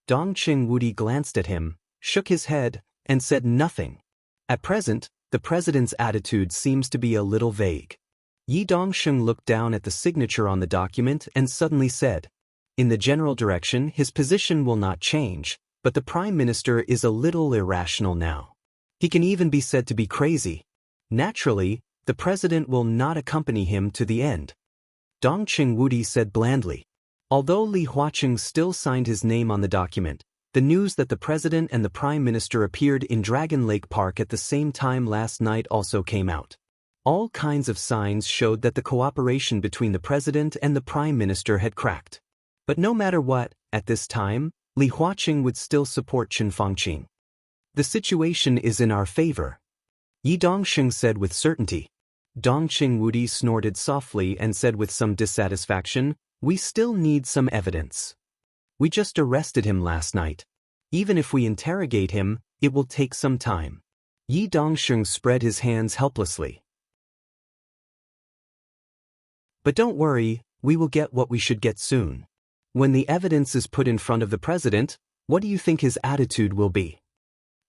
Dong Qingwudi glanced at him, shook his head, and said nothing. At present, the president's attitude seems to be a little vague. Yi Dongxing looked down at the signature on the document and suddenly said, "In the general direction, his position will not change, but the prime minister is a little irrational now. He can even be said to be crazy. Naturally, the president will not accompany him to the end." Dong Qingwudi said blandly. Although Li Huaqing still signed his name on the document, the news that the president and the prime minister appeared in Dragon Lake Park at the same time last night also came out. All kinds of signs showed that the cooperation between the president and the prime minister had cracked. But no matter what, at this time, Li Huaqing would still support Qin Fangqing. "The situation is in our favor," Yi Dongxing said with certainty. Dong Qingwudi snorted softly and said with some dissatisfaction, "We still need some evidence. We just arrested him last night. Even if we interrogate him, it will take some time." Yi Dongxing spread his hands helplessly. "But don't worry, we will get what we should get soon. When the evidence is put in front of the president, what do you think his attitude will be?"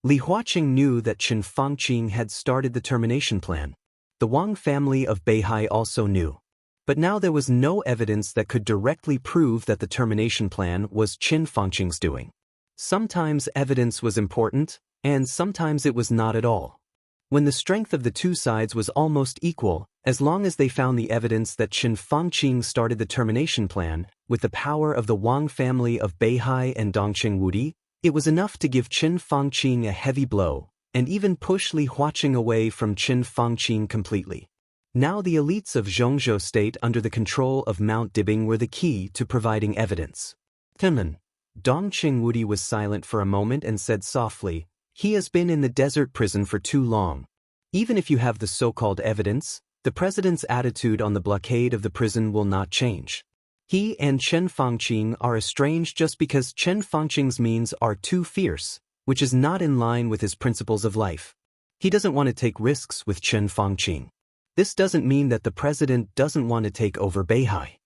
Li Huaqing knew that Qin Fangqing had started the termination plan. The Wang family of Beihai also knew. But now there was no evidence that could directly prove that the termination plan was Qin Fangqing's doing. Sometimes evidence was important, and sometimes it was not at all. When the strength of the two sides was almost equal, as long as they found the evidence that Qin Fangqing started the termination plan, with the power of the Wang family of Beihai and Dong Qingwudi, it was enough to give Qin Fangqing a heavy blow, and even push Li Huaqing away from Qin Fangqing completely. Now the elites of Zhongzhou State under the control of Mount Dibing were the key to providing evidence. "Timon." Dong Qingwudi was silent for a moment and said softly, "He has been in the desert prison for too long. Even if you have the so-called evidence, the president's attitude on the blockade of the prison will not change. He and Qin Fangqing are estranged just because Qin Fangqing's means are too fierce, which is not in line with his principles of life. He doesn't want to take risks with Qin Fangqing. This doesn't mean that the president doesn't want to take over Beihai.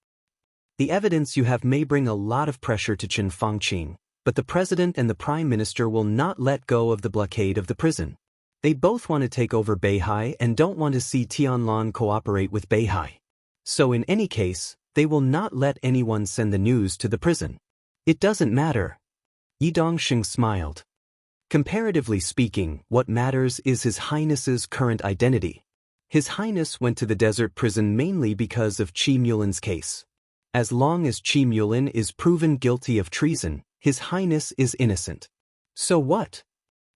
The evidence you have may bring a lot of pressure to Qin Fangqing, but the president and the prime minister will not let go of the blockade of the prison. They both want to take over Beihai and don't want to see Tianlan cooperate with Beihai. So in any case, they will not let anyone send the news to the prison. It doesn't matter. Yi Dongsheng smiled. Comparatively speaking, what matters is His Highness's current identity. His Highness went to the desert prison mainly because of Qi Mulin's case. As long as Qi Mulin is proven guilty of treason, His Highness is innocent. So what?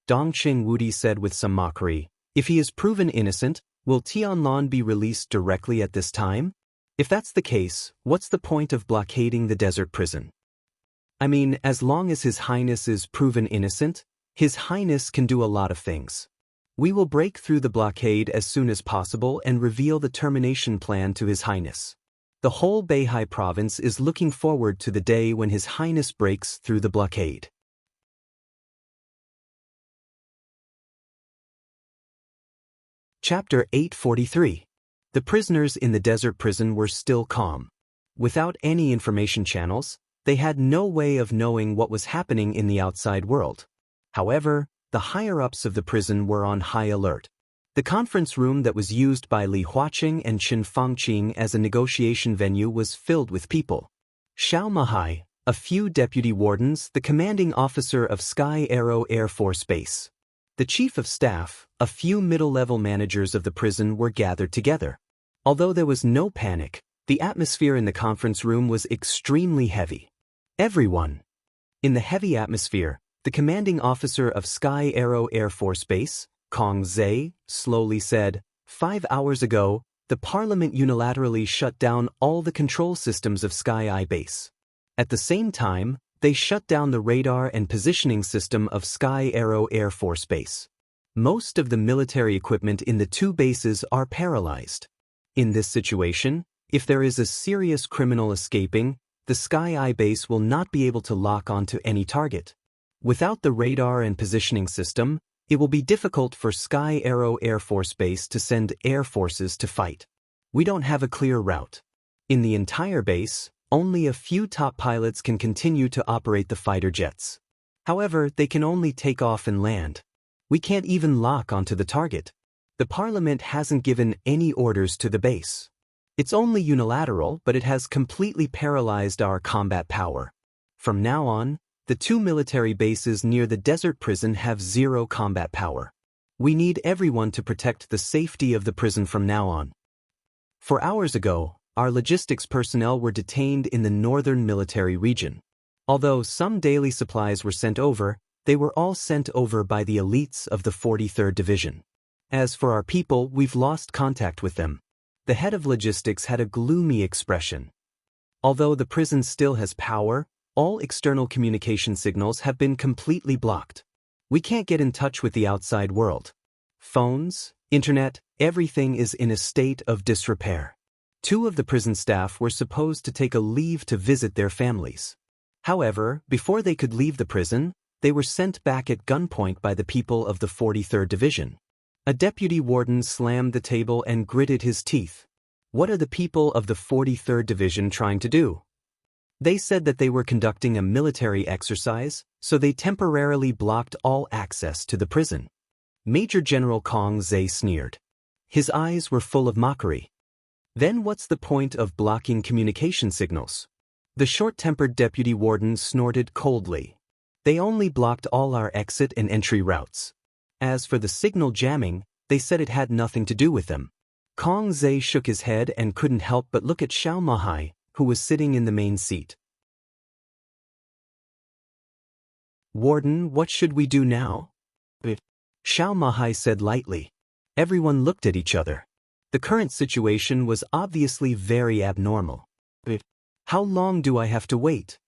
Dongqing Wudi said with some mockery. If he is proven innocent, will Tianlan be released directly at this time? If that's the case, what's the point of blockading the desert prison? I mean, as long as His Highness is proven innocent, His Highness can do a lot of things. We will break through the blockade as soon as possible and reveal the termination plan to His Highness. The whole Beihai province is looking forward to the day when His Highness breaks through the blockade. Chapter 843. The prisoners in the desert prison were still calm. Without any information channels, they had no way of knowing what was happening in the outside world. However, the higher-ups of the prison were on high alert. The conference room that was used by Li Huaqing and Chen Fangqing as a negotiation venue was filled with people. Xiao Mahai, a few deputy wardens, the commanding officer of Sky Arrow Air Force Base. The chief of staff, a few middle-level managers of the prison were gathered together. Although there was no panic, the atmosphere in the conference room was extremely heavy. Everyone. In the heavy atmosphere, the commanding officer of Sky Arrow Air Force Base, Kong Zhe, slowly said, 5 hours ago, the parliament unilaterally shut down all the control systems of Sky Eye Base. At the same time, they shut down the radar and positioning system of Sky Arrow Air Force Base. Most of the military equipment in the two bases are paralyzed. In this situation, if there is a serious criminal escaping, the Sky Eye Base will not be able to lock onto any target. Without the radar and positioning system, it will be difficult for Sky Arrow Air Force Base to send air forces to fight. We don't have a clear route. In the entire base, only a few top pilots can continue to operate the fighter jets. However, they can only take off and land. We can't even lock onto the target. The parliament hasn't given any orders to the base. It's only unilateral, but it has completely paralyzed our combat power. From now on, the two military bases near the desert prison have zero combat power. We need everyone to protect the safety of the prison from now on. 4 hours ago, our logistics personnel were detained in the northern military region. Although some daily supplies were sent over, they were all sent over by the elites of the 43rd Division. As for our people, we've lost contact with them. The head of logistics had a gloomy expression. Although the prison still has power, all external communication signals have been completely blocked. We can't get in touch with the outside world. Phones, internet, everything is in a state of disrepair. 2 of the prison staff were supposed to take a leave to visit their families. However, before they could leave the prison, they were sent back at gunpoint by the people of the 43rd Division. A deputy warden slammed the table and gritted his teeth. What are the people of the 43rd Division trying to do? They said that they were conducting a military exercise, so they temporarily blocked all access to the prison. Major General Kong Zhe sneered. His eyes were full of mockery. Then what's the point of blocking communication signals? The short-tempered deputy warden snorted coldly. They only blocked all our exit and entry routes. As for the signal jamming, they said it had nothing to do with them. Kong Zhe shook his head and couldn't help but look at Xiao Mahai, who was sitting in the main seat. Warden, what should we do now? Xiao Mahai said lightly. Everyone looked at each other. The current situation was obviously very abnormal. How long do I have to wait?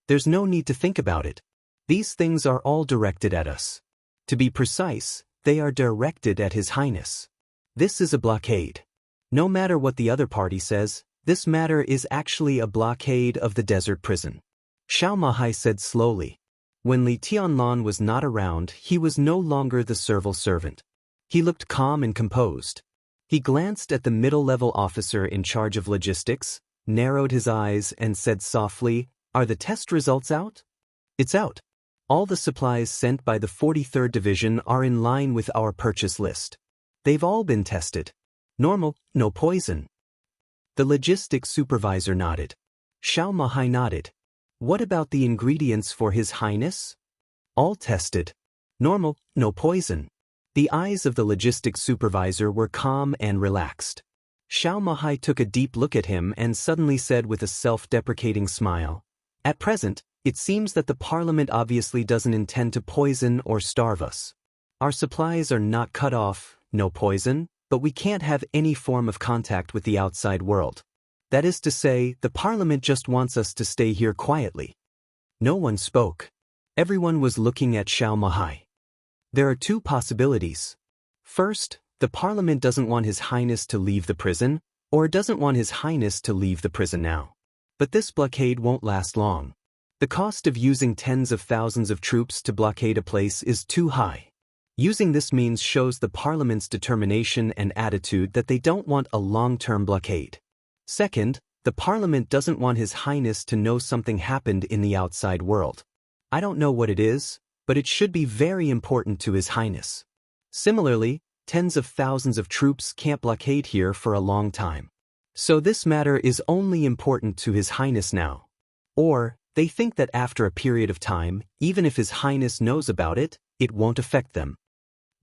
There's no need to think about it. These things are all directed at us. To be precise, they are directed at His Highness. This is a blockade. No matter what the other party says, this matter is actually a blockade of the desert prison. Xiao Mahai said slowly. When Li Tianlan was not around, he was no longer the servile servant. He looked calm and composed. He glanced at the middle-level officer in charge of logistics, narrowed his eyes and said softly, "Are the test results out?" "It's out. All the supplies sent by the 43rd Division are in line with our purchase list. They've all been tested. Normal, no poison." The logistics supervisor nodded. Xiaomahai nodded. What about the ingredients for His Highness? All tested. Normal, no poison. The eyes of the logistics supervisor were calm and relaxed. Xiaomahai took a deep look at him and suddenly said with a self-deprecating smile, "At present, it seems that the Parliament obviously doesn't intend to poison or starve us. Our supplies are not cut off, no poison, but we can't have any form of contact with the outside world. That is to say, the Parliament just wants us to stay here quietly." No one spoke. Everyone was looking at Xiaomahai. There are two possibilities. First, the Parliament doesn't want His Highness to leave the prison, or doesn't want His Highness to leave the prison now. But this blockade won't last long. The cost of using tens of thousands of troops to blockade a place is too high. Using this means shows the Parliament's determination and attitude that they don't want a long-term blockade. Second, the Parliament doesn't want His Highness to know something happened in the outside world. I don't know what it is, but it should be very important to His Highness. Similarly, tens of thousands of troops can't blockade here for a long time. So this matter is only important to His Highness now. Or, they think that after a period of time, even if His Highness knows about it, it won't affect them.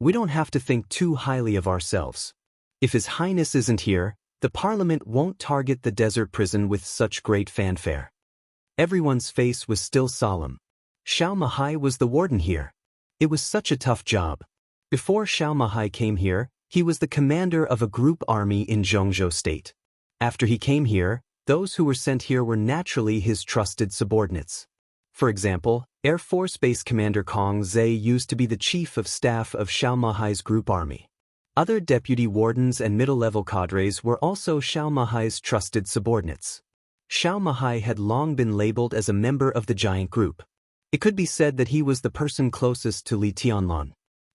We don't have to think too highly of ourselves. If His Highness isn't here, the Parliament won't target the desert prison with such great fanfare. Everyone's face was still solemn. Xiaomahai was the warden here. It was such a tough job. Before Xiaomahai came here, he was the commander of a group army in Zhongzhou State. After he came here, those who were sent here were naturally his trusted subordinates. For example, Air Force Base Commander Kong Zhe used to be the chief of staff of Xiaomahai's group army. Other deputy wardens and middle-level cadres were also Xiaomahai's trusted subordinates. Xiaomahai had long been labeled as a member of the giant group. It could be said that he was the person closest to Li Tianlan.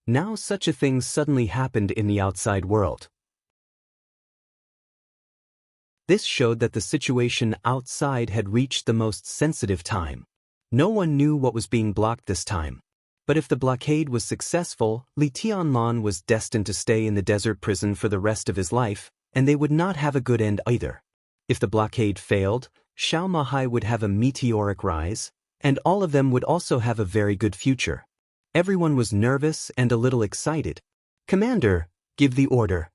Now such a thing suddenly happened in the outside world. This showed that the situation outside had reached the most sensitive time. No one knew what was being blocked this time. But if the blockade was successful, Li Tianlan was destined to stay in the desert prison for the rest of his life, and they would not have a good end either. If the blockade failed, Xiaomahai would have a meteoric rise, and all of them would also have a very good future. Everyone was nervous and a little excited. "Commander, give the order."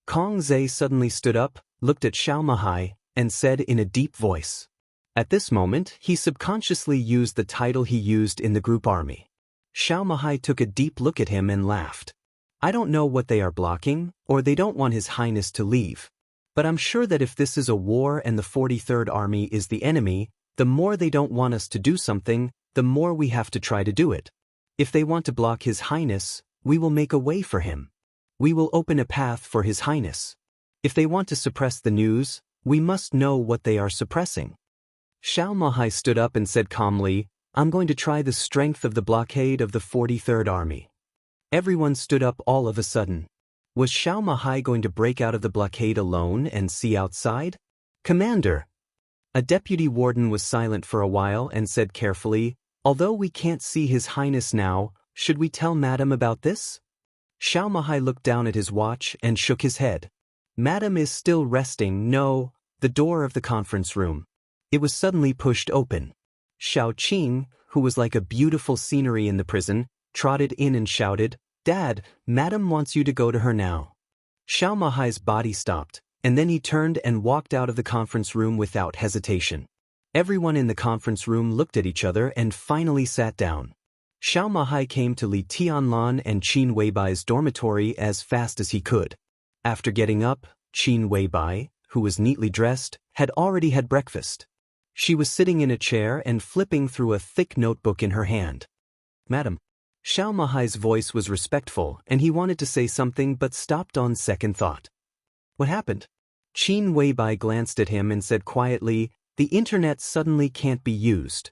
Kong Zhe suddenly stood up, looked at Xiaomahai, and said in a deep voice. At this moment, he subconsciously used the title he used in the group army. Xiaomahai took a deep look at him and laughed. "I don't know what they are blocking, or they don't want His Highness to leave. But I'm sure that if this is a war and the 43rd Army is the enemy, the more they don't want us to do something, the more we have to try to do it. If they want to block His Highness, we will make a way for him. We will open a path for His Highness. If they want to suppress the news, we must know what they are suppressing." Xiaomahai stood up and said calmly, "I'm going to try the strength of the blockade of the 43rd Army." Everyone stood up all of a sudden. Was Xiaomahai going to break out of the blockade alone and see outside? "Commander." A deputy warden was silent for a while and said carefully, "Although we can't see His Highness now, should we tell Madam about this?" Xiaomahai looked down at his watch and shook his head. "Madam is still resting." No. The door of the conference room. It was suddenly pushed open. Xiao Qing, who was like a beautiful scenery in the prison, trotted in and shouted, "Dad, Madam wants you to go to her now." Xiaomahai's body stopped, and then he turned and walked out of the conference room without hesitation. Everyone in the conference room looked at each other and finally sat down. Xiaomahai came to Li Tianlan and Qin Weibai's dormitory as fast as he could. After getting up, Qin Weibai, who was neatly dressed, had already had breakfast. She was sitting in a chair and flipping through a thick notebook in her hand. "Madam." Xiaomahai's voice was respectful and he wanted to say something but stopped on second thought. "What happened?" Qin Weibai glanced at him and said quietly, "The internet suddenly can't be used."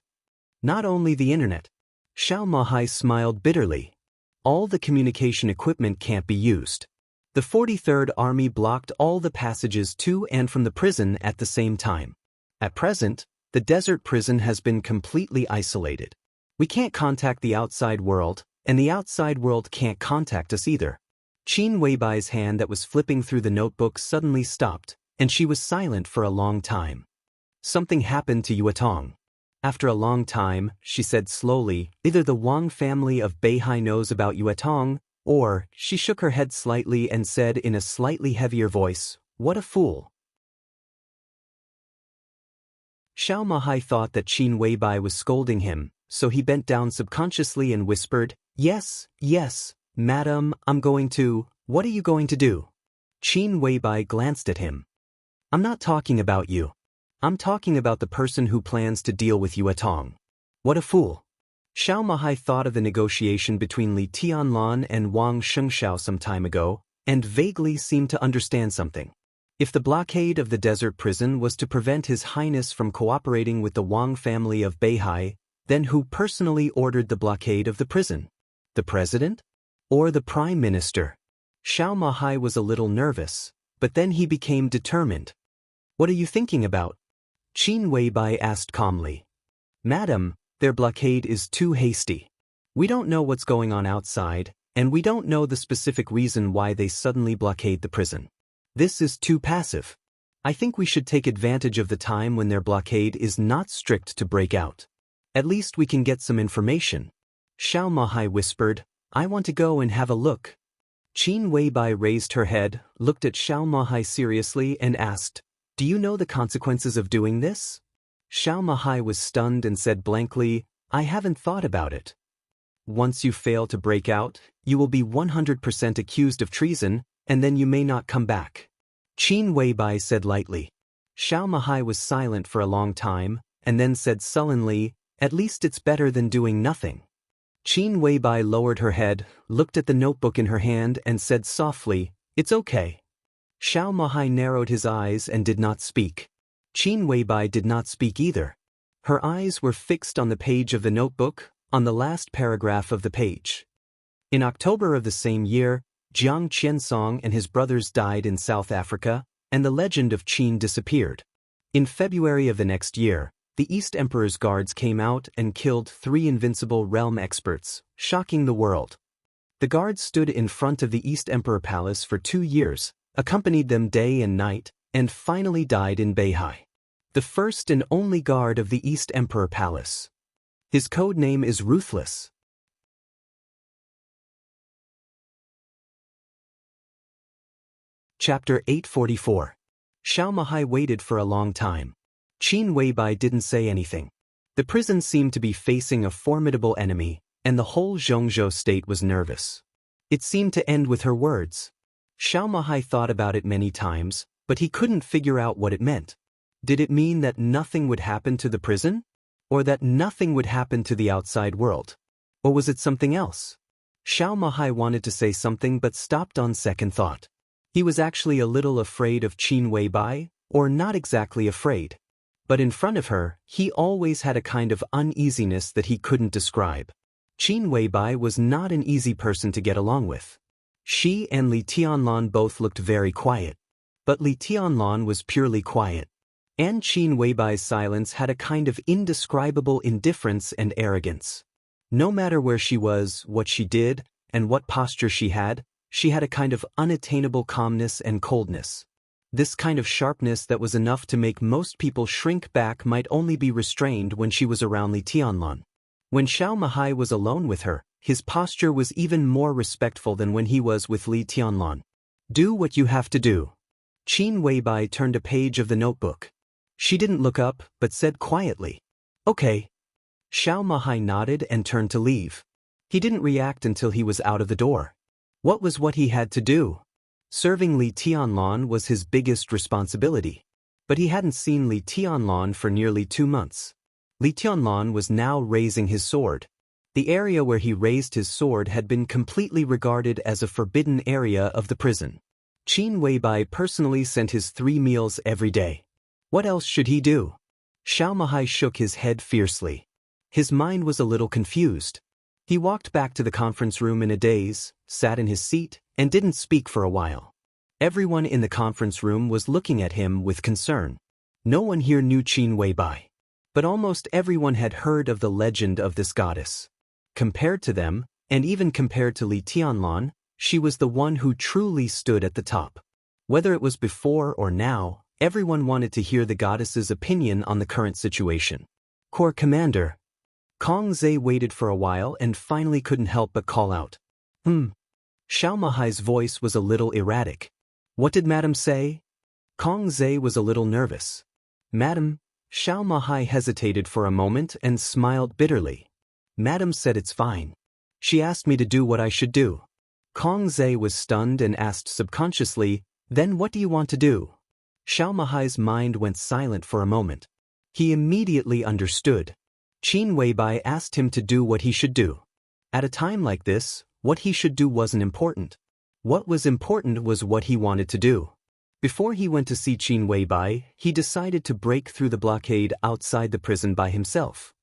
"Not only the internet." Xiaomahai smiled bitterly. "All the communication equipment can't be used. The 43rd Army blocked all the passages to and from the prison at the same time. At present, the desert prison has been completely isolated. We can't contact the outside world, and the outside world can't contact us either." Qin Weibai's hand that was flipping through the notebook suddenly stopped, and she was silent for a long time. Something happened to Yuetong. After a long time, she said slowly, either the Wang family of Beihai knows about Yuetong, or, she shook her head slightly and said in a slightly heavier voice, what a fool. Xiao Mahai thought that Qin Weibai was scolding him, so he bent down subconsciously and whispered, yes, madam, I'm going to, what are you going to do? Qin Weibai glanced at him. I'm not talking about you. I'm talking about the person who plans to deal with Yuetong. What a fool. Xiao Mahai thought of the negotiation between Li Tianlan and Wang Xianxia some time ago, and vaguely seemed to understand something. If the blockade of the desert prison was to prevent His Highness from cooperating with the Wang family of Beihai, then who personally ordered the blockade of the prison? The president? Or the prime minister? Xiao Mahai was a little nervous, but then he became determined. What are you thinking about? Qin Weibai asked calmly. Madam, their blockade is too hasty. We don't know what's going on outside, and we don't know the specific reason why they suddenly blockade the prison. This is too passive. I think we should take advantage of the time when their blockade is not strict to break out. At least we can get some information. Xiao Mahai whispered, I want to go and have a look. Qin Weibai raised her head, looked at Xiao Mahai seriously and asked, do you know the consequences of doing this? Xiao Mahai was stunned and said blankly, I haven't thought about it. Once you fail to break out, you will be 100% accused of treason, and then you may not come back. Qin Weibai said lightly. Xiao Mahai was silent for a long time, and then said sullenly, at least it's better than doing nothing. Qin Weibai lowered her head, looked at the notebook in her hand and said softly, it's okay. Xiao Mahai narrowed his eyes and did not speak. Qin Weibai did not speak either. Her eyes were fixed on the page of the notebook, on the last paragraph of the page. In October of the same year, Jiang Qiansong and his brothers died in South Africa, and the legend of Qin disappeared. In February of the next year, the East Emperor's guards came out and killed 3 invincible realm experts, shocking the world. The guards stood in front of the East Emperor Palace for 2 years, accompanied them day and night, and finally died in Beihai. The first and only guard of the East Emperor Palace. His code name is Ruthless. Chapter 844. Xiao Mahai waited for a long time. Qin Weibai didn't say anything. The prison seemed to be facing a formidable enemy, and the whole Zhongzhou state was nervous. It seemed to end with her words. Xiao Mahai thought about it many times, but he couldn't figure out what it meant. Did it mean that nothing would happen to the prison? Or that nothing would happen to the outside world? Or was it something else? Xiao Mahai wanted to say something but stopped on second thought. He was actually a little afraid of Qin Weibai, or not exactly afraid. But in front of her, he always had a kind of uneasiness that he couldn't describe. Qin Weibai was not an easy person to get along with. She and Li Tianlan both looked very quiet. But Li Tianlan was purely quiet. And Qin Weibai's silence had a kind of indescribable indifference and arrogance. No matter where she was, what she did, and what posture she had a kind of unattainable calmness and coldness. This kind of sharpness that was enough to make most people shrink back might only be restrained when she was around Li Tianlan. When Xiao Mahai was alone with her, his posture was even more respectful than when he was with Li Tianlan. Do what you have to do. Qin Weibai turned a page of the notebook. She didn't look up, but said quietly, okay. Xiao Mahai nodded and turned to leave. He didn't react until he was out of the door. What he had to do? Serving Li Tianlan was his biggest responsibility. But he hadn't seen Li Tianlan for nearly 2 months. Li Tianlan was now raising his sword. The area where he raised his sword had been completely regarded as a forbidden area of the prison. Qin Weibai personally sent his 3 meals every day. What else should he do? Xiao Mahai shook his head fiercely. His mind was a little confused. He walked back to the conference room in a daze, sat in his seat, and didn't speak for a while. Everyone in the conference room was looking at him with concern. No one here knew Qin Weibai. But almost everyone had heard of the legend of this goddess. Compared to them, and even compared to Li Tianlan, she was the one who truly stood at the top. Whether it was before or now, Everyone wanted to hear the goddess's opinion on the current situation. Corps Commander. Kong Zhe waited for a while and finally couldn't help but call out. Xiao Mahai's voice was a little erratic. What did Madam say? Kong Zhe was a little nervous. Madam, Xiao Mahai hesitated for a moment and smiled bitterly. Madam said it's fine. She asked me to do what I should do. Kong Zhe was stunned and asked subconsciously, then what do you want to do? Xiao Mahai's mind went silent for a moment. He immediately understood. Qin Weibai asked him to do what he should do. At a time like this, what he should do wasn't important. What was important was what he wanted to do. Before he went to see Qin Weibai, he decided to break through the blockade outside the prison by himself.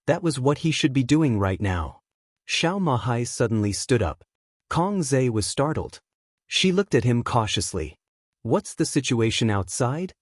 That was what he should be doing right now. Xiao Mahai suddenly stood up. Kong Zhe was startled. She looked at him cautiously. What's the situation outside?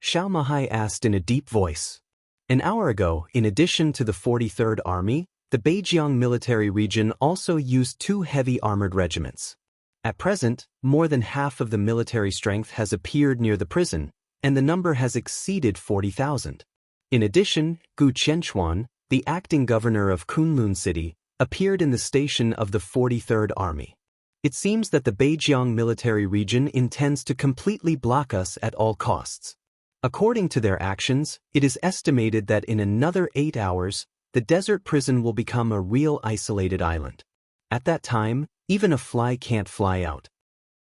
Xiao Mahai asked in a deep voice. An hour ago, in addition to the 43rd Army, the Beijiang military region also used 2 heavy armored regiments. At present, more than half of the military strength has appeared near the prison, and the number has exceeded 40,000. In addition, Gu Qianchuan, the acting governor of Kunlun City, appeared in the station of the 43rd Army. It seems that the Beijiang military region intends to completely block us at all costs. According to their actions, it is estimated that in another 8 hours, the desert prison will become a real isolated island. At that time, even a fly can't fly out.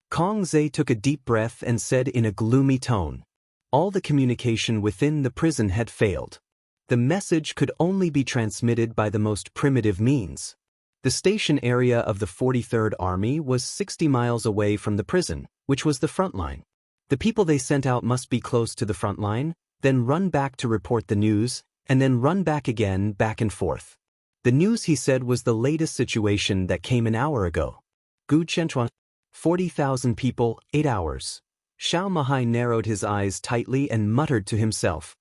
Kong Zhe took a deep breath and said in a gloomy tone, all the communication within the prison had failed. The message could only be transmitted by the most primitive means. The station area of the 43rd Army was 60 miles away from the prison, which was the front line. The people they sent out must be close to the front line, then run back to report the news, and then run back again, back and forth. The news, he said, was the latest situation that came an hour ago. Gu Qianchuan, 40,000 people, 8 hours. Xiao Mahai narrowed his eyes tightly and muttered to himself.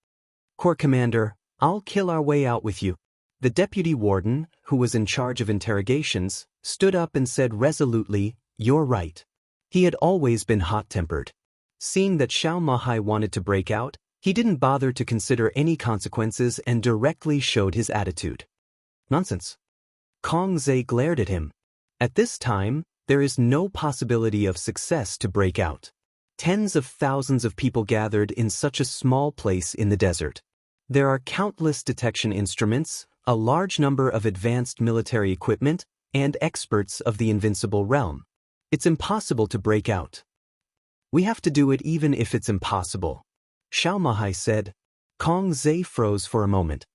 Corps Commander, I'll kill our way out with you. The deputy warden, who was in charge of interrogations, stood up and said resolutely, you're right. He had always been hot-tempered. Seeing that Xiao Mahai wanted to break out, he didn't bother to consider any consequences and directly showed his attitude. Nonsense. Kong Zhe glared at him. At this time, there is no possibility of success to break out. Tens of thousands of people gathered in such a small place in the desert. There are countless detection instruments, a large number of advanced military equipment, and experts of the invincible realm. It's impossible to break out. We have to do it even if it's impossible. Xiao Mahai said. Kong Zhe froze for a moment.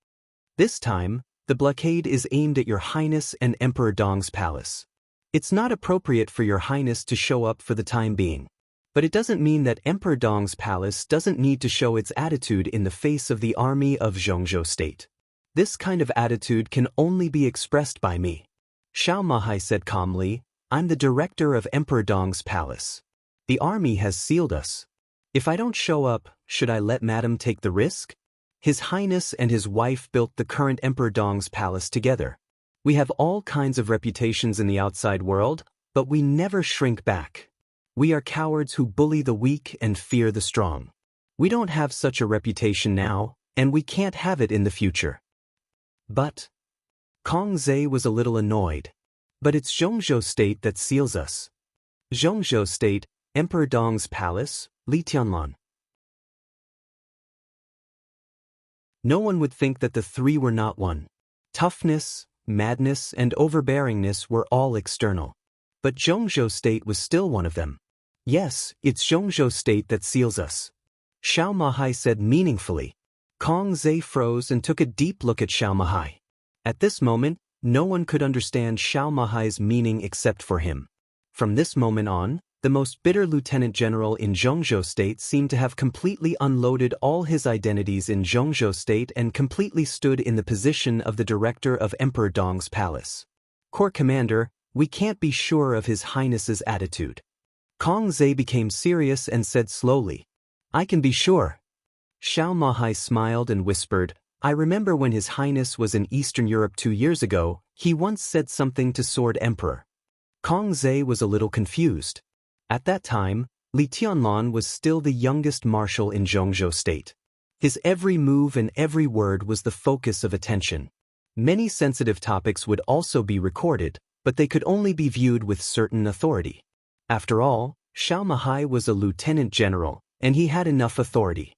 This time, the blockade is aimed at Your Highness and Emperor Dong's palace. It's not appropriate for Your Highness to show up for the time being. But it doesn't mean that Emperor Dong's palace doesn't need to show its attitude in the face of the army of Zhongzhou State. This kind of attitude can only be expressed by me. Xiao Mahai said calmly, I'm the director of Emperor Dong's palace. The army has sealed us. If I don't show up, should I let Madam take the risk? His Highness and his wife built the current Emperor Dong's palace together. We have all kinds of reputations in the outside world, but we never shrink back. We are cowards who bully the weak and fear the strong. We don't have such a reputation now, and we can't have it in the future. But Kong Zhe was a little annoyed. But it's Zhongzhou State that seals us. Zhongzhou State, Emperor Dong's palace, Li Tianlan. No one would think that the three were not one. Toughness, madness, and overbearingness were all external. But Zhongzhou State was still one of them. Yes, it's Zhongzhou State that seals us. Xiao Mahai said meaningfully. Kong Zhe froze and took a deep look at Xiao Mahai. At this moment, no one could understand Xiao Mahai's meaning except for him. From this moment on, the most bitter lieutenant general in Zhongzhou State seemed to have completely unloaded all his identities in Zhongzhou State and completely stood in the position of the director of Emperor Dong's palace. Corps Commander, we can't be sure of His Highness's attitude. Kong Zhe became serious and said slowly, I can be sure. Xiao Mahai smiled and whispered, I remember when His Highness was in Eastern Europe 2 years ago, he once said something to Sword Emperor. Kong Zhe was a little confused. At that time, Li Tianlan was still the youngest marshal in Zhongzhou state. His every move and every word was the focus of attention. Many sensitive topics would also be recorded, but they could only be viewed with certain authority. After all, Xiao Mahai was a lieutenant general, and he had enough authority.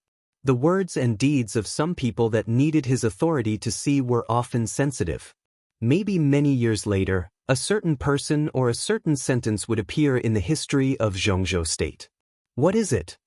The words and deeds of some people that needed his authority to see were often sensitive. Maybe many years later, a certain person or a certain sentence would appear in the history of Zhongzhou state. What is it?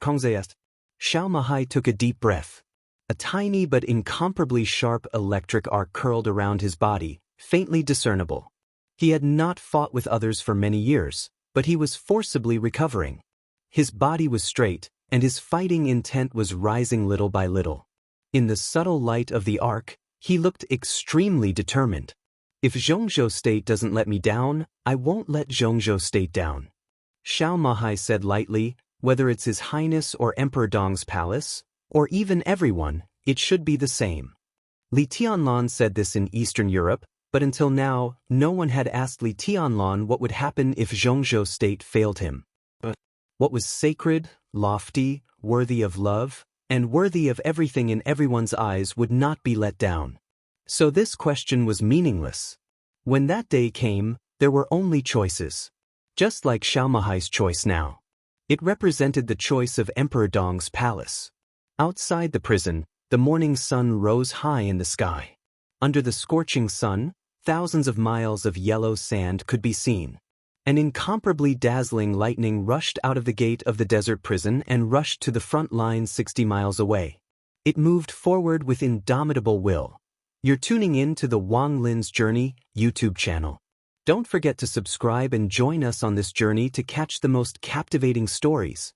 Kongze asked. Xiao Mahai took a deep breath. A tiny but incomparably sharp electric arc curled around his body, faintly discernible. He had not fought with others for many years, but he was forcibly recovering. His body was straight, and his fighting intent was rising little by little. In the subtle light of the arc, he looked extremely determined. If Zhongzhou state doesn't let me down, I won't let Zhongzhou state down. Xiao Mahai said lightly, whether it's His Highness or Emperor Dong's palace, or even everyone, it should be the same. Li Tianlan said this in Eastern Europe, but until now, no one had asked Li Tianlan what would happen if Zhongzhou state failed him. What was sacred, lofty, worthy of love, and worthy of everything in everyone's eyes would not be let down. So this question was meaningless. When that day came, there were only choices. Just like Xiao Mahai's choice now. It represented the choice of Emperor Dong's palace. Outside the prison, the morning sun rose high in the sky. Under the scorching sun, thousands of miles of yellow sand could be seen. An incomparably dazzling lightning rushed out of the gate of the desert prison and rushed to the front line 60 miles away. It moved forward with indomitable will. You're tuning in to the Wang Lin's Journey YouTube channel. Don't forget to subscribe and join us on this journey to catch the most captivating stories.